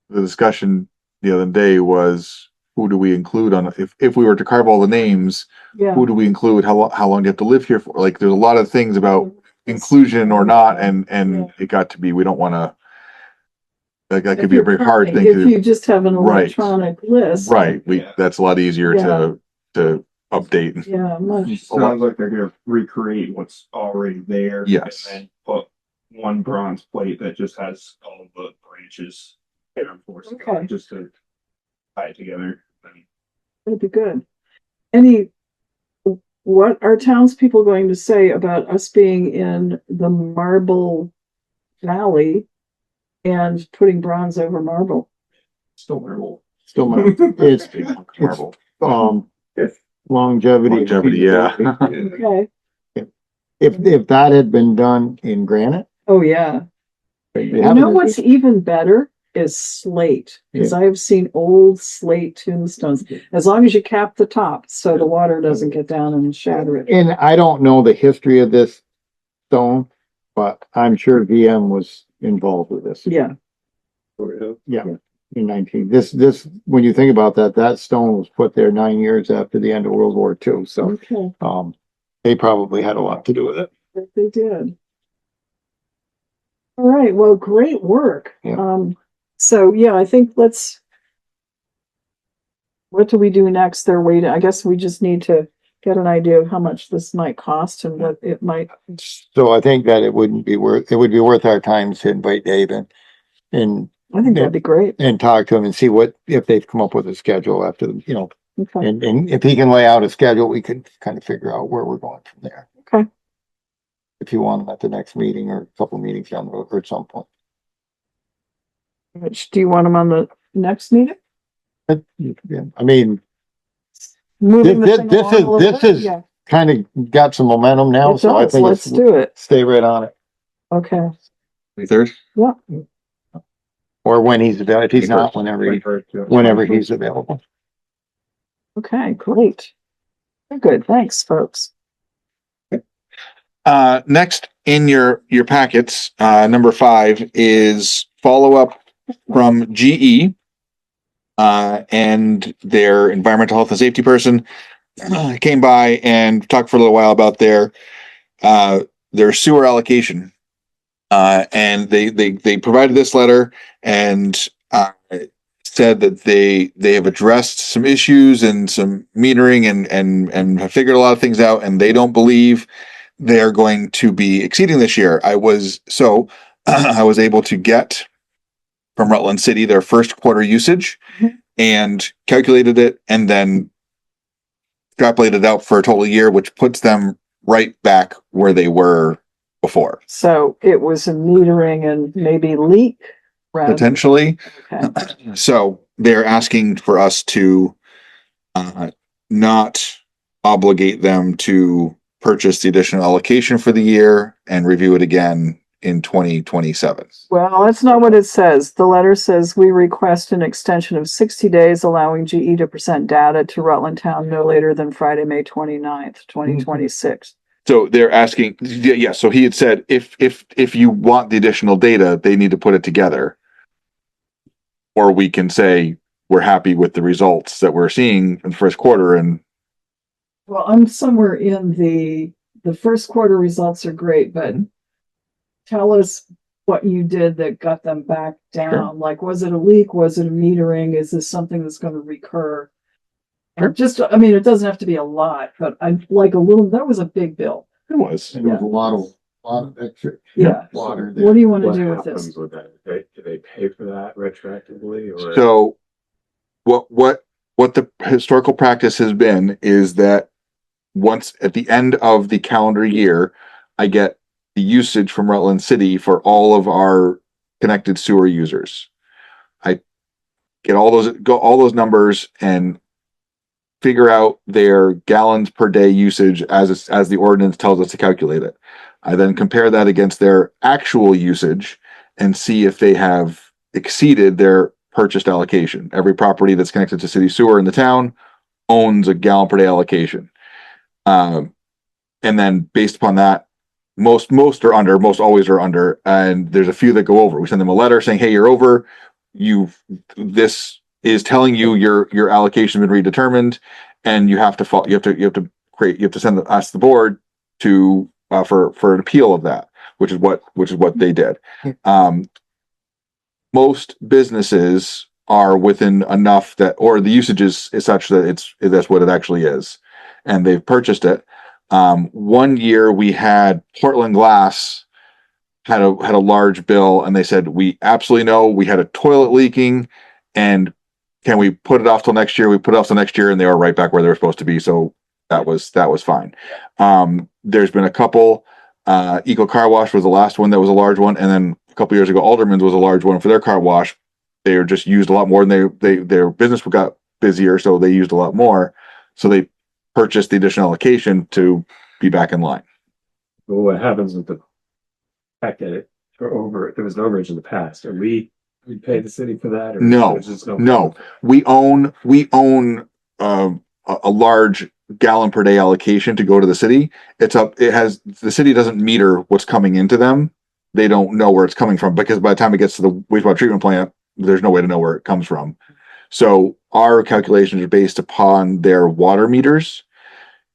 the discussion the other day was, who do we include on, if we were to carve all the names, Yeah. who do we include? How long do you have to live here for? Like, there's a lot of things about inclusion or not, and Yeah. it got to be, we don't want to that could If be a you're very hard current- thing If to, you just have an Right. electronic list. right, Yeah. that's a lot easier to update. Yeah, much. Sounds like they're gonna recreate what's already there. Yes. And then put one bronze plate that just has all the branches. Okay. Just to tie it together. That'd be good. What are townspeople going to say about us being in the Marble Valley and putting bronze over marble? Still marble. Still, it's, Marble. longevity. Longevity, yeah. Okay. If that had been done in granite. Oh, yeah. You know what's even better is slate, because I have seen old slate tombstones, as long as you cap the top so the water doesn't get down and shatter it. And I don't know the history of this stone, but I'm sure VM was involved with this. Yeah. Yeah, in 19, this, when you think about that, that stone was put there 9 years after the end of World War II, so, Okay, they probably had a lot to do with it. that they did. All right, well, great work. Yeah. So yeah, I think what do we do next? They're waiting. I guess we just need to get an idea of how much this might cost and what it might. So I think that it would be worth our time to invite Dave and I think that'd be great. and talk to him and see if they've come up with a schedule after, Okay. and if he can lay out a schedule, we could kind of figure out where we're going from there. Okay. If you want him at the next meeting or a couple meetings down the road or at some point. Which, do you want them on the next meeting? Yeah, I mean, Moving the This- thing this along is- a little this bit? is- Yeah, kind of got some momentum now, it so I does. think Let's do it. stay right on it. Okay. 23rd? Yeah. Or when he's available, if he's not, whenever he's available. Okay, great. Very good. Thanks, folks. Next in your packets, number 5 is follow-up from GE. And their environmental health and safety person came by and talked for a little while about their sewer allocation. And they provided this letter and said that they have addressed some issues and some metering and have figured a lot of things out, and they don't believe they're going to be exceeding this year. I was able to get from Rutland City their first quarter usage and calculated it and then extrapolated out for a total year, which puts them right back where they were before. So it was a metering and maybe leak. Potentially. Okay. So they're asking for us to not obligate them to purchase the additional allocation for the year and review it again in 2027. Well, that's not what it says. The letter says we request an extension of 60 days, allowing GE to present data to Rutland Town no later than Friday, May 29th, 2026. So they're asking, yeah, so he had said, if you want the additional data, they need to put it together. Or we can say, we're happy with the results that we're seeing in the first quarter. And Well, I'm somewhere in the first quarter results are great, but tell us what you did that got them back down. Sure. Like, was it a leak? Was it a metering? Is this something that's going to recur? Sure. Just, I mean, it doesn't have to be a lot, but I'd like a little, that was a big bill. it was. And there was a lot of extra Yeah. water there. What do you want to do with this? With that? Do they pay for that retroactively or? So what the historical practice has been is that once at the end of the calendar year, I get the usage from Rutland City for all of our connected sewer users. I get all those numbers and figure out their gallons per day usage as the ordinance tells us to calculate it. I then compare that against their actual usage and see if they have exceeded their purchased allocation. Every property that's connected to city sewer in the town owns a gallon per day allocation. And then based upon that, most are under, most always are under, and there's a few that go over. We send them a letter saying, hey, you're over. This is telling you your allocation has been redetermined, and you have to ask the board to for an appeal of that, which is what they did. most businesses are within enough that, or the usage is such that that's what it actually is. And they've purchased it. One year we had Portland Glass had a large bill, and they said, we absolutely know we had a toilet leaking, and can we put it off till next year? We put it off till next year, and they were right back where they were supposed to be. So that was fine. There's been a couple, Eco Car Wash was the last one that was a large one. And then a couple years ago, Alderman's was a large one for their car wash. They were just used a lot more, and their business got busier. So they used a lot more. So they purchased the additional allocation to be back in line. Well, what happens with the fact that there was an overage in the past? Are we pay the city for that? Or No, no, we own a large gallon per day allocation to go to the city. The city doesn't meter what's coming into them. They don't know where it's coming from, because by the time it gets to the wastewater treatment plant, there's no way to know where it comes from. So our calculations are based upon their water meters.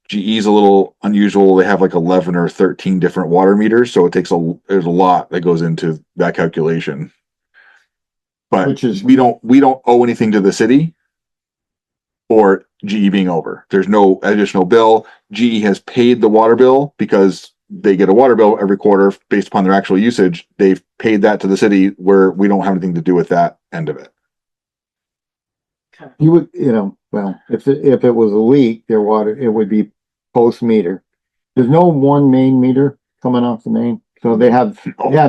GE's a little unusual. They have like 11 or 13 different water meters. So there's a lot that goes into that calculation. But we don't owe anything to the city for GE being over. There's no additional bill. GE has paid the water bill because they get a water bill every quarter based upon their actual usage. They've paid that to the city, where we don't have anything to do with that end of it. You would, well, if it was a leak, their water, it would be post meter. There's no one main meter coming off the main. So they have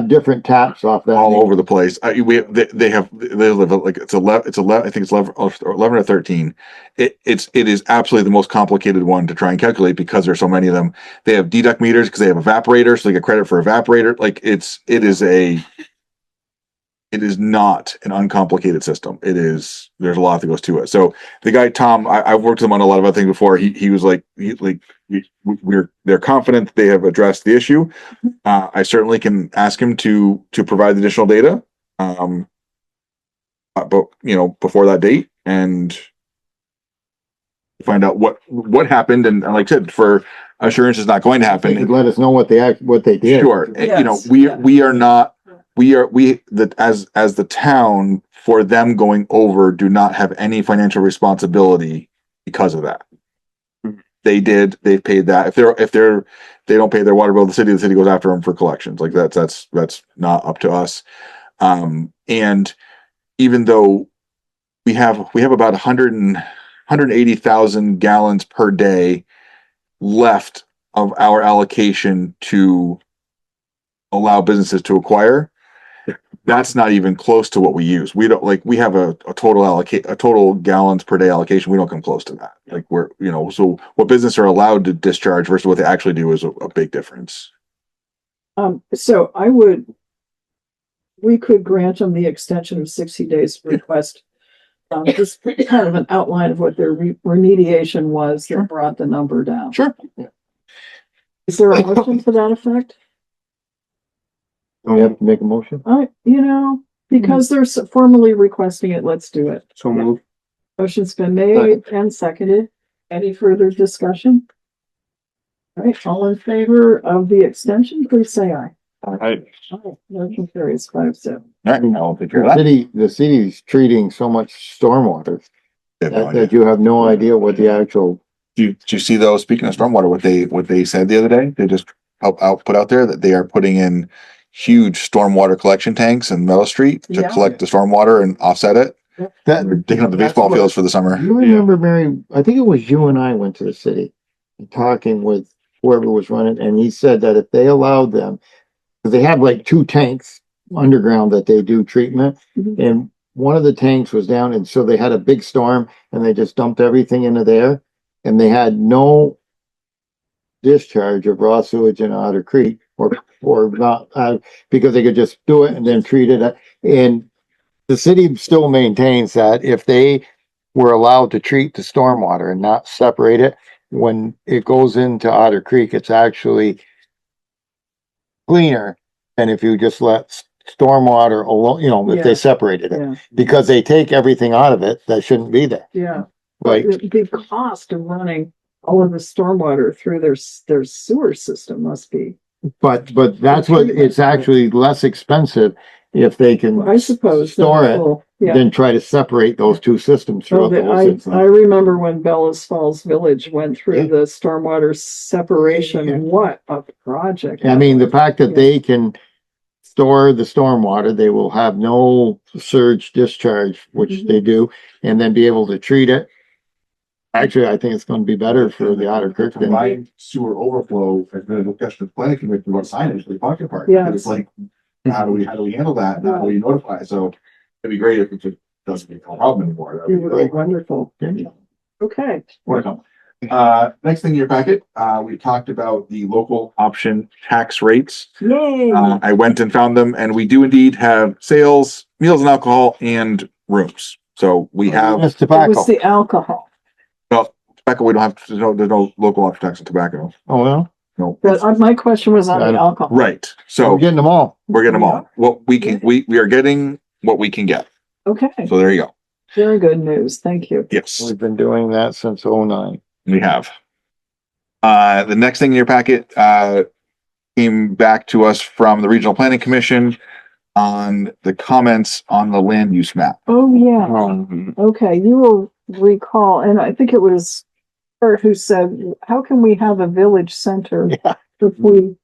different taps off that all over the place. They live like it's 11. I think it's 11 or 13. It is absolutely the most complicated one to try and calculate because there's so many of them. They have deduct meters because they have evaporators, so they get credit for evaporator. Like it is not an uncomplicated system. There's a lot that goes to it. So the guy, Tom, I've worked with him on a lot of other things before. He was like, they're confident that they have addressed the issue. I certainly can ask him to provide the additional data. But before that date, and find out what happened. And like I said, for assurance is not going to happen. They could let us know what they did. Sure. Yes. We are not, as the town, for them going over, do not have any financial responsibility because of that. They've paid that. If they don't pay their water bill, the city goes after them for collections. Like that's not up to us. And even though we have about 180,000 gallons per day left of our allocation to allow businesses to acquire, that's not even close to what we use. We have a total gallons per day allocation. We don't come close to that. Like so what businesses are allowed to discharge versus what they actually do is a big difference. So we could grant them the extension of 60 days request. Just kind of an outline of what their remediation was that brought the number down. Sure. Is there a motion to that effect? Do we have to make a motion? Because they're formally requesting it, let's do it. So move. Motion's been made and seconded. Any further discussion? All right, all in favor of the extension, please say aye. Aye. Aye. Motion carries 5-7. All right, I'll take care of that. The city's treating so much stormwater that you have no idea what the actual. Did you see those? Speaking of stormwater, what they said the other day, they just put out there that they are putting in huge stormwater collection tanks in Meadow Street to collect the stormwater and offset it. They're digging up the baseball fields for the summer. You remember, Mary? I think it was you and I went to the city talking with whoever was running, and he said that if they allowed them, because they have like 2 tanks underground that they do treatment, and one of the tanks was down, and so they had a big storm, and they just dumped everything into there, and they had no discharge of raw sewage in Otter Creek, or not, because they could just do it and then treat it. And the city still maintains that if they were allowed to treat the stormwater and not separate it, when it goes into Otter Creek, it's actually cleaner than if you just let stormwater alone, if they separated it, because they take everything out of it that shouldn't be there. Yeah. Like the cost of running all of the stormwater through their sewer system must be. But that's what it's actually less expensive if they can I suppose. store that's it, all. Yeah. then try to separate those two systems Well, throughout the whole I system. remember when Bellas Falls Village went through Yeah. the stormwater separation. Yeah. What a project. I mean, the fact that Yeah. they can store the stormwater, they will have no surge discharge, which Mhm. they do, and then be able to treat it. Actually, I think it's going to be better for the Otter Creek than Combined sewer overflow, and then the question of planning commission about signage for the pocket park. Yeah. It's like, how do we handle that? And how do we notify? So it'd be great if it just doesn't become a problem anymore. That'd It be was great. wonderful. Okay. Welcome. Next thing in your packet, we talked about the local option tax rates. Yay. I went and found them, and we do indeed have sales, meals and alcohol, and rooms. So we have it's It tobacco. was the alcohol. tobacco. We don't have, there's no local option tax on tobacco. Oh, well, No. But my question was on the alcohol. Right. we're So getting them all. we're getting them all. What we can, we are getting what we can get. Okay. So there you go. Very good news. Thank you. Yes, We've been doing that since '09. we have. The next thing in your packet, came back to us from the Regional Planning Commission on the comments on the land use map. Oh, yeah. Okay. You will recall, and I think it was her who said, how can we have a village center Yeah. if we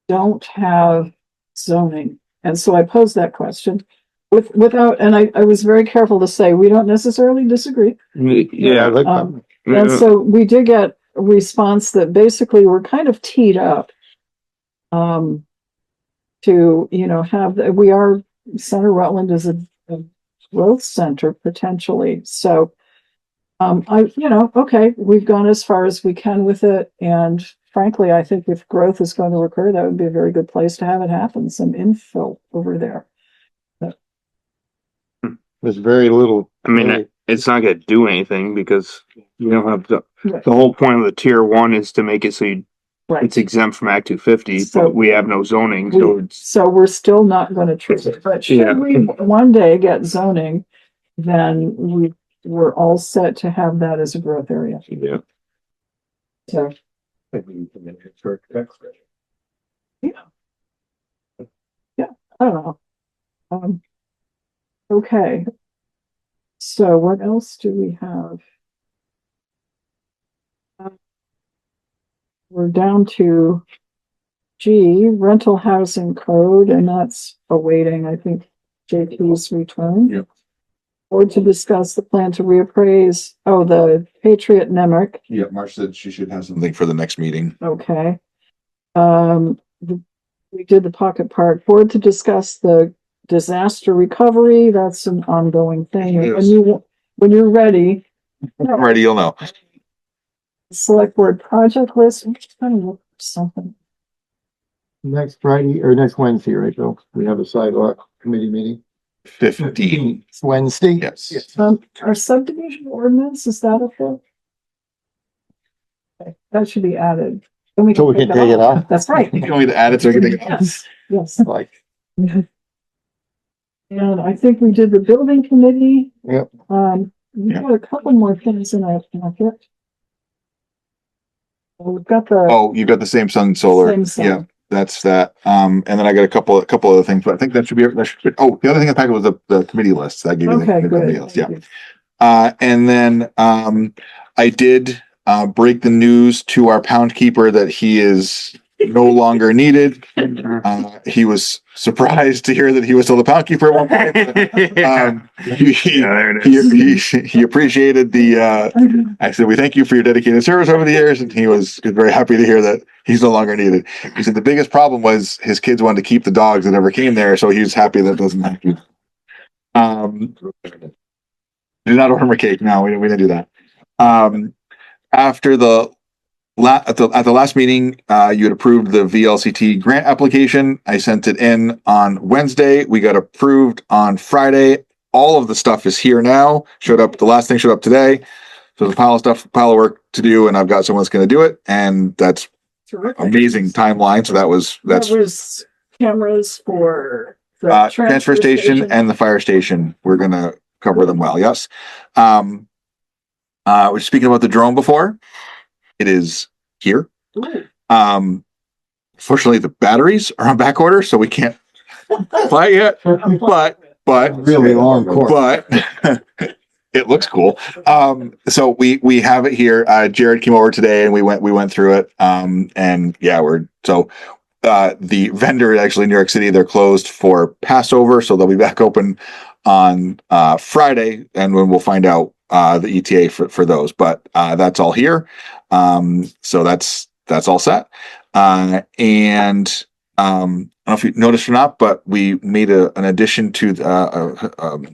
don't have zoning? And so I posed that question without, and I was very careful to say, we don't necessarily disagree. Yeah. And so we did get a response that basically we're kind of teed up to, we are, Center Rutland is a growth center potentially. So okay, we've gone as far as we can with it. And frankly, I think if growth is going to occur, that would be a very good place to have it happen, some infill over there. There's very little. I mean, it's not gonna do anything because you don't have Right. the whole point of the tier one is to make it so Right. it's exempt from Act 250, So- but we have no zoning, so it's. So we're still not going to treat it, but Yeah. should we one day get zoning, then we're all set to have that as a growth area. Yeah. So, I don't know. Okay. So what else do we have? We're down to G, rental housing code, and that's awaiting, I think, JP's return. Yep. Or to discuss the plan to reappraise, the Patriot Nemrick. Yeah, Marcia said she should have something for the next meeting. Okay. We did the Pocket Park Board to discuss the disaster recovery. That's an ongoing thing. Yes. When you're ready, I'm ready, you'll know. Select Board project list. I'm just trying to look for something. Next Friday or next Wednesday, right, Bill? We have a sidewalk committee meeting. 15. It's Wednesday. Yes. Our subdivision ordinance, is that a thing? Okay, that should be added. Then So we can take it off? That's right. You want me to add it so I can take it off? Yes. Like, And I think we did the building committee. Yep. We've got a couple more things in our packet. We've got the Oh, you got the same sun solar. Same sun. Yeah, that's that. And then I got a couple other things, but I think that should be, oh, the other thing in the packet was the committee list. I gave you okay, the good. committee list, yeah. Thank you. And then, I did, break the news to our pound keeper that he is no longer needed. He was surprised to hear that he was still the pound keeper at one point. He appreciated I said, we thank you for your dedicated service over the years. And he was very happy to hear that he's no longer needed. He said the biggest problem was his kids wanted to keep the dogs that never came there. So he was happy that doesn't happen. Do not order him a cake. No, we didn't do that. After at the last meeting, you had approved the VLCT grant application. I sent it in on Wednesday. We got approved on Friday. All of the stuff is here now. The last thing showed up today. So there's a pile of work to do, and I've got someone that's going to do it. And that's Terrific. amazing timeline. So that was cameras for the transfer station and the fire station. We're going to cover them well. Yes. We're speaking about the drone before. It is here. Ooh. Fortunately, the batteries are on back order, so we can't quite yet, but Really long course. but it looks cool. So we have it here. Jared came over today and we went through it. And yeah, the vendor actually in New York City, they're closed for Passover, so they'll be back open on Friday, and when we'll find out the ETA for those. But that's all here. So that's all set. And I don't know if you noticed or not, but we made an addition to the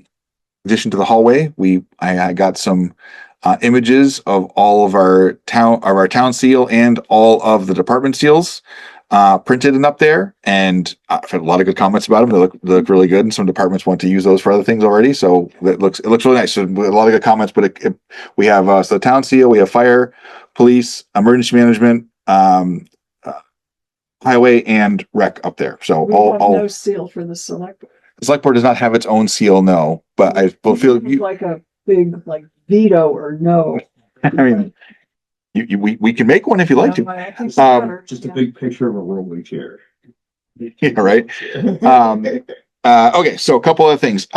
hallway. I got some images of all of our town seal and all of the department seals printed and up there, and I've had a lot of good comments about them. They look really good, and some departments want to use those for other things already. So it looks really nice. So a lot of good comments. But we have so the town seal, we have fire, police, emergency management, highway, and rec up there. So We have no seal for the select board. the select board does not have its own seal, no. But I will feel It's like a big veto or no. I mean, we can make one if you like to. I think so better. Just a big picture of a rolling chair. Yeah, right. Okay, so a couple of things.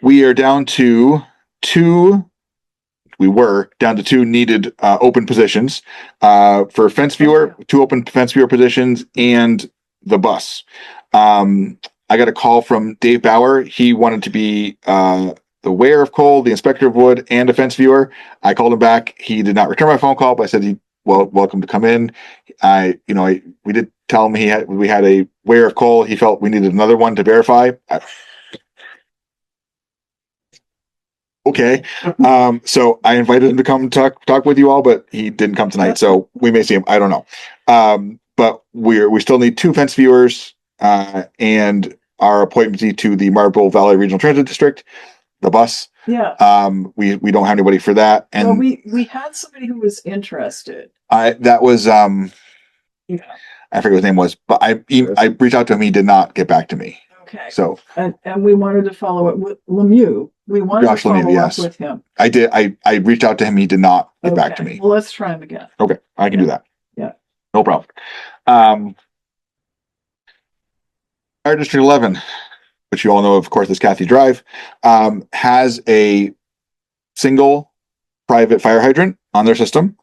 We are down to two. We were down to two needed open positions for fence viewer, two open fence viewer positions, and the bus. I got a call from Dave Bauer. He wanted to be the weigher of coal, the inspector of wood, and a fence viewer. I called him back. He did not return my phone call, but I said, welcome to come in. We did tell him we had a weigher of coal. He felt we needed another one to verify. Okay. So I invited him to come talk with you all, but he didn't come tonight. So we may see him. I don't know. But we still need two fence viewers, and our appointment to the Marble Valley Regional Transit District, the bus. Yeah. We don't have anybody for that. And Well, we had somebody who was interested. that was Yeah. I forget what his name was, but I reached out to him. He did not get back to me. Okay. So And we wanted to follow it with Lemieux. We wanted Josh to follow Lemieux, up yes. with him. I did. I reached out to him. He did not get back to Okay. me. Well, let's try him again. Okay, I can do that. Yeah. No problem. Fire District 11, which you all know, of course, is Kathy Drive, has a single private fire hydrant on their system.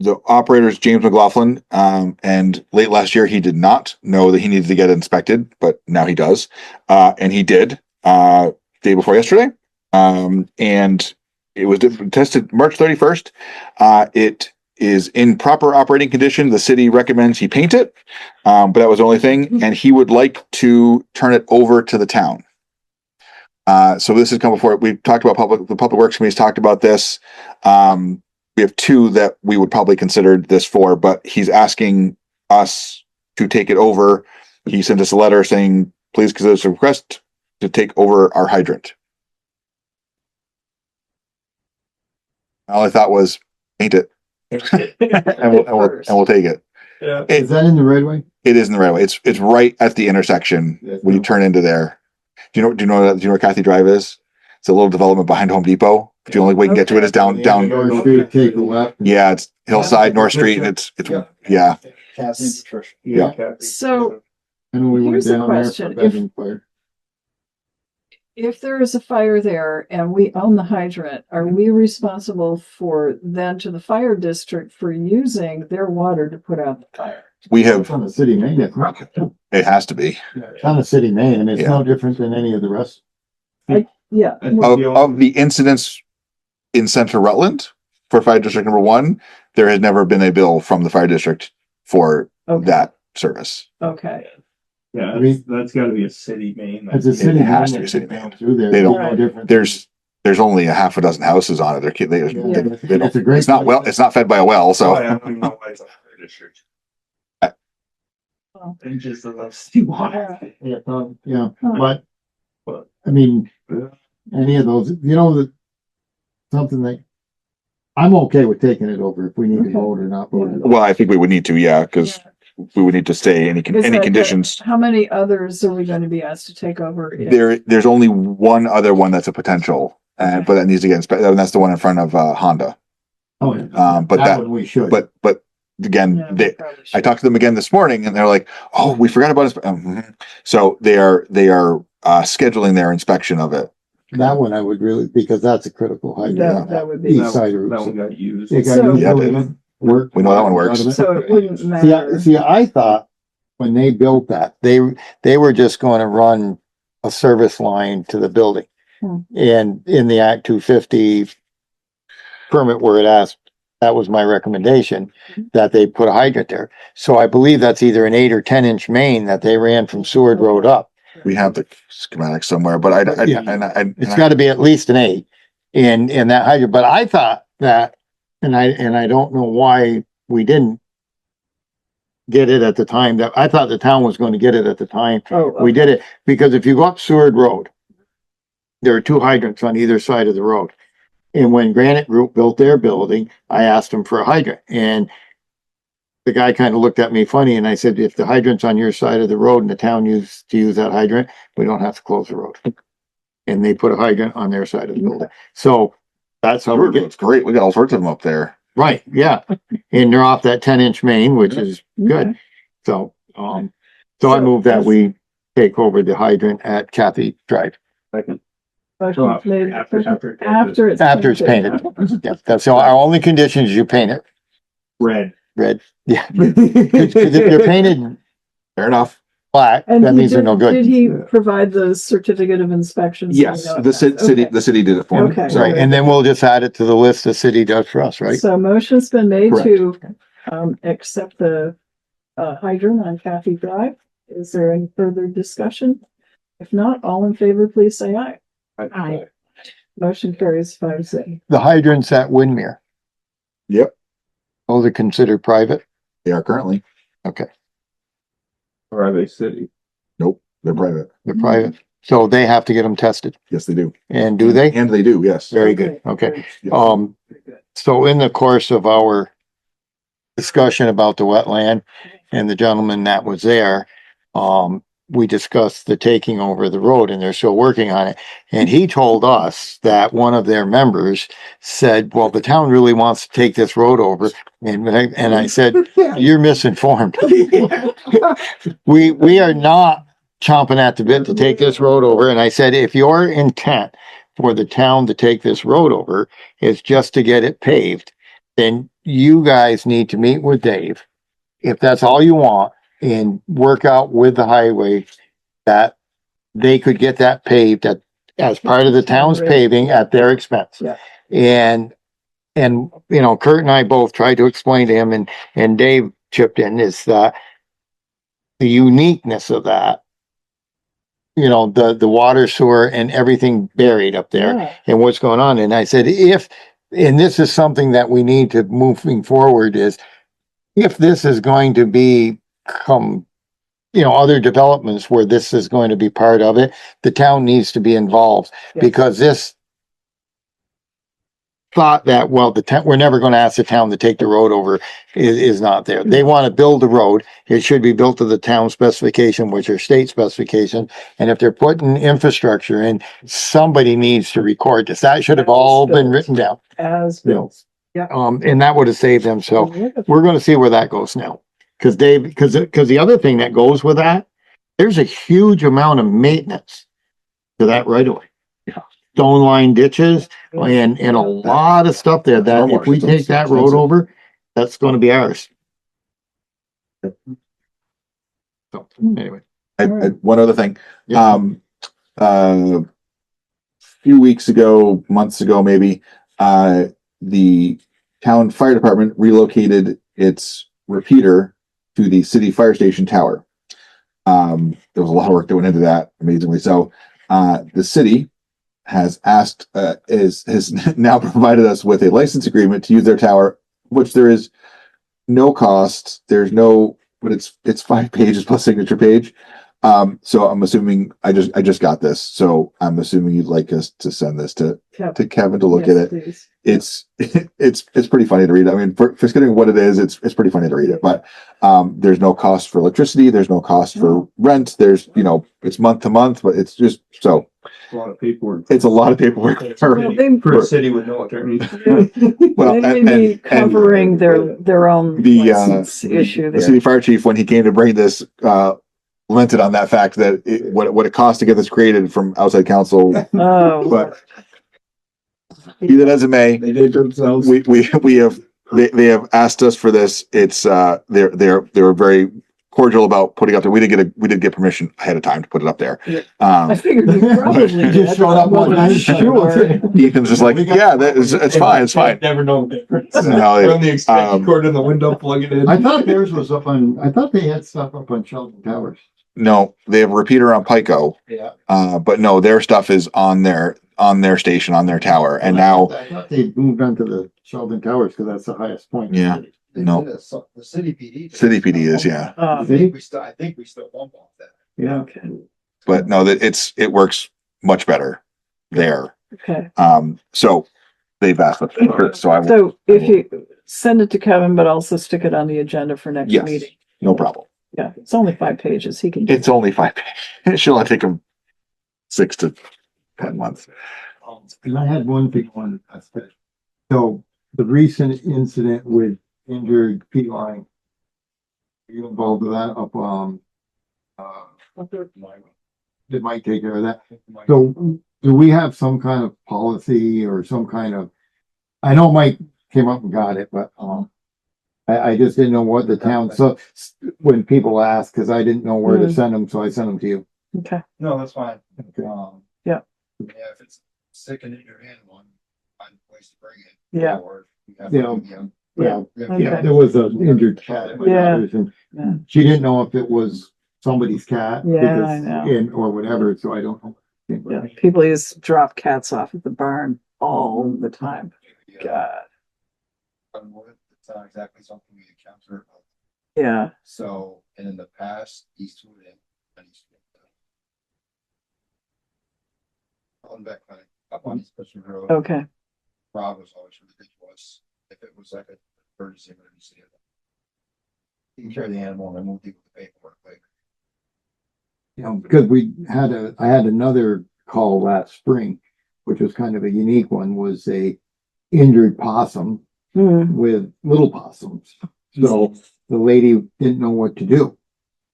The operator is James McLaughlin, and late last year he did not know that he needed to get it inspected, but now he does, and he did day before yesterday, and it was tested March 31st. It is in proper operating condition. The city recommends he paint it, but that was the only thing, and he would like to turn it over to the town. So this has come before. We've talked about the Public Works Committee's talked about this. We have two that we would probably consider this for, but he's asking us to take it over. He sent us a letter saying, please consider this a request to take over our hydrant. All I thought was paint it. and we'll take it. Yeah. Is that in the right way? It is in the right way. It's right at the intersection when you turn into there. Do you know where Kathy Drive is? It's a little development behind Home Depot. The only way you can get to it is down. North Street, take a left. Yeah, it's Hillside, North Street, and it's yeah. Yeah. So And we went Here's the down there for question. bedding fire. if there is a fire there and we own the hydrant, are we responsible for then to the fire district for using their water to put out the fire? We It's have, on the city main. it has to be. It's on the city main, and it's Yeah. no different than any of the rest. Yeah. Of the incidents in central Rutland for fire district number 1, there has never been a bill from the fire district for Okay. that service. Okay. Yeah, that's gotta be a city main. It's a city main. has to be that city goes main. Through there. They don't- It's no different. There's only a half a dozen houses on it. They Yeah, don't, it's a great. it's not place. it's not fed by a well, so. I don't even know why it's a fire district. And just enough city water. Yeah, yeah, Huh. but, I mean, any of those, something that, I'm okay with taking it over if we need to Okay. vote or not vote. Well, I think we would need to, yeah, because we would need to stay any Is that- conditions. How many others are we going to be asked to take over? There's only one other one that's a potential, but that needs to get inspected, and that's the one in front of Honda. Oh, yeah. But that, one we should. but again, Yeah, they, probably I should. talked to them again this morning and they're like, oh, we forgot about it. So they are scheduling their inspection of it. That one I would really, because that's a critical hydrant on That would be. east side of That one Route. got used. It got So- used Yeah, really it good. Work. We know that one works. So it wouldn't See, matter. I thought when they built that, they were just going to run a service line to the building. Hmm. And in the Act 250 permit where it asked, that was my recommendation, that they put a hydrant there. So I believe that's either an 8 or 10-inch main that they ran from Seward Road up. We have the schematic somewhere, but It's got to be at least an 8 in that hydrant. But I thought that, and I don't know why we didn't get it at the time, that I thought the town was going to get it at the time Oh, we did it, because if you go up Seward Road, there are 2 hydrants on either side of the road. And when Granite Group built their building, I asked them for a hydrant, and the guy kind of looked at me funny, and I said, if the hydrant's on your side of the road and the town used to use that hydrant, we don't have to close the road. And they put a hydrant on their side of the building. So that's how we get, it's great. We got all sorts of them up there. right, yeah. And they're off that 10-inch main, which is good. So, so I move that we take over the hydrant at Kathy Drive Second. Motion made. After it's after it's painted. Yeah, that's our only condition is you paint it red. red. Yeah. 'Cause if you're painted Fair enough. black, And that he means they're no did good. he provide the certificate of inspection? So Yes, we know the that? Okay. the city did it for me. Okay. So, Right, and then we'll just add it to the list the city does for us, right? So motion's been made Correct. to, accept the, hydrant on Kathy Drive. Is there any further discussion? If not, all in favor, please say aye. Aye. Motion carries 5-0. The hydrants at Windmere, Yep, oh, they're considered private? they are currently. Okay, Or are they city? Nope, they're private. they're private. So they have to get them tested. Yes, they do. And do they? And they do, yes. Very good, okay. Yes. Very good. So in the course of our discussion about the wetland and the gentleman that was there, we discussed the taking over the road and they're still working on it. And he told us that one of their members said, well, the town really wants to take this road over. And I said, you're misinformed. We are not chomping at the bit to take this road over. And I said, if your intent for the town to take this road over is just to get it paved, then you guys need to meet with Dave. If that's all you want, and work out with the highway that they could get that paved as part of the town's paving at their expense. Yeah. And, you know, Kurt and I both tried to explain to him and Dave chipped in is that the uniqueness of that, you know, the water sewer and everything buried up there Yeah. and what's going on. And I said, and this is something that we need to moving forward is if this is going to become, you know, other developments where this is going to be part of it, the town needs to be involved Yes. because this thought that, well, we're never going to ask the town to take the road over is not there. They want to build the road. It should be built to the town specification, which are state specification. And if they're putting infrastructure in, somebody needs to record this. That should have all been written down. As built. Yeah. And that would have saved them. So we're going to see where that goes now. Because the other thing that goes with that, there's a huge amount of maintenance to that right away. Stone line ditches and a lot of stuff there that if we take that road over, that's going to be ours. So anyway. One other thing, Yeah. few weeks ago, months ago, maybe, the town fire department relocated its repeater to the city fire station tower. There was a lot of work that went into that, amazingly. So, the city has asked, has now provided us with a license agreement to use their tower, which there is no cost. There's no, but it's 5 pages plus signature page. So I'm assuming, I just got this, so I'm assuming you'd like us to send this to Kevin to look at it. Please. It's pretty funny to read. I mean, for considering what it is, it's pretty funny to read it, but, there's no cost for electricity. There's no cost for rent. There's, it's month to month, but it's just, so A lot of paperwork it's a lot of paperwork. Well, for a city with no attorney. Well, they may be covering their own The, license issue the there. city fire chief, when he came to bring this, lamented on that fact that what it costs to get this created from outside counsel, Oh, but be that as it may, They did themselves. they have asked us for this. It's they were very cordial about putting it up there. We did get permission ahead of time to put it up there. I figured you probably Just did. showed up one Wasn't night. Sure. Ethan's just like, yeah, it's fine, it's fine. Never know the difference. No, Run the extension um, cord in the window, plug it in. I thought theirs was up on, I thought they had stuff up on Sheldon Towers. No, they have a repeater on Pico, Yeah. but no, their stuff is on their station, on their tower, and now, I thought they moved on to the Sheldon Towers because that's the highest point. in the Yeah. city. No. The city PD. City PD is, yeah. I think we still won't want that. Yeah. Okay. But no, that it works much better there. Okay. So they've asked us, so I will, So if you send it to Kevin, but also stick it on the agenda for next Yes. meeting. no problem. Yeah, it's only 5 pages. He can. It's only 5 pages. It should only take them 6 to 10 months. And I had one thing on that. So the recent incident with injured feline. Are you involved with that up, did Mike take care of that? So do we have some kind of policy or some kind of, I know Mike came up and got it, but, I just didn't know what the town, so when people ask, cause I didn't know where to send them, so I sent them to you. Okay. No, that's fine. Yeah. Yeah, if it's sick and injured animal, find a place to bring it. Yeah. Or we have Yeah. Yeah. Yeah, there was an injured cat. at my Yeah. daughter's, and Yeah. she didn't know if it was somebody's cat. Yeah, because- I know. Or whatever, so I don't know. Yeah, people used to drop cats off at the barn all the time. God. It's not exactly something we encounter. Yeah. So, and in the past, Eastwood and Eastwood. On back clinic, up on East Christian Road. Okay. Rob was always really good to us. If it was like a emergency, taking care of the animal and then we'll deal with the paperwork later. Because I had another call last spring, which was kind of a unique one, was a injured possum with little possums. So the lady didn't know what to do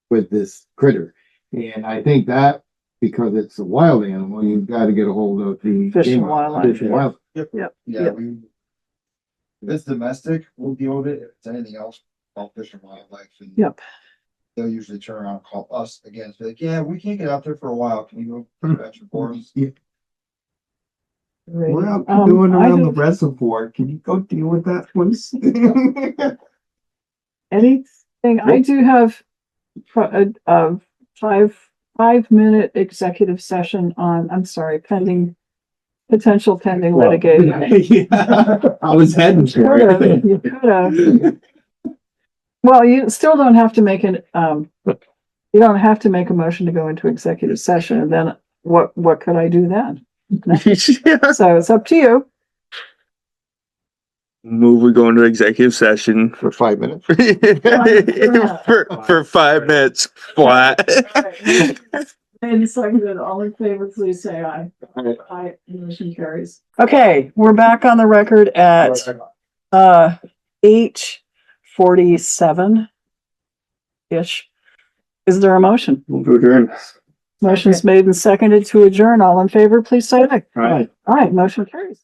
with this critter. And I think that, because it's a wild animal, you've got to get a hold of the Fish and game- Wildlife. Fish and Wildlife. Yeah, Yep. if it's domestic, we'll deal with it. If it's anything else, call Fish and Wildlife. And Yep. they'll usually turn around and call us again and be like, yeah, we can't get out there for a while. Can you go fetch for us? We're out Um, doing I around the have- Reservoir. Can you go deal with that, please? Anything, I do have a 5-minute executive session on, I'm sorry, potential pending litigation. Yeah, I was heading for it. You could have. Well, you still don't have to make you don't have to make a motion to go into executive session, and then what could I do then? So it's up to you. Move, we go into executive session For 5 minutes. for 5 minutes flat. Made and seconded, all in favor, please say aye. Aye, motion carries. Okay, we're back on the record at 8:47-ish. Is there a motion? Move to adjourn. Motion's made and seconded to adjourn. All in favor, please say aye. Aye. Aye, motion carries.